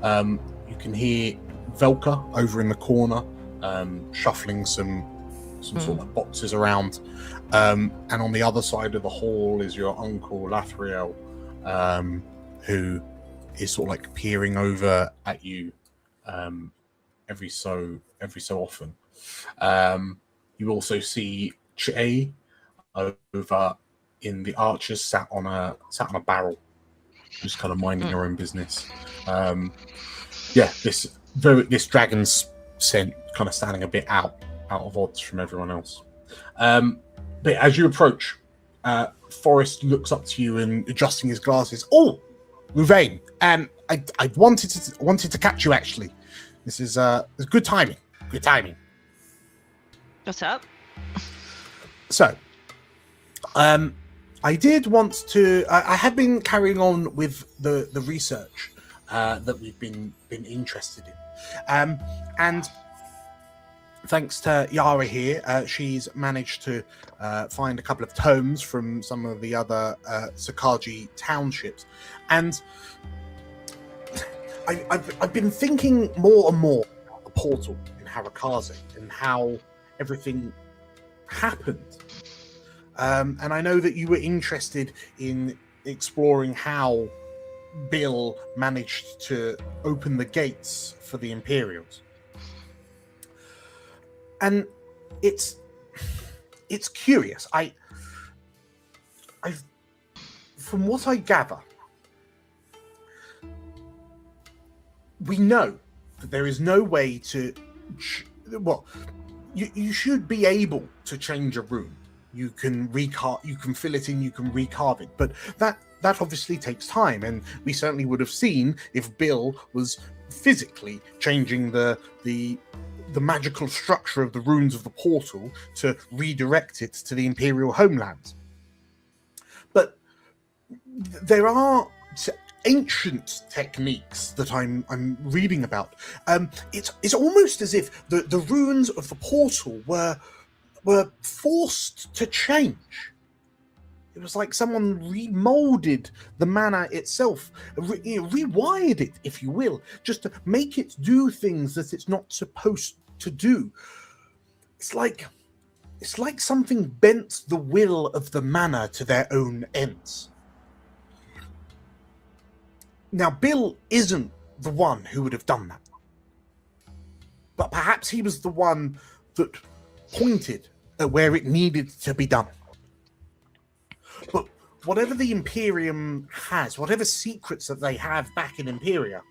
You can hear Velka over in the corner, shuffling some sort of like boxes around. And on the other side of the hall is your uncle Lathriel, who is sort of like peering over at you every so often. You also see Che over in the archers, sat on a barrel, just kind of minding her own business. Yeah, this dragon's scent kind of standing a bit out of odds from everyone else. But as you approach, Forrest looks up to you and adjusting his glasses. Oh, Ruvaen, I wanted to catch you actually. This is good timing. Good timing. What's up? So, I did want to. I had been carrying on with the research that we've been interested in, and thanks to Yara here, she's managed to find a couple of tomes from some of the other Sakaji townships, and I've been thinking more and more about the portal in Harakaze and how everything happened. And I know that you were interested in exploring how Bill managed to open the gates for the Imperials. And it's curious. I've from what I gather, we know that there is no way to you should be able to change a rune. You can you can fill it in, you can recarve it, but that obviously takes time, and we certainly would have seen if Bill was physically changing the magical structure of the runes of the portal to redirect it to the Imperial homeland. But there are ancient techniques that I'm reading about. It's almost as if the runes of the portal were forced to change. It was like someone remolded the mana itself, rewired it, if you will, just to make it do things that it's not supposed to do. It's like something bent the will of the mana to their own ends. Now, Bill isn't the one who would have done that, but perhaps he was the one that pointed at where it needed to be done. But whatever the Empyrium has, whatever secrets that they have back in Imperia,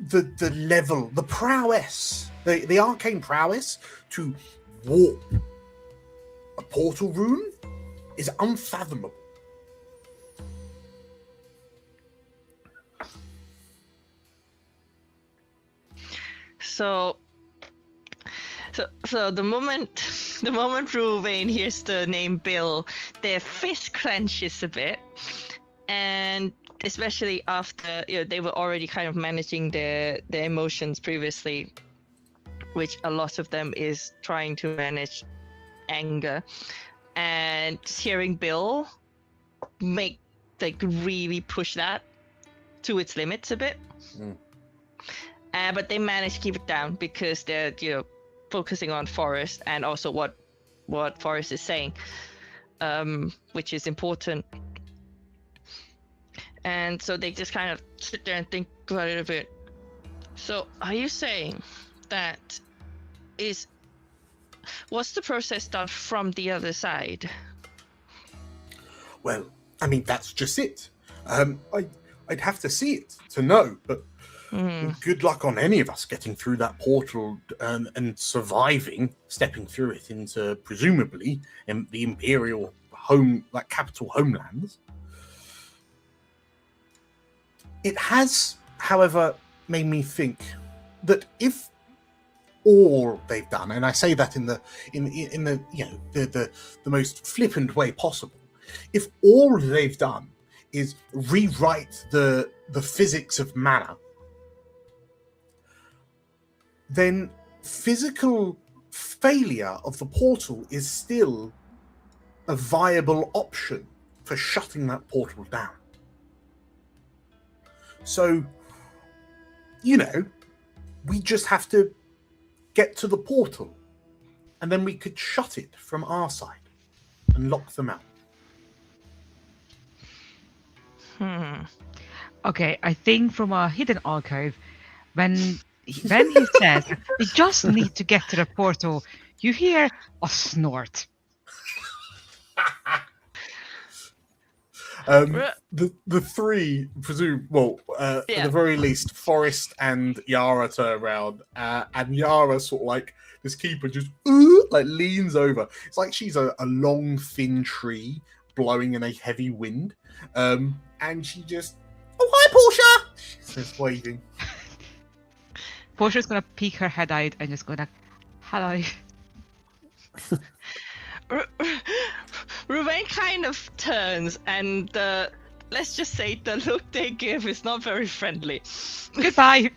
the level, the prowess, the arcane prowess to warp a portal rune is unfathomable. So the moment Ruvaen hears the name Bill, their fist clenches a bit, and especially after they were already kind of managing their emotions previously, which a lot of them is trying to manage anger, and hearing Bill make really push that to its limits a bit. But they manage to keep it down because they're focusing on Forrest and also what Forrest is saying, which is important. And so they just kind of sit there and think about it a bit. So are you saying that what's the process done from the other side? Well, I mean, that's just it. I'd have to see it to know, but good luck on any of us getting through that portal and surviving, stepping through it into presumably the Imperial capital homelands. It has, however, made me think that if all they've done, and I say that in the most flippant way possible, if all they've done is rewrite the physics of mana, then physical failure of the portal is still a viable option for shutting that portal down. So, we just have to get to the portal, and then we could shut it from our side and lock them out. Okay, I think from a hidden alcove, when he says we just need to get to the portal, you hear a snort. The three presume, at the very least, Forrest and Yara turn around, and Yara sort of like this keeper just leans over. It's like she's a long, thin tree blowing in a heavy wind, and she just, "Oh, hi, Portia!" she says, waving. Portia's gonna peek her head out and just go like, "Hello." Ruvaen kind of turns, and let's just say the look they give is not very friendly. Goodbye.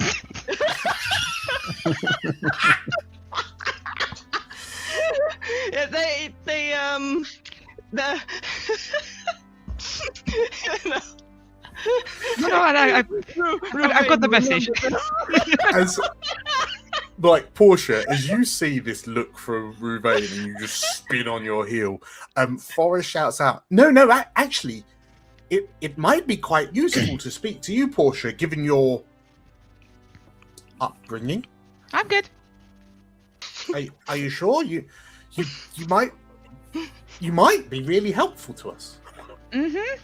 Yeah, I've got the message. Portia, as you see this look from Ruvaen and you just spin on your heel, Forrest shouts out, No, actually, it might be quite useful to speak to you, Portia, given your upbringing. I'm good. Are you sure? You might be really helpful to us. Mm-hmm.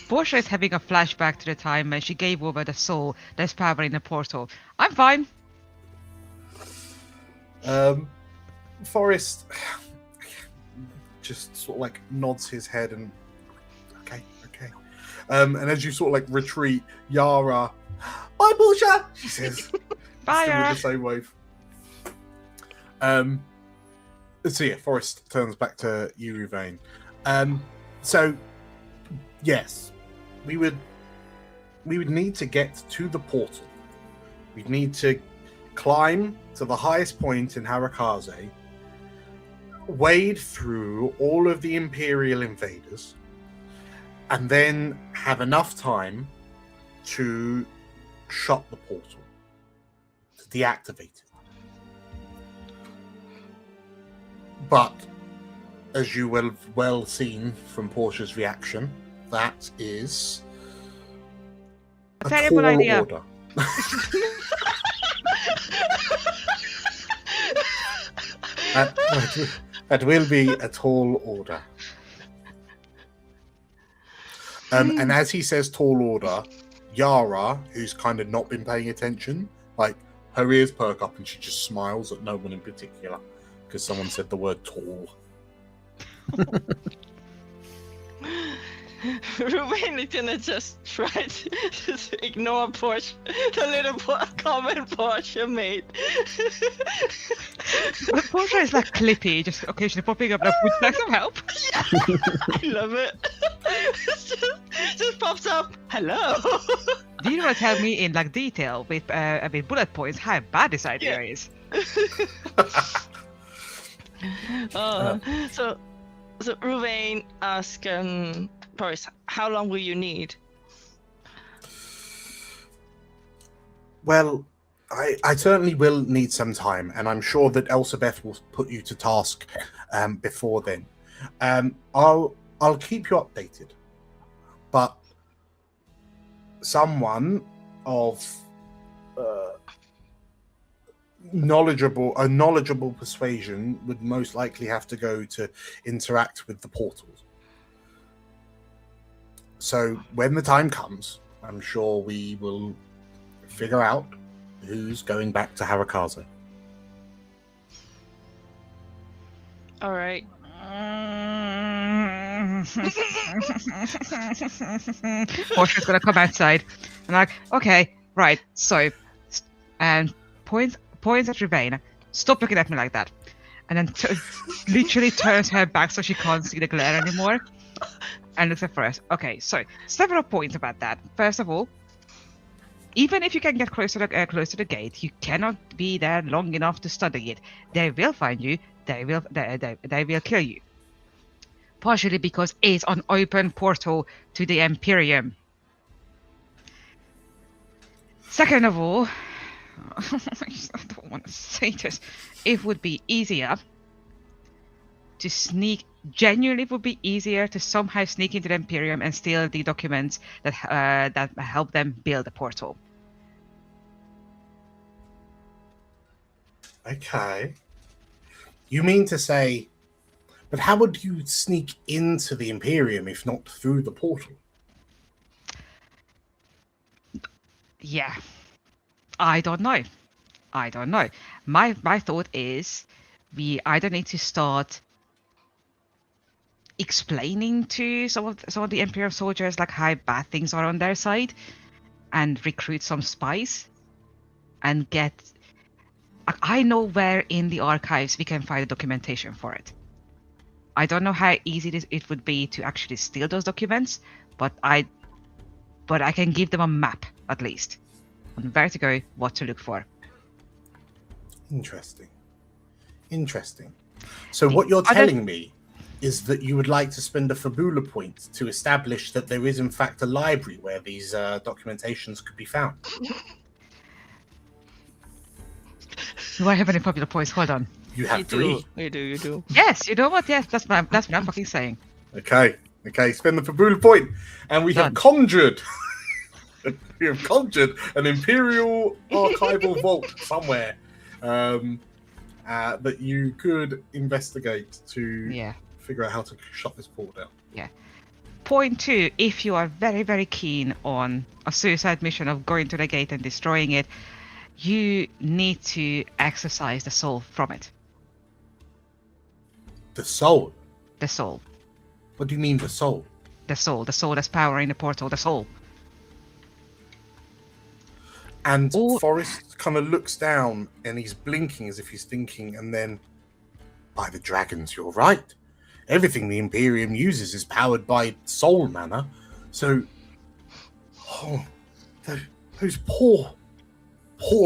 Portia is having a flashback to the time when she gave over the soul that's powering the portal. I'm fine. Forrest just sort of nods his head and okay. And as you sort of retreat, Yara, "Bye, Portia," she says. Bye, Yara. With the same wave. So yeah, Forrest turns back to you, Ruvaen. So yes, we would need to get to the portal. We'd need to climb to the highest point in Harakaze, wade through all of the Imperial invaders, and then have enough time to shut the portal, to deactivate it. But, as you well seen from Portia's reaction, that is a terrible tall idea. order. That will be a tall order. And as he says tall order, Yara, who's kind of not been paying attention, her ears perk up and she just smiles at no one in particular because someone said the word tall. Ruvaen is gonna just try to just ignore Portia, the little comment Portia made. Portia is Clippy, just occasionally popping up would like some help. Yeah, I love it. just pops up. Hello. Do you want to tell me in detail with bullet points how bad this idea is? So Ruvaen asks Boris, how long will you need? Well, I certainly will need some time, and I'm sure that Elsabeth will put you to task before then. I'll keep you updated, but someone of knowledgeable persuasion would most likely have to go to interact with the portals. So when the time comes, I'm sure we will figure out who's going back to Harakaze. All right. Portia's gonna come outside and like, okay, right, so, and points at Ruvaen. Stop looking at me like that. And then literally turns her back so she can't see the glare anymore. And looks at first. Okay, so several points about that. First of all, even if you can get close to the gate, you cannot be there long enough to study it. They will find you. They will kill you. Partially because it's an open portal to the Empyrium. Second of all, I don't want to say this. It would be easier to sneak. Genuinely, it would be easier to somehow sneak into the Empyrium and steal the documents that help them build a portal. Okay. You mean to say, but how would you sneak into the Empyrium if not through the portal? Yeah. I don't know. My thought is we either need to start explaining to some of the Imperial soldiers like how bad things are on their side, and recruit some spies, and get. I know where in the archives we can find the documentation for it. I don't know how easy it would be to actually steal those documents, but I can give them a map at least on where to go, what to look for. Interesting. So what you're telling me is that you would like to spend a Fabula point to establish that there is in fact a library where these documentations could be found. Do I have any Fabula points? Hold on. You have three. You do. Yes, you know what? Yes, that's what I'm fucking saying. Okay, spend the Fabula point. And we have conjured an Imperial archival vault somewhere that you could investigate to figure out how to shut this portal down. Yeah. Point 2, if you are very, very keen on a suicide mission of going to the gate and destroying it, you need to exercise the soul from it. The soul? The soul. What do you mean the soul? The soul that's powering the portal, the soul. And Forrest kind of looks down and he's blinking as if he's thinking, and then, by the dragons, you're right. Everything the Empyrium uses is powered by soul mana. So, those poor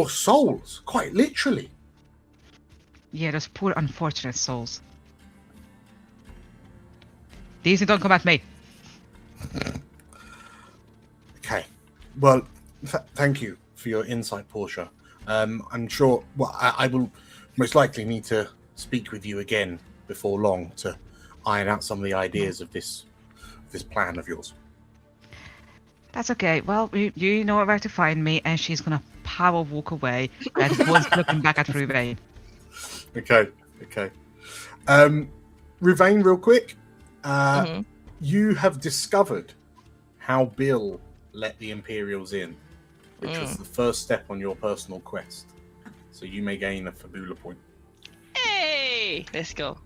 souls, quite literally. Yeah, those poor unfortunate souls. These don't come at me. Okay. Well, thank you for your insight, Portia. I'm sure. Well, I will most likely need to speak with you again before long to iron out some of the ideas of this plan of yours. That's okay. Well, you know where to find me, and she's gonna power walk away and once looking back at Ruvaen. Okay. Ruvaen, real quick. You have discovered how Bill let the Imperials in, which was the first step on your personal quest. So you may gain a Fabula point. Hey, let's go.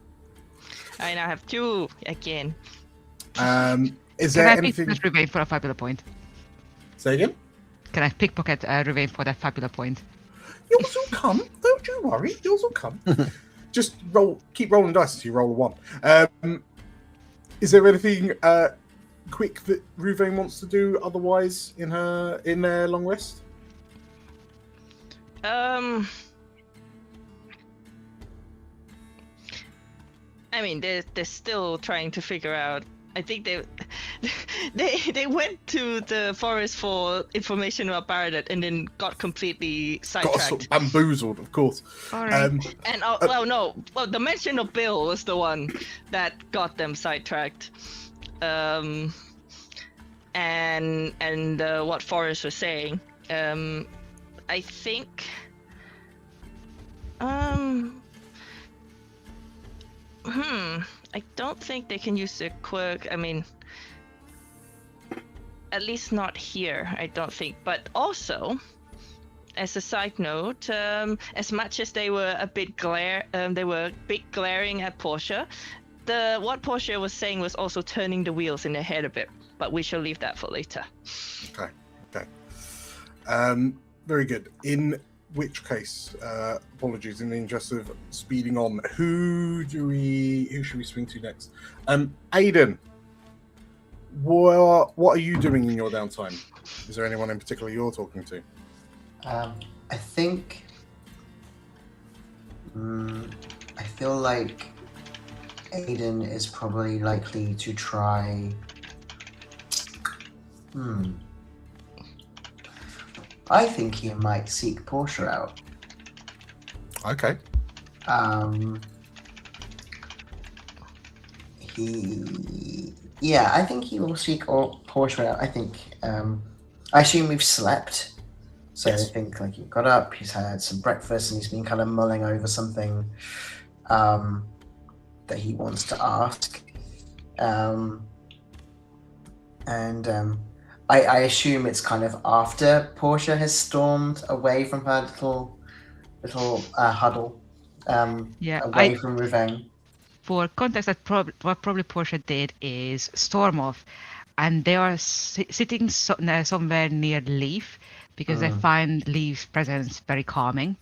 I now have 2 again. Is there Can I anything? pickpocket Ruvaen for a Fabula point? Say again? Can I pickpocket Ruvaen for that Fabula point? Yours will come. Don't you worry. Yours will come. Just keep rolling dice until you roll a 1. Is there anything quick that Ruvaen wants to do otherwise in their long rest? I mean, they're still trying to figure out I think they went to the forest for information about Baronet and then got completely sidetracked. Got sort of bamboozled, of course. All right. And the mention of Bill was the one that got them sidetracked. And what Forrest was saying. I think. I don't think they can use the quirk. I mean, at least not here, I don't think. But also, as a side note, as much as they were a bit glaring at Portia, what Portia was saying was also turning the wheels in their head a bit. But we shall leave that for later. Okay. Very good. In which case, apologies, in the interest of speeding on, who should we swing to next? Aiden, what are you doing in your downtime? Is there anyone in particular you're talking to? I think I feel like Aiden is probably likely to try. I think he might seek Portia out. Okay. I think he will seek Portia out. I think. I assume we've slept, so yes. I think like he got up, he's had some breakfast, and he's been kind of mulling over something that he wants to ask. I assume it's kind of after Portia has stormed away from her little huddle, away from Ruvaen. For context, what probably Portia did is storm off, and they are sitting somewhere near Leif because they find Leif's presence very calming.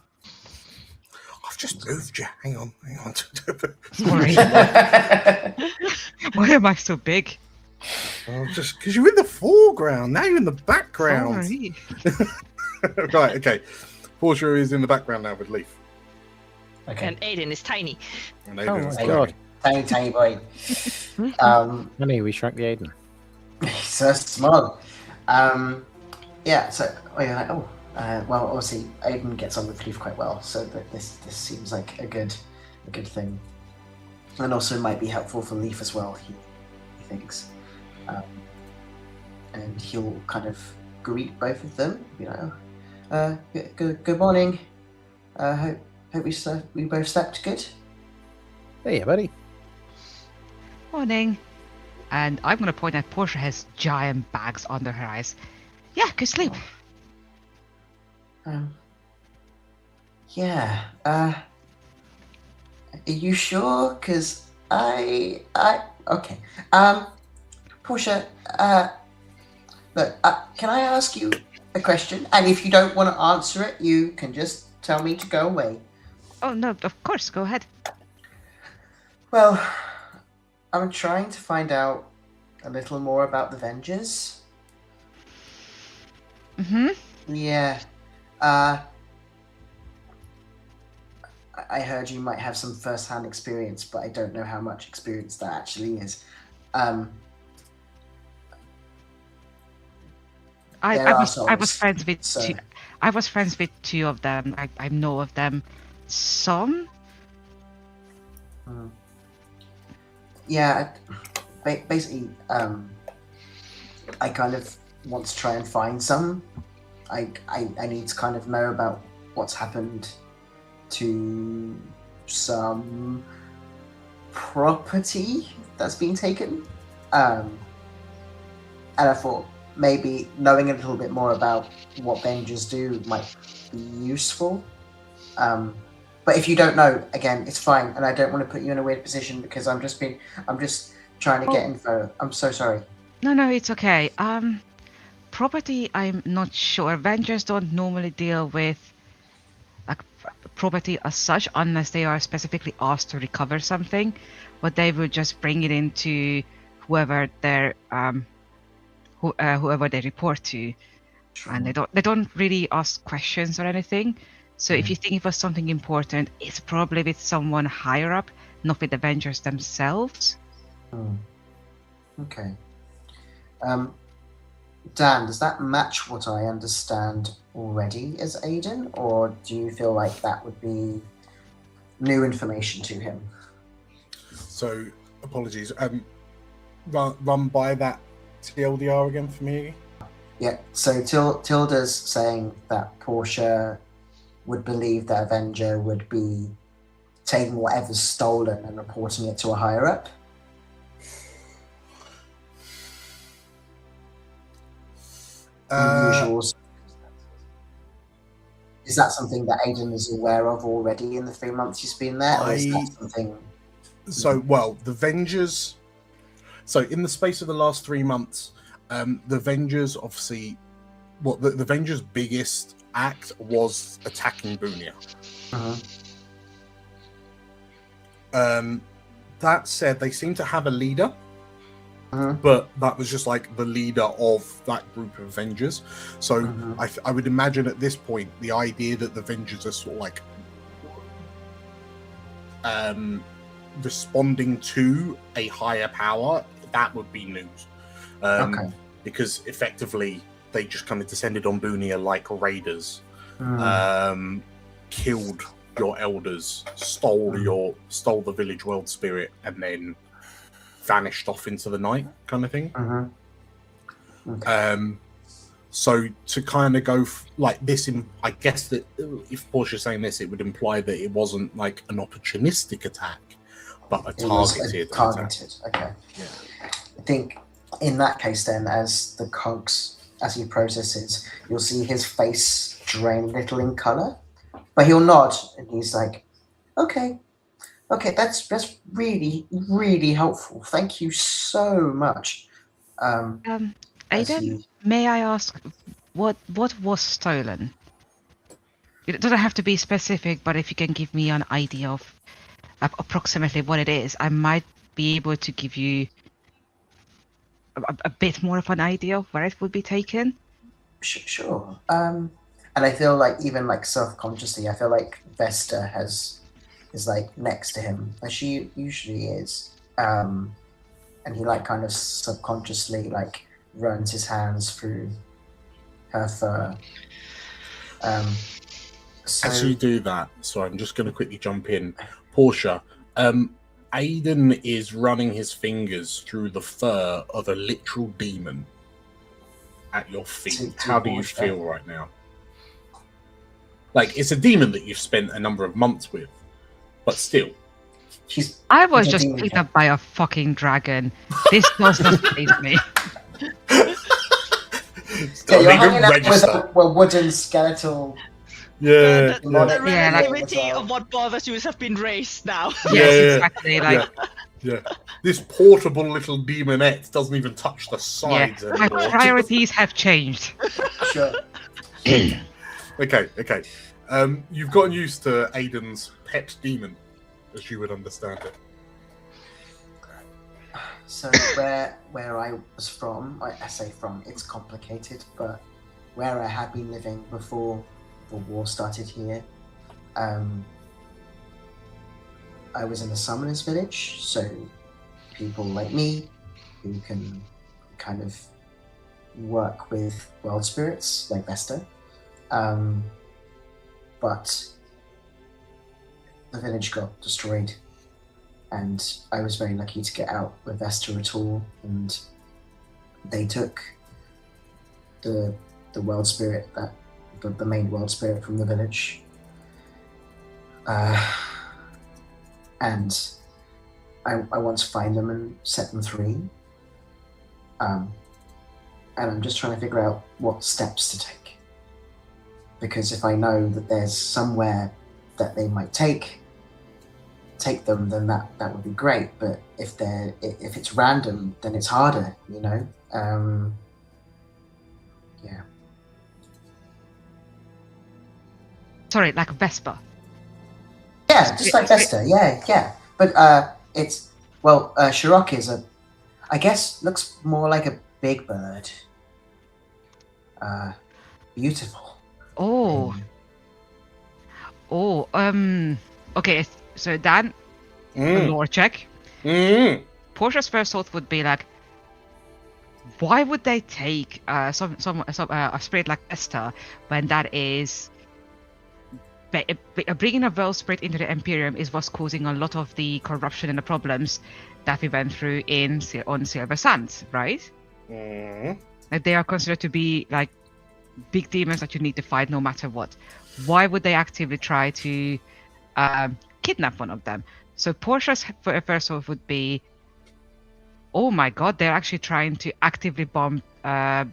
I've just moved you. Hang on. Sorry. Why am I so big? Oh, just because you're in the foreground, now you're in the background. Sorry. Right, okay. Portia is in the background now with Leif. Okay. And Aiden is tiny. And Aiden is God. Tiny boy. Honey, we shrunk the Aiden. He's so small. Well, obviously Aiden gets on with Leif quite well, so that this seems like a good thing, and also might be helpful for Leif as well. He thinks. And he'll kind of greet both of them, good morning. Hope we both slept good. Hey, buddy. Morning. And I'm going to point out Portia has giant bags under her eyes. Yeah, good sleep. Are you sure? Because okay. Portia, look, can I ask you a question? And if you don't want to answer it, you can just tell me to go away. Oh, no, of course, go ahead. Well, I'm trying to find out a little more about the Vengers. Yeah. I heard you might have some first-hand experience, but I don't know how much experience that actually is. I was friends with two of them. I know of them some. Yeah, basically, I kind of want to try and find some. I need to kind of know about what's happened to some property that's been taken. And I thought maybe knowing a little bit more about what Vengers do might be useful. But if you don't know, again, it's fine, and I don't want to put you in a weird position because I'm just trying to get info. I'm so sorry. No, it's okay. Property, I'm not sure. Vengers don't normally deal with like property as such unless they are specifically asked to recover something, but they will just bring it into whoever they report to. Sure. And they don't really ask questions or anything. So if you think it was something important, it's probably with someone higher up, not with the Avengers themselves. Okay. Dan, does that match what I understand already as Aiden, or do you feel like that would be new information to him? So, apologies. Run by that TLDR again for me. Yeah, so Tilda's saying that Portia would believe that Avenger would be taking whatever's stolen and reporting it to a higher up. Usual. Is that something that Aiden is aware of already in the 3 months he's been there? Or is that something... So, well, the Vengers... So, in the space of the last 3 months, the Vengers obviously... Well, the Vengers' biggest act was attacking Bunia. That said, they seem to have a leader. But that was just like the leader of that group of Avengers. So I would imagine at this point, the idea that the Avengers are sort of like responding to a higher power, that would be news. Because effectively, they just kind of descended on Bunia like raiders, killed your elders, stole the village world spirit, and then vanished off into the night, kind of thing. So to kind of go like this, I guess that if Portia's saying this, it would imply that it wasn't like an opportunistic attack, but a targeted attack. Okay. Yeah. I think in that case, then, as the cogs, as he processes, you'll see his face drain a little in color, but he'll nod and he's like, "Okay, that's really, really helpful. Thank you so much." Aiden, may I ask what was stolen? It doesn't have to be specific, but if you can give me an idea of approximately what it is, I might be able to give you a bit more of an idea of where it would be taken. Sure. And I feel like even like self-consciously, I feel like Vesta is like next to him, as she usually is. And he like kind of subconsciously like runs his hands through her fur. As you do that, so I'm just going to quickly jump in. Portia, Aiden is running his fingers through the fur of a literal demon at your feet. How do you feel right now? Like, it's a demon that you've spent a number of months with, but still. I was just picked up by a fucking dragon. This does not please me. You're hanging out with a wooden skeletal. Yeah. The relativity of what bothers you have been raised now. Yes, exactly. Yeah. This portable little demonette doesn't even touch the sides anymore. My priorities have changed. Sure. Okay. You've gotten used to Aiden's pet demon, as you would understand it. So where I was from, I say from, it's complicated, but where I had been living before the war started here, I was in a summoner's village, so people like me who can kind of work with world spirits like Vesta. But the village got destroyed, and I was very lucky to get out with Vesta at all, and they took the world spirit, the main world spirit from the village, and I want to find them and set them free, and I'm just trying to figure out what steps to take. Because if I know that there's somewhere that they might take them, then that would be great. But if it's random, then it's harder, you know. Yeah. Sorry, like Vespa. Yeah, just like Vesta. Yeah. But it's Shirok is I guess looks more like a big bird. Beautiful. Okay, so Dan, a lore check. Portia's first thought would be like, why would they take a spirit like Esther when that is bringing a Veil spirit into the Empyrium is what's causing a lot of the corruption and the problems that we went through on Silver Sands, right? Like they are considered to be like big demons that you need to fight no matter what. Why would they actively try to kidnap one of them? So Portia's first thought would be, oh my god, they're actually trying to actively bomb the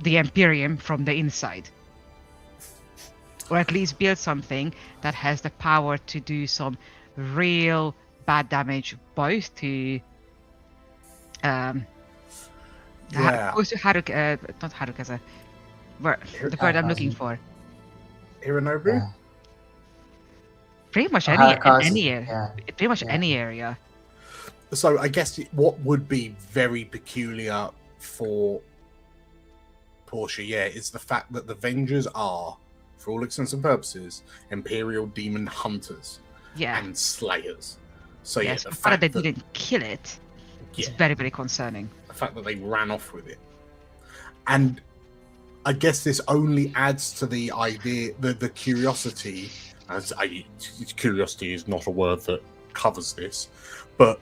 Empyrium from the inside. Or at least build something that has the power to do some real bad damage, both to not Harukaza, the word I'm looking for. Hironobu? Yeah. Pretty much Harukazu, any area. yeah. Pretty much Yeah. any area. So I guess what would be very peculiar for Portia, is the fact that the Vengers are, for all intents and purposes, Imperial demon hunters and slayers. So yes, the the fact fact that that they didn't kill it is very, very concerning. the fact that they ran off with it, and I guess this only adds to the idea, the curiosity. Curiosity is not a word that covers this, but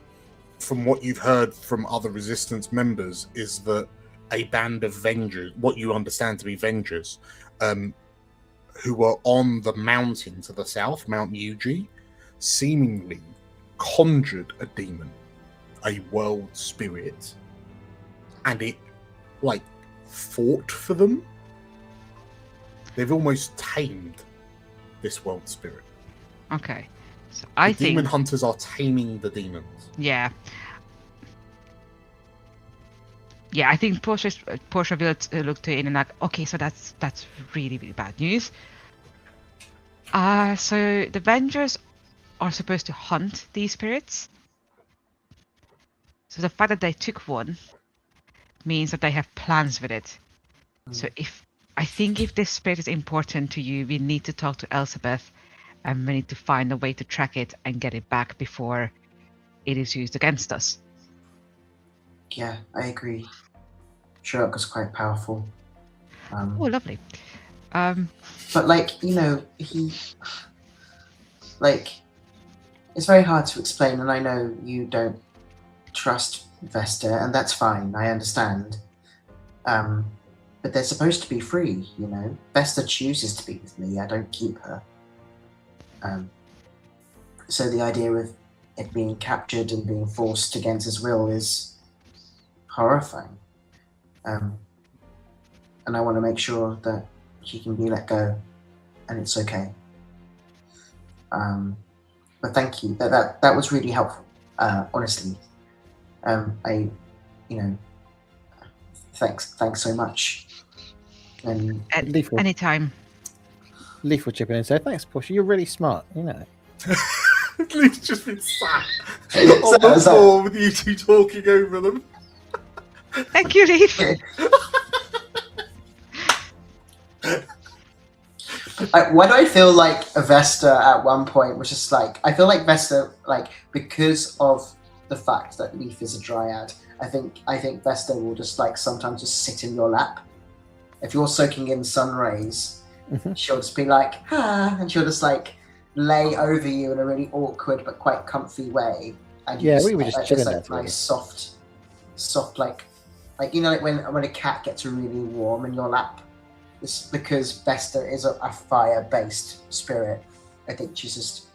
from what you've heard from other Resistance members, is that a band of Vengers, what you understand to be Vengers, who were on the mountain to the south, Mount Yuji, seemingly conjured a demon, a world spirit, and it, fought for them. They've almost tamed this world spirit. Okay. So I think demon hunters are taming the demons. Yeah. Yeah, I think Portia will look to it and like, okay, so that's really, really bad news. So the Vengers are supposed to hunt these spirits. So the fact that they took one means that they have plans with it. So if this spirit is important to you, we need to talk to Elizabeth, and we need to find a way to track it and get it back before it is used against us. Yeah, I agree. Sherlock was quite powerful. Oh, lovely. But he it's very hard to explain, and I know you don't trust Vesta, and that's fine. I understand. But they're supposed to be free, you know. Vesta chooses to be with me. I don't keep her. So the idea of it being captured and being forced against his will is horrifying. And I want to make sure that he can be let go, and it's okay. But thank you. That was really helpful. Honestly, thanks so much. And Anytime. Leif will chip in and say, "Thanks, Portia. You're really smart." You know. Leif's just been sat on the floor with you two talking over them. Thank you, Leif. Why do I feel like Vesta at one point was just I feel like Vesta, because of the fact that Leif is a dryad, I think Vesta will just sometimes just sit in your lap. If you're soaking in sun rays, she'll just be like, and she'll just lay over you in a really awkward but quite comfy way. And we were just chilling there. Nice soft, when a cat gets really warm in your lap. It's because Vesta is a fire-based spirit. I think she's just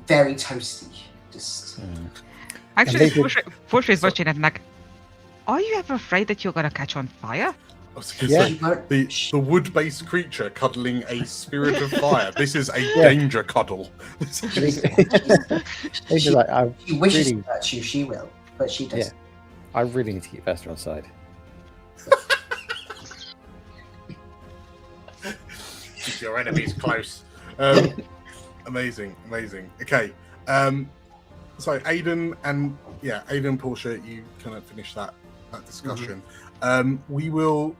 very toasty. Actually, Portia is watching it and are you ever afraid that you're gonna catch on fire? I was going to say, the wood-based creature cuddling a spirit of fire. This is a danger cuddle. She wishes to hurt you, she will, but she doesn't. Yeah. I really need to keep Vesta on side. Keep your enemies close. Amazing. Okay. So Aiden and Portia, you kind of finished that discussion. We will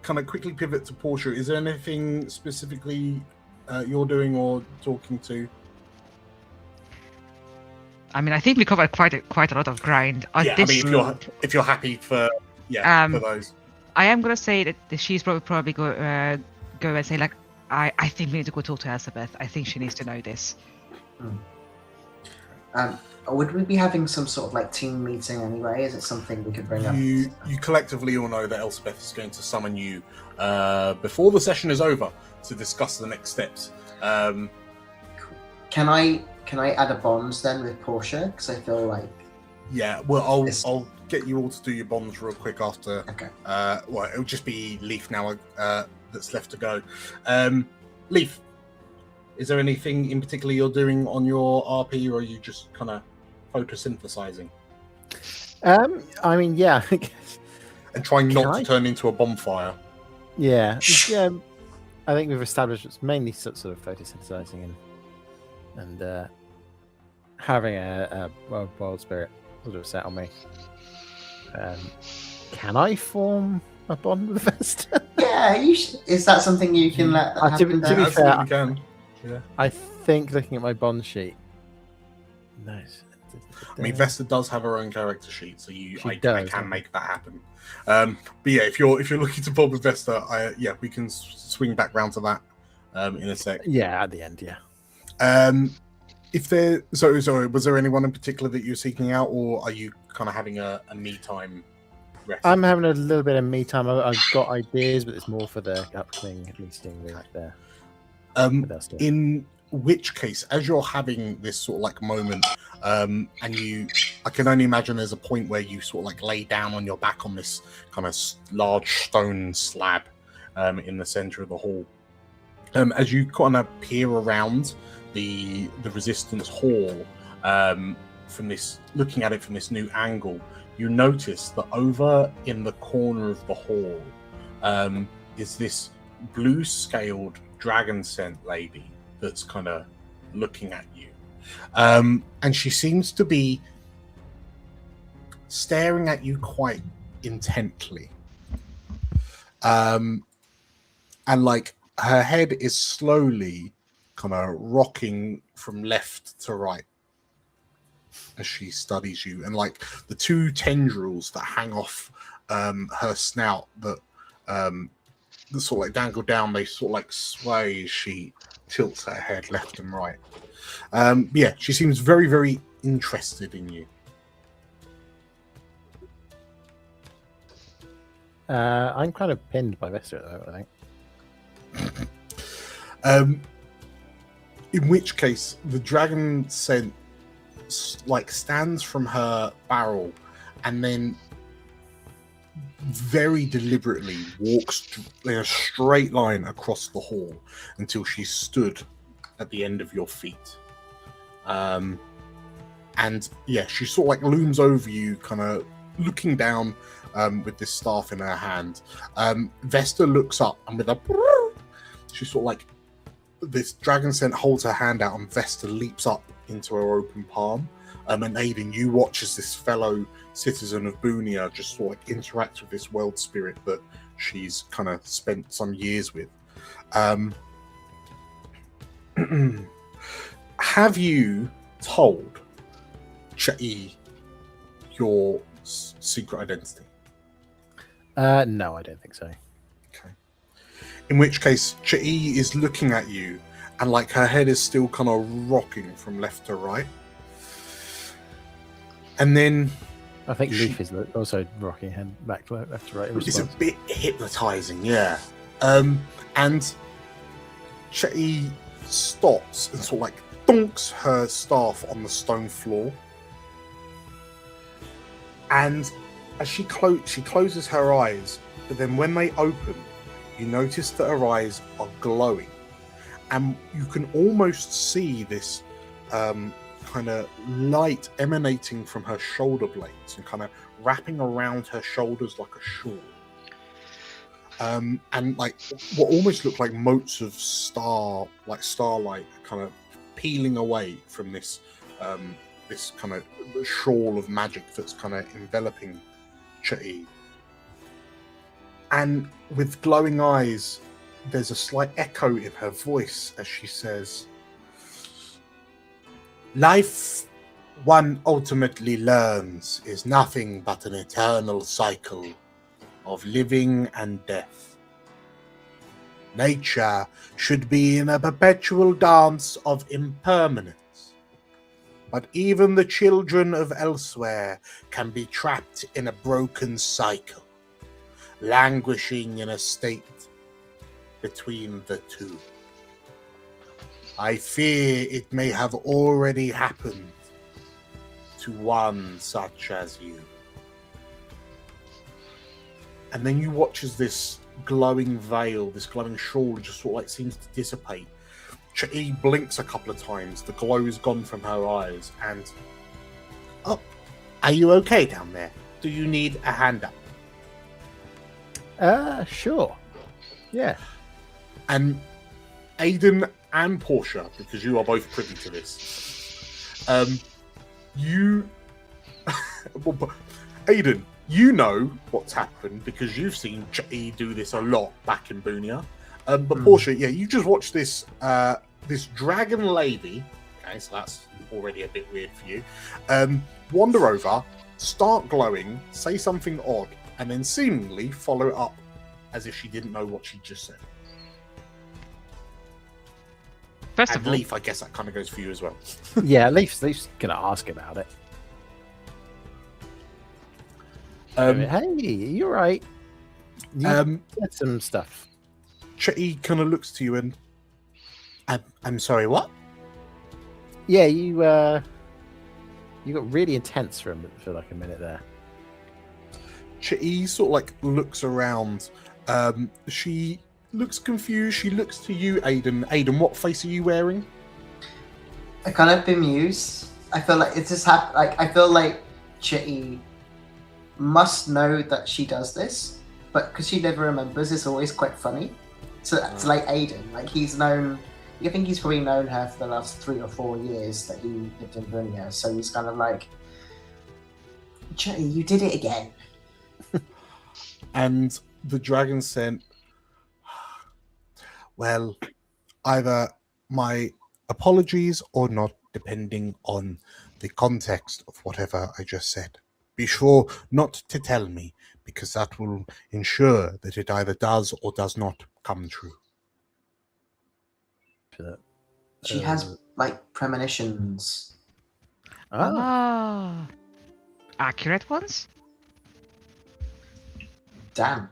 kind of quickly pivot to Portia. Is there anything specifically you're doing or talking to? I mean, I think we covered quite a lot of grind. If you're happy for yeah, for those. I am gonna say that she's probably go and say like, I think we need to go talk to Elizabeth. I think she needs to know this. Would we be having some sort of like team meeting anyway? Is it something we could bring up? You collectively all know that Elspeth is going to summon you before the session is over to discuss the next steps. Can I add a bond then with Portia? Because I feel like I'll get you all to do your bonds real quick after. Okay. It'll just be Leif now that's left to go. Leif, is there anything in particular you're doing on your RP, or are you just kind of photosynthesizing? I mean, yeah. And trying not to turn into a bonfire. Yeah. I think we've established it's mainly sort of photosynthesizing and having a wild spirit sort of set on me. Can I form a bond with Vesta? Yeah, is that something you can let happen? To be fair, can. Yeah. I think looking at my bond sheet. Nice. I mean, Vesta does have her own character sheet, so I can make that happen. But yeah, if you're looking to bond with Vesta, we can swing back round to that in a sec. Yeah, at the end, yeah. Sorry, was there anyone in particular that you're seeking out, or are you kind of having a me time rest? I'm having a little bit of me time. I've got ideas, but it's more for the upcoming meeting there. In which case, as you're having this sort of like moment, and I can only imagine there's a point where you sort of like lay down on your back on this kind of large stone slab in the center of the hall. As you kind of peer around the resistance hall looking at it from this new angle, you notice that over in the corner of the hall is this blue scaled dragon scent lady that's kind of looking at you, and she seems to be staring at you quite intently, and like her head is slowly kind of rocking from left to right as she studies you, and like the two tendrils that hang off her snout that sort of like dangle down, they sort of like sway as she tilts her head left and right. She seems very, very interested in you. I'm kind of pinned by Vesta at the moment, I think. In which case, the dragon scent like stands from her barrel and then very deliberately walks in a straight line across the hall until she stood at the end of your feet. She sort of like looms over you, kind of looking down with this staff in her hand. Vesta looks up, and with a she sort of like, this dragon scent holds her hand out, and Vesta leaps up into her open palm. And Aiden, you watch as this fellow citizen of Bunia just sort of like interacts with this world spirit that she's kind of spent some years with. Have you told Chai your secret identity? No, I don't think so. Okay. In which case, Chai is looking at you, and like her head is still kind of rocking from left to right. And then I think Leif is also rocking head back to left to right. It's a bit hypnotizing, yeah. And Chai stops and sort of like donks her staff on the stone floor. And as she closes her eyes, but then when they open, you notice that her eyes are glowing. And you can almost see this kind of light emanating from her shoulder blades and kind of wrapping around her shoulders like a shawl. And like what almost look like motes of starlight kind of peeling away from this this kind of shawl of magic that's kind of enveloping Chai. And with glowing eyes, there's a slight echo in her voice as she says, "Life, one ultimately learns, is nothing but an eternal cycle of living and death. Nature should be in a perpetual dance of impermanence. But even the children of elsewhere can be trapped in a broken cycle, languishing in a state between the two. I fear it may have already happened to one such as you. And then you watch as this glowing veil, this glowing shawl just sort of like seems to dissipate. He blinks a couple of times, the glow is gone from her eyes, and... Oh, are you okay down there? Do you need a hand up? Sure. Yeah. And Aiden and Portia, because you are both privy to this, you... Aiden, you know what's happened because you've seen Ch-E do this a lot back in Bunia. But Portia, yeah, you just watched this this dragon lady, okay, so that's already a bit weird for you, wander over, start glowing, say something odd, and then seemingly follow it up as if she didn't know what she just said. First And of all, Leif, I guess that kind of goes for you as well. Yeah, Leif's gonna ask about it. Hey, you're right. You said some stuff. Ch-E kind of looks to you and... I'm sorry, what? Yeah, you got really intense for like a minute there. Ch-E sort of like looks around. She looks confused. She looks to you, Aiden. Aiden, what face are you wearing? I kind of bemused. I feel like it's just I feel like Ch-E must know that she does this, but because she never remembers, it's always quite funny. So it's like Aiden, like he's known. I think he's probably known her for the last 3 or 4 years that he lived in Bunia. So he's kind of like, Ch-E, you did it again. And the dragon said, well, either my apologies or not, depending on the context of whatever I just said. Be sure not to tell me, because that will ensure that it either does or does not come true. She has like premonitions. Ah, accurate ones? Damn.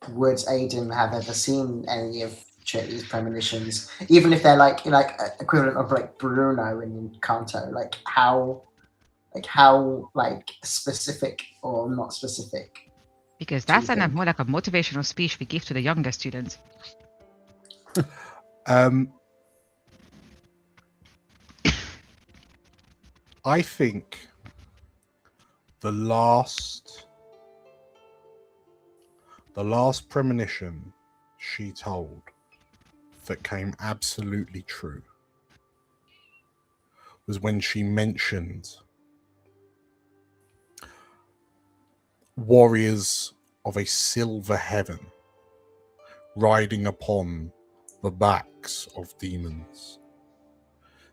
Would Aiden have ever seen any of Ch-E's premonitions? Even if they're like equivalent of like Bruno in Kanto, like how specific or not specific? Because that's more like a motivational speech we give to the younger students. I think the last premonition she told that came absolutely true was when she mentioned warriors of a silver heaven riding upon the backs of demons,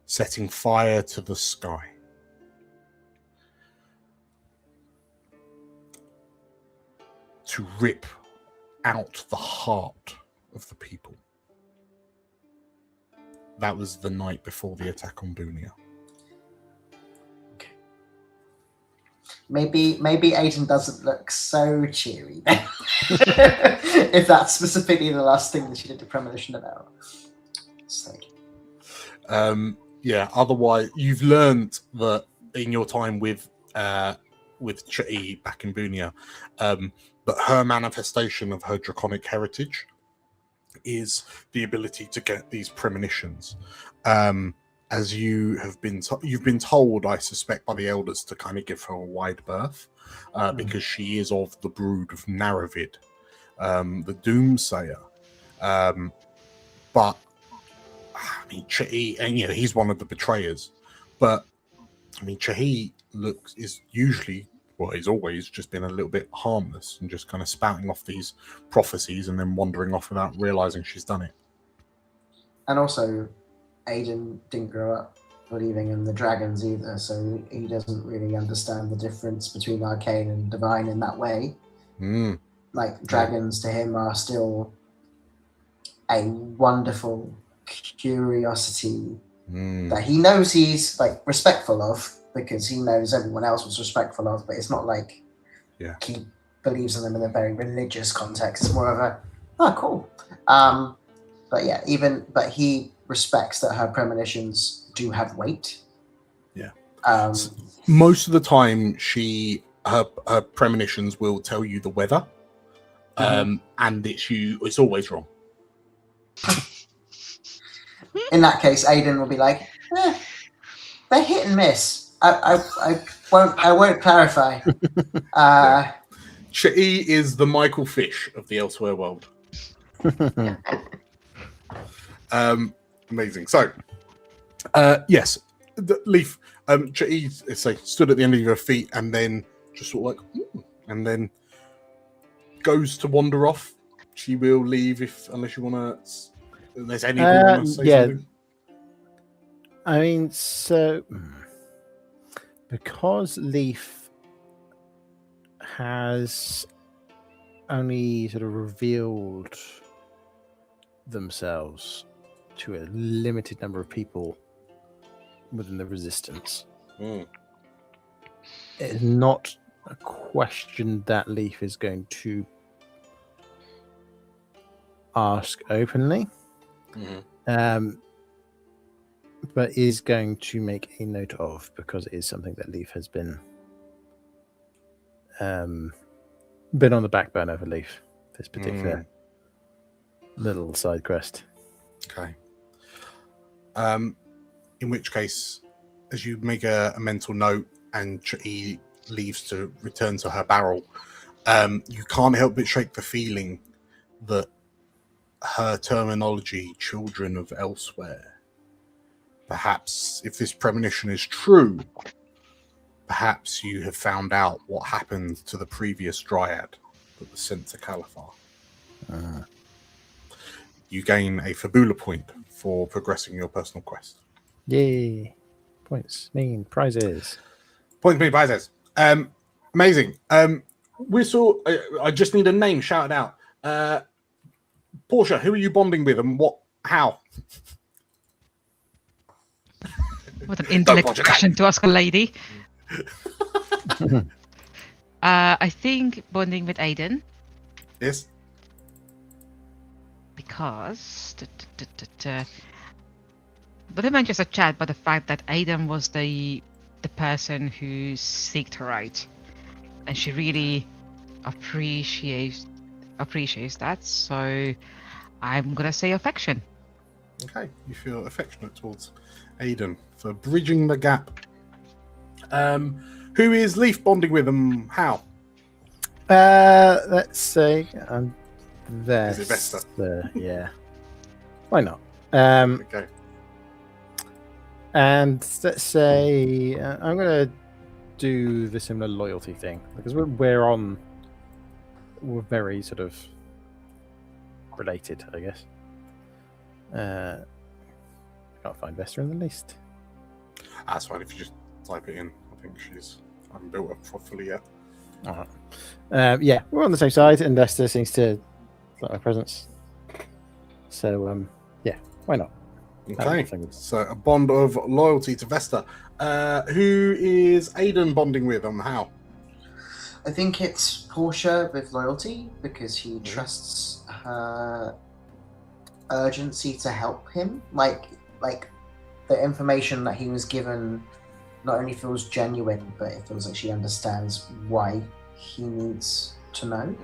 setting fire to the sky. To rip out the heart of the people. That was the night before the attack on Bunia. Okay. Maybe Aiden doesn't look so cheery then. If that's specifically the last thing that she did a premonition about. So. Yeah, otherwise you've learned that in your time with Ch-E back in Bunia, but her manifestation of her draconic heritage is the ability to get these premonitions. As you've been told, I suspect, by the elders to kind of give her a wide berth, because she is of the brood of Naravid, the Doomsayer. But I mean, Ch-E, and he's one of the betrayers. But I mean, Ch-E is usually, well, he's always just been a little bit harmless and just kind of spouting off these prophecies and then wandering off without realizing she's done it. And also, Aiden didn't grow up believing in the dragons either, so he doesn't really understand the difference between arcane and divine in that way. like dragons to him are still a wonderful curiosity that he knows he's like respectful of, because he knows everyone else was respectful of, but it's not like he believes in them in a very religious context. It's more of a cool. But he respects that her premonitions do have weight. Yeah. Most of the time, her premonitions will tell you the weather, and it's always wrong. In that case, Aiden will be like, they're hit and miss. I won't clarify. Cha'i is the Michael Fish of the Elsewhere world. Amazing. So, yes, Leif, Cha'i stood at the end of your feet and then just sort of like, and then goes to wander off. She will leave unless you want to. Unless anyone wants to say something. I mean, so because Leif has only sort of revealed themselves to a limited number of people within the resistance, it's not a question that Leif is going to ask openly. But is going to make a note of, because it is something that Leif has been on the back burner for Leif, this particular little side quest. Okay. In which case, as you make a mental note and Cha'i leaves to return to her barrel, you can't help but shake the feeling that her terminology, children of elsewhere, perhaps if this premonition is true, perhaps you have found out what happened to the previous dryad that was sent to Kalathar. You gain a Fabula point for progressing your personal quest. Yay. Points mean prizes. Points mean prizes. Amazing. Whistle, I just need a name shouted out. Portia, who are you bonding with and what? How? What an intellect question to ask a lady. I think bonding with Aiden. Yes. Because but I meant just a chat about the fact that Aiden was the person who seeked her out, and she really appreciates that. So I'm gonna say affection. Okay, you feel affectionate towards Aiden for bridging the gap. Who is Leif bonding with and how? Let's say Is it Vesta? Yeah. Why not? Okay. And let's say I'm gonna do the similar loyalty thing, because we're very sort of related, I guess. I can't find Vesta in the list. That's fine if you just type it in. I think I haven't built up properly yet. Yeah, we're on the same side, and Vesta seems to like my presence. So, yeah, why not? Okay, so a bond of loyalty to Vesta. Who is Aiden bonding with and how? I think it's Portia with loyalty, because he trusts her urgency to help him. Like the information that he was given not only feels genuine, but it feels like she understands why he needs to know.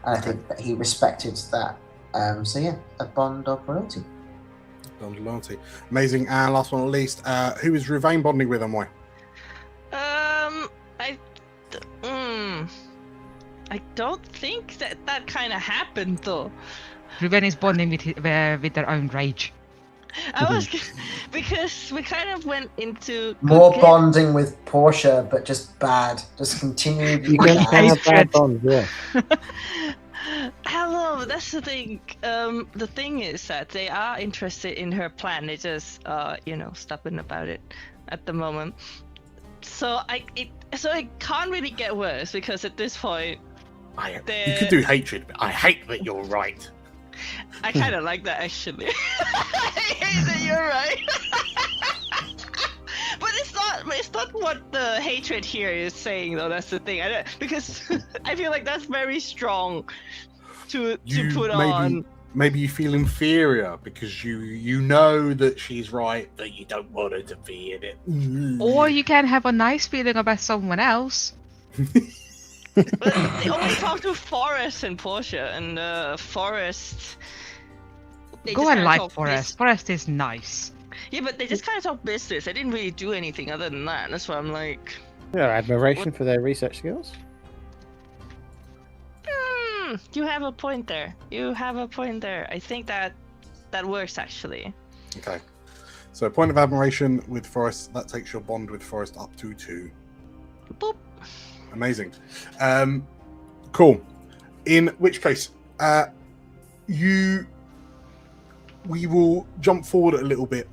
And I think that he respected that. So yeah, a bond of loyalty. Bond of loyalty. Amazing. And last but not least, who is Ruvaen bonding with and why? I don't think that kind of happened though. Ruvaen is bonding with their own rage. I was because we kind of went into more bonding with Portia, but just bad. Just continued. You can have bad bonds, yeah. Hello, that's the thing. The thing is that they are interested in her plan. They just, stubborn about it at the moment. So it can't really get worse, because at this point, You could do hatred, but I hate that you're right. I kind of like that actually. I hate that you're right. But it's not what the hatred here is saying though. That's the thing. Because I feel like that's very strong to put on. Maybe you feel inferior because you know that she's right, but you don't want her to be in it. Or you can have a nice feeling about someone else. But they only talk to Forrest and Portia, and Forrest. Go and like Forrest. Forrest is nice. Yeah, but they just kind of talk business. They didn't really do anything other than that. That's why I'm like. Yeah, admiration for their research skills. You have a point there. I think that works actually. Okay. So point of admiration with Forrest, that takes your bond with Forrest up to 2. Boop. Amazing. Cool. In which case, we will jump forward a little bit.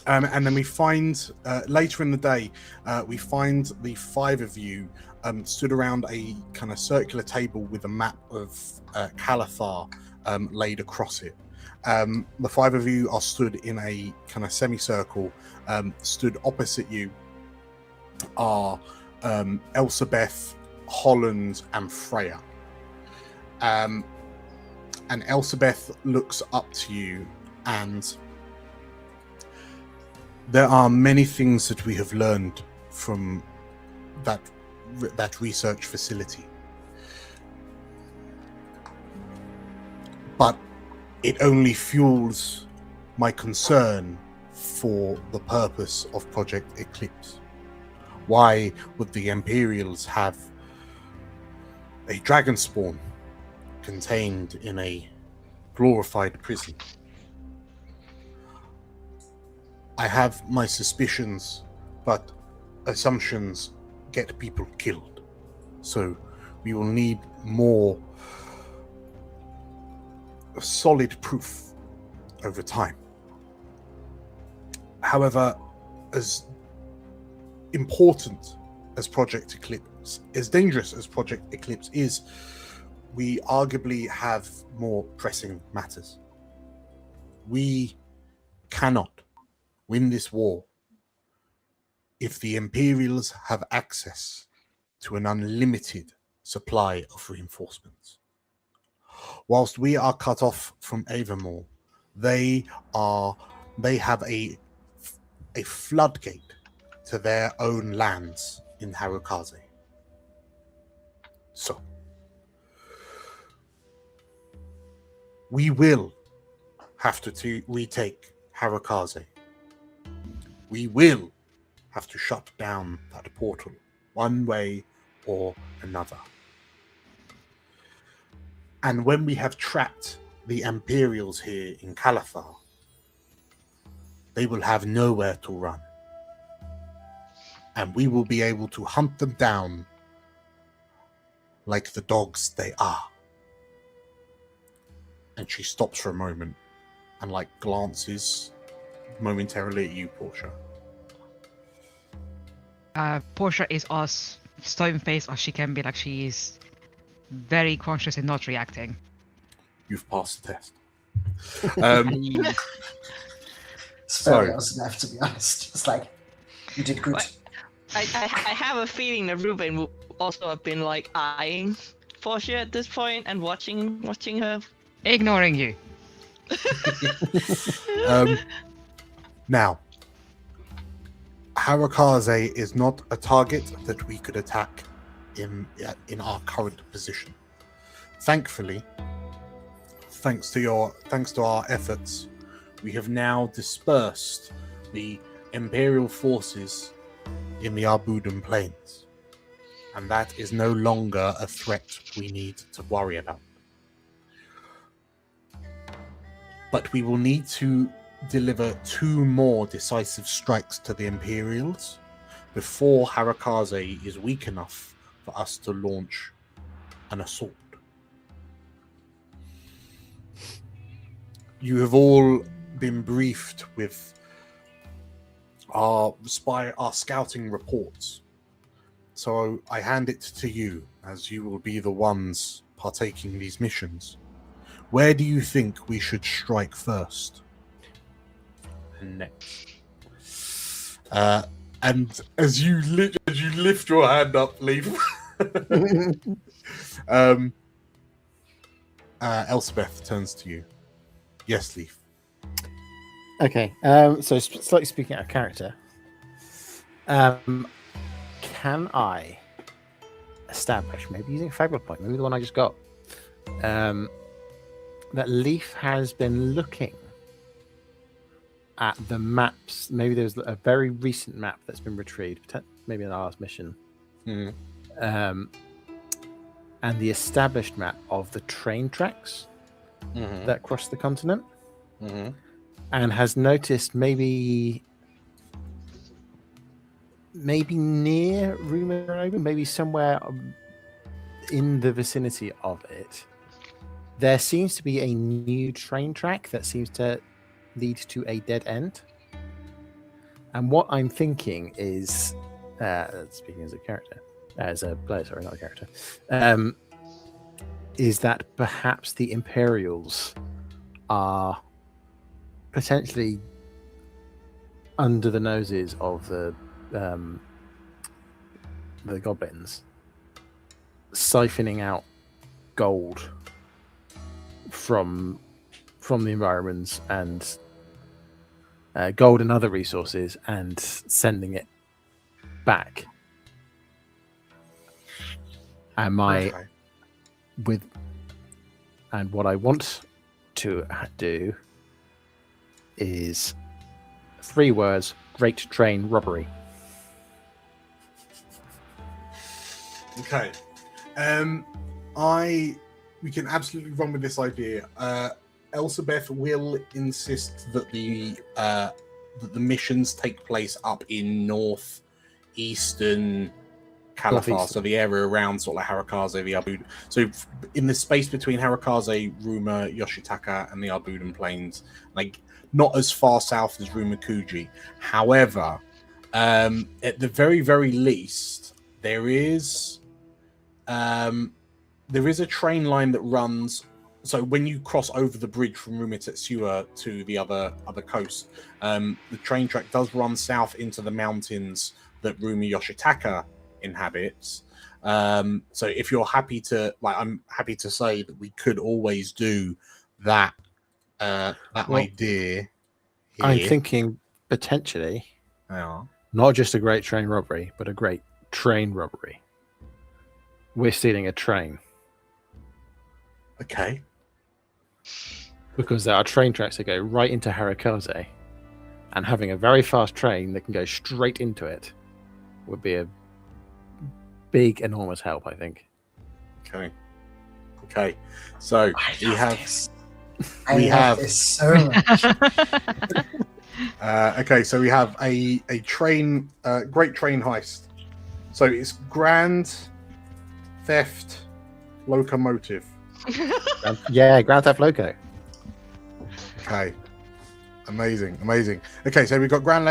And then we find, later in the day, we find the 5 of you stood around a kind of circular table with a map of Kalathar laid across it. The 5 of you are stood in a kind of semicircle. Stood opposite you are Elsabeth, Holland, and Freya. And Elsabeth looks up to you, and there are many things that we have learned from that research facility. But it only fuels my concern for the purpose of Project Eclipse. Why would the Imperials have a dragon spawn contained in a glorified prison? I have my suspicions, but assumptions get people killed. So we will need more solid proof over time. However, as important as Project Eclipse, as dangerous as Project Eclipse is, we arguably have more pressing matters. We cannot win this war if the Imperials have access to an unlimited supply of reinforcements. Whilst we are cut off from Avamore, they have a floodgate to their own lands in Harukaze. So we will have to retake Harukaze. We will have to shut down that portal one way or another. And when we have trapped the Imperials here in Kalathar, they will have nowhere to run. And we will be able to hunt them down like the dogs they are. And she stops for a moment and glances momentarily at you, Portia. Portia is as stone-faced as she can be. She is very conscious in not reacting. You've passed the test. It's very left, to be honest. It's you did good. I have a feeling that Ruvaen will also have been eyeing Portia at this point and watching her. Ignoring you. Now, Harukaze is not a target that we could attack in our current position. Thankfully, thanks to our efforts, we have now dispersed the Imperial forces in the Arbudan Plains, and that is no longer a threat we need to worry about. But we will need to deliver 2 more decisive strikes to the Imperials before Harukaze is weak enough for us to launch an assault. You have all been briefed with our scouting reports, So I hand it to you, as you will be the ones partaking in these missions. Where do you think we should strike first? Next. And as you lift your hand up, Leif, Elspeth turns to you. Yes, Leif. Okay, so slightly speaking out of character, can I establish, maybe using a Fabula point, maybe the one I just got, that Leif has been looking at the maps? Maybe there's a very recent map that's been retrieved, maybe in the last mission, and the established map of the train tracks that cross the continent, and has noticed maybe near Ruma, maybe somewhere in the vicinity of it, there seems to be a new train track that seems to lead to a dead end. And what I'm thinking is, speaking as a character, as a player, sorry, not a character, is that perhaps the Imperials are potentially under the noses of the goblins, siphoning out gold from the environments and gold and other resources, and sending it back. And what I want to do is 3 words: great train robbery. Okay. We can absolutely run with this idea. Elsabeth will insist that the missions take place up in northeastern Kalathar, so the area around sort of Harakaze, the Arbud. So in the space between Harakaze, Ruma, Yoshitaka, and the Arbudan Plains, like not as far south as Rumakuji. However, at the very, very least, there is a train line that runs. So when you cross over the bridge from Ruma Tetsuya to the other coast, the train track does run south into the mountains that Ruma Yoshitaka inhabits. So if you're happy to, I'm happy to say that we could always do that. Idea. Here. I'm thinking potentially, not just a great train robbery, but a great train robbery. We're stealing a train. Okay. Because there are train tracks that go right into Harakaze, and having a very fast train that can go straight into it would be a big, enormous help, I think. Okay. So we have this so much. Okay, so we have a train, great train heist. So it's Grand Theft Locomotive. Grand Theft Loco. Okay, amazing. Okay, so we've got Grand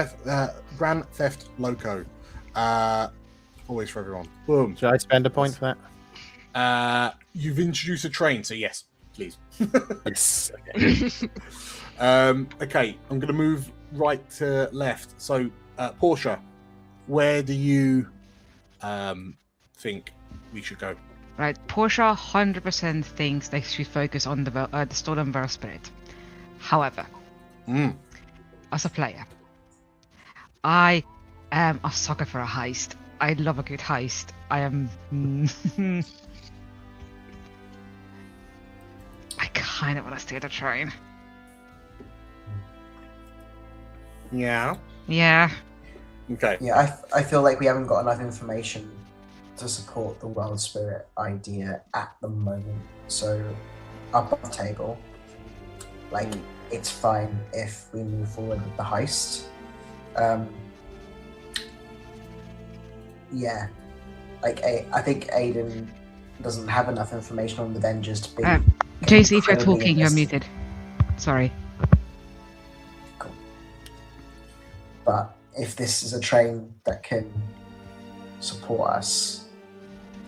Theft Loco. Always for everyone. Boom. Should I spend a point for that? You've introduced a train, so yes, please. Yes. Okay, I'm going to move right to left. So, Portia, where do you think we should go? Right, Portia 100% thinks they should focus on the stolen Ver Spirit. However, as a player, I am a sucker for a heist. I love a good heist. I am... I kind of want to steal the train. Yeah? Yeah. Okay. Yeah, I feel like we haven't got enough information to support the world spirit idea at the moment. So, up on the table, it's fine if we move forward with the heist. Yeah, I think Aiden doesn't have enough information on the Avengers to be. JC, if you're talking, you're muted. Sorry. Cool. But if this is a train that can support us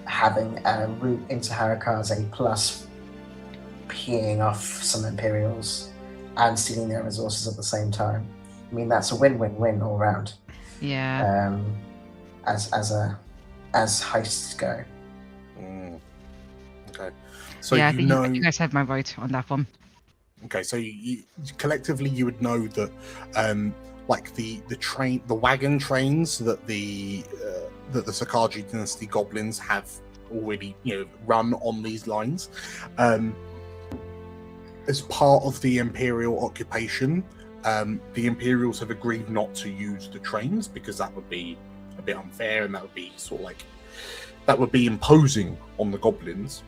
having a route into Harakaze plus peeing off some Imperials and stealing their resources at the same time. I mean, that's a win-win-win all round. Yeah. As heists go. Okay. So yeah, I you think know. you guys have my vote on that one. Okay, so you collectively you would know that, like the wagon trains that the Sakaji Dynasty goblins have already run on these lines, as part of the Imperial occupation. The Imperials have agreed not to use the trains because that would be a bit unfair, and that would be that would be imposing on the goblins.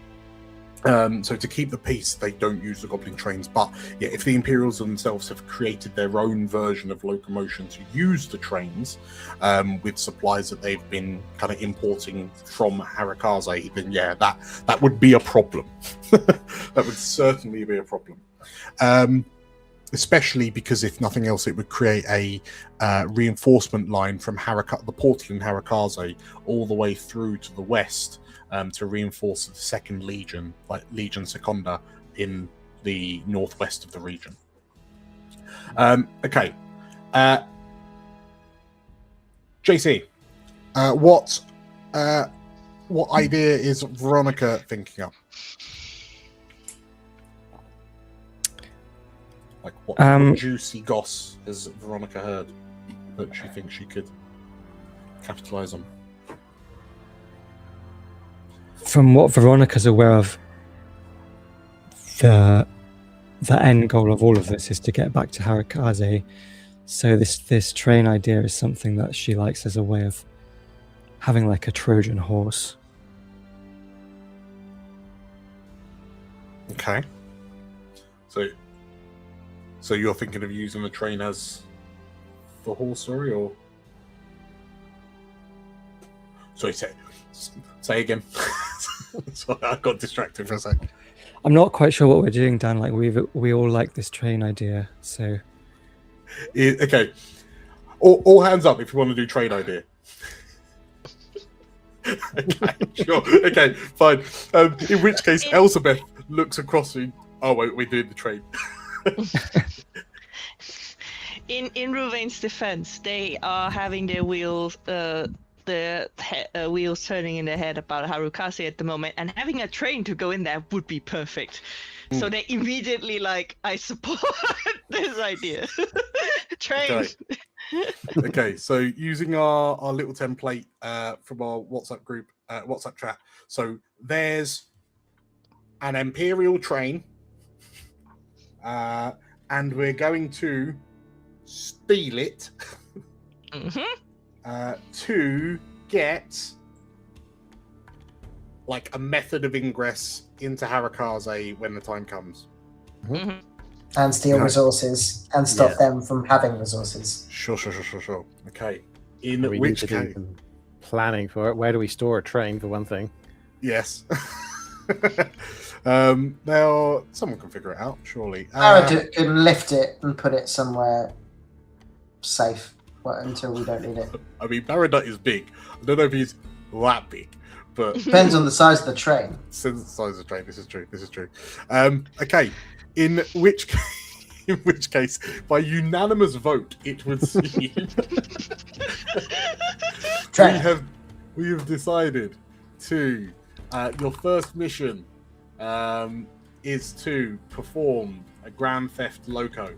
So to keep the peace, they don't use the goblin trains. But yeah, if the Imperials themselves have created their own version of locomotion to use the trains, with supplies that they've been kind of importing from Harakaze, then yeah, that would be a problem. That would certainly be a problem. Especially because if nothing else, it would create a reinforcement line from the portal in Harakaze all the way through to the west, to reinforce the second Legion, like Legion Secunda, in the northwest of the region. Okay. JC, what idea is Veronika thinking of? Like what juicy goss has Veronika heard that she thinks she could capitalize on? From what Veronika's aware of, the end goal of all of this is to get back to Harakaze. So this train idea is something that she likes as a way of having like a Trojan horse. Okay. So you're thinking of using the train as the horse, sorry, or? Sorry, say again. Sorry, I got distracted for a sec. I'm not quite sure what we're doing, Dan. Like we all like this train idea, so. Okay. All hands up if you want to do train idea. Okay, sure. Okay, fine. In which case, Elizabeth looks across me. Oh wait, we're doing the train. In Ruvaen's defense, they are having their wheels, wheels turning in their head about Harakaze at the moment, and having a train to go in there would be perfect. So they immediately I support this idea. Train. Okay, so using our little template from our WhatsApp group, WhatsApp chat. So there's an Imperial train, and we're going to steal it to get like a method of ingress into Harakaze when the time comes. And steal resources and stop them from having resources. Sure. Okay. In We which need to do case, some planning for it. Where do we store a train, for one thing? yes. Now someone can figure it out, surely. Barad can lift it and put it somewhere safe until we don't need it. I mean, Baradut is big. I don't know if he's that big, but Depends on the size of the train. since the size of the train, this is true. Okay. In which case, by unanimous vote, it would seem we have decided to your first mission is to perform a Grand Theft Loco.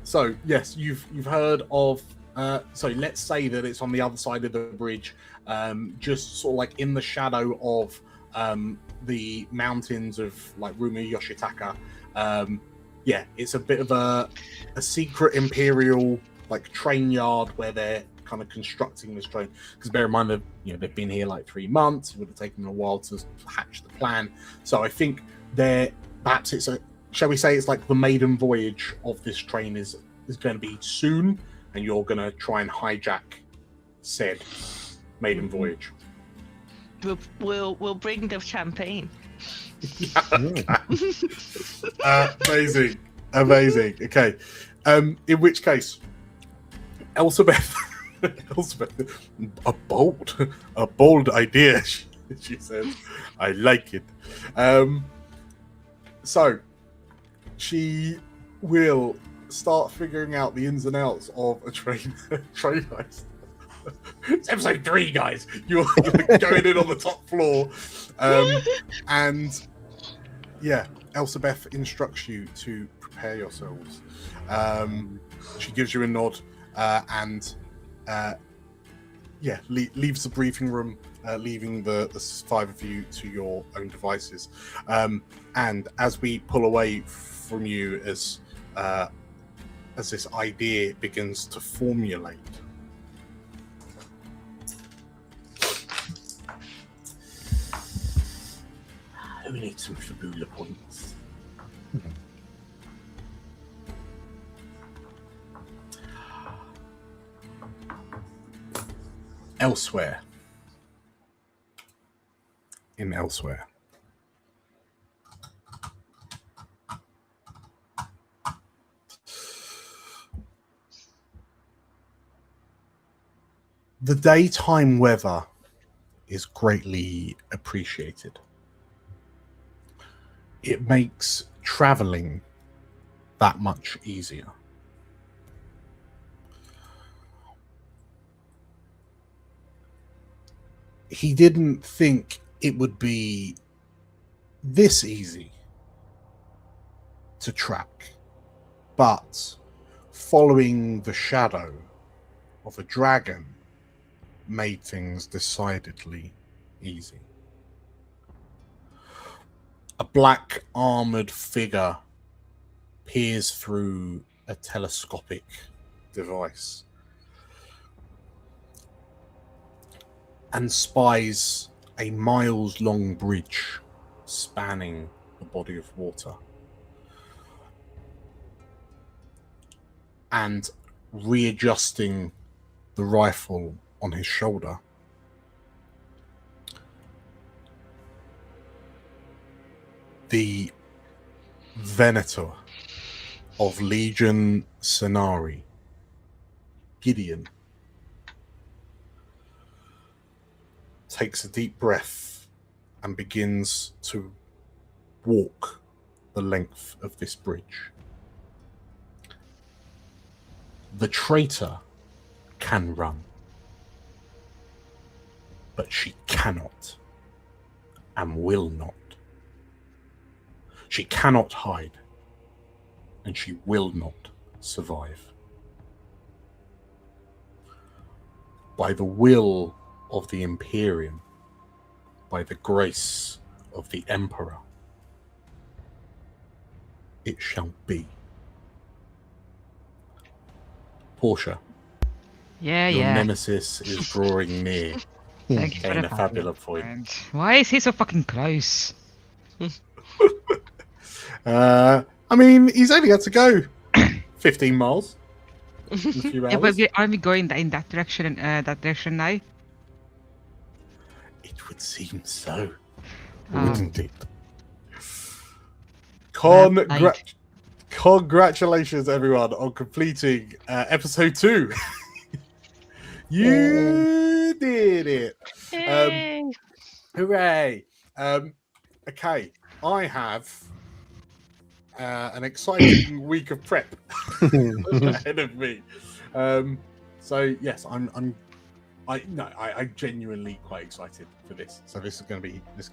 So yes, you've heard of. So let's say that it's on the other side of the bridge, just sort of like in the shadow of the mountains of like Ruma Yoshitaka. Yeah, it's a bit of a secret Imperial like train yard where they're kind of constructing this train. Because bear in mind that they've been here like 3 months. It would have taken them a while to hatch the plan. So I think perhaps it's shall we say it's like the maiden voyage of this train is going to be soon, and you're going to try and hijack said maiden voyage. We'll bring the champagne. Amazing. Okay. In which case, Elizabeth, Elspeth, a bold idea, she says. I like it. So she will start figuring out the ins and outs of a train heist. It's episode 3, guys. You're going in on the top floor, and yeah, Elspeth instructs you to prepare yourselves. She gives you a nod, and leaves the briefing room, leaving the 5 of you to your own devices. And as we pull away from you, as this idea begins to formulate, who needs some Fabula points? Elsewhere. In Elsewhere. The daytime weather is greatly appreciated. It makes traveling that much easier. He didn't think it would be this easy to track, but following the shadow of a dragon made things decidedly easy. A black armored figure peers through a telescopic device and spies a miles-long bridge spanning the body of water. And readjusting the rifle on his shoulder, the Venator of Legion Cenari, Gideon, takes a deep breath and begins to walk the length of this bridge. The traitor can run, but she cannot and will not. She cannot hide, and she will not survive. By the will of the Empyrium, by the grace of the Emperor, it shall be. Portia, your nemesis is drawing near. Thank you for Gain the a Fabula point. Why is he so fucking close? I mean, he's only had to go 15 miles. In a few hours. Are we going in that direction? That direction now? It would seem so, Oh. wouldn't it? Right. Congratulations, everyone, on completing episode 2. You did it! Yay. Hooray! Okay, I have an exciting week of prep ahead of me. So yes, I'm genuinely quite excited for this. So this is going to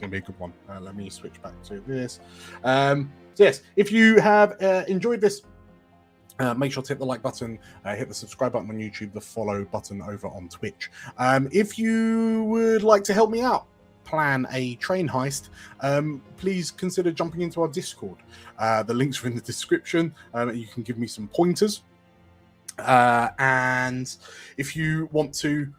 be a good one. Let me switch back to this. So yes, if you have enjoyed this, make sure to hit the like button, hit the subscribe button on YouTube, the follow button over on Twitch. If you would like to help me out, plan a train heist, please consider jumping into our Discord. The links are in the description. You can give me some pointers. And if you want to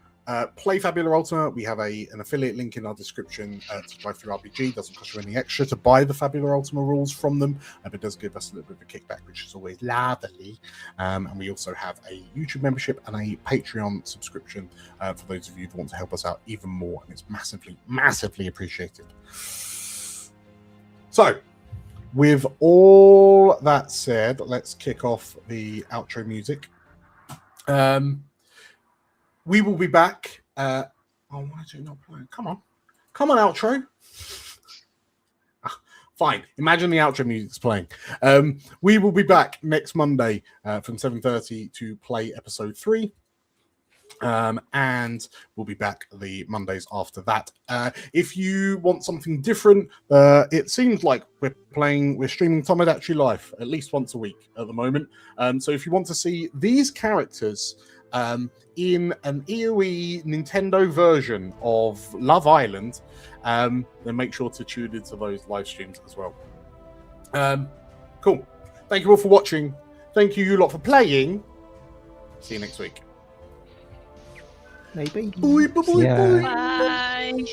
play Fabula Ultima, we have an affiliate link in our description to Drive Through RPG. Doesn't cost you any extra to buy the Fabula Ultima rules from them, but it does give us a little bit of a kickback, which is always lovely. And we also have a YouTube membership and a Patreon subscription for those of you who want to help us out even more, and it's massively appreciated. So, with all that said, let's kick off the outro music. we will be back. Oh, why is it not playing? Come on, outro. Fine. Imagine the outro music's playing. We will be back next Monday from 7:30 to play episode 3. And we'll be back the Mondays after that. If you want something different, it seems like we're streaming Tomodachi Life at least once a week at the moment. So if you want to see these characters in an EOE Nintendo version of Love Island, then make sure to tune into those live streams as well. Cool. Thank you all for watching. Thank you lot for playing. See you next week. Maybe. Bye. Bye.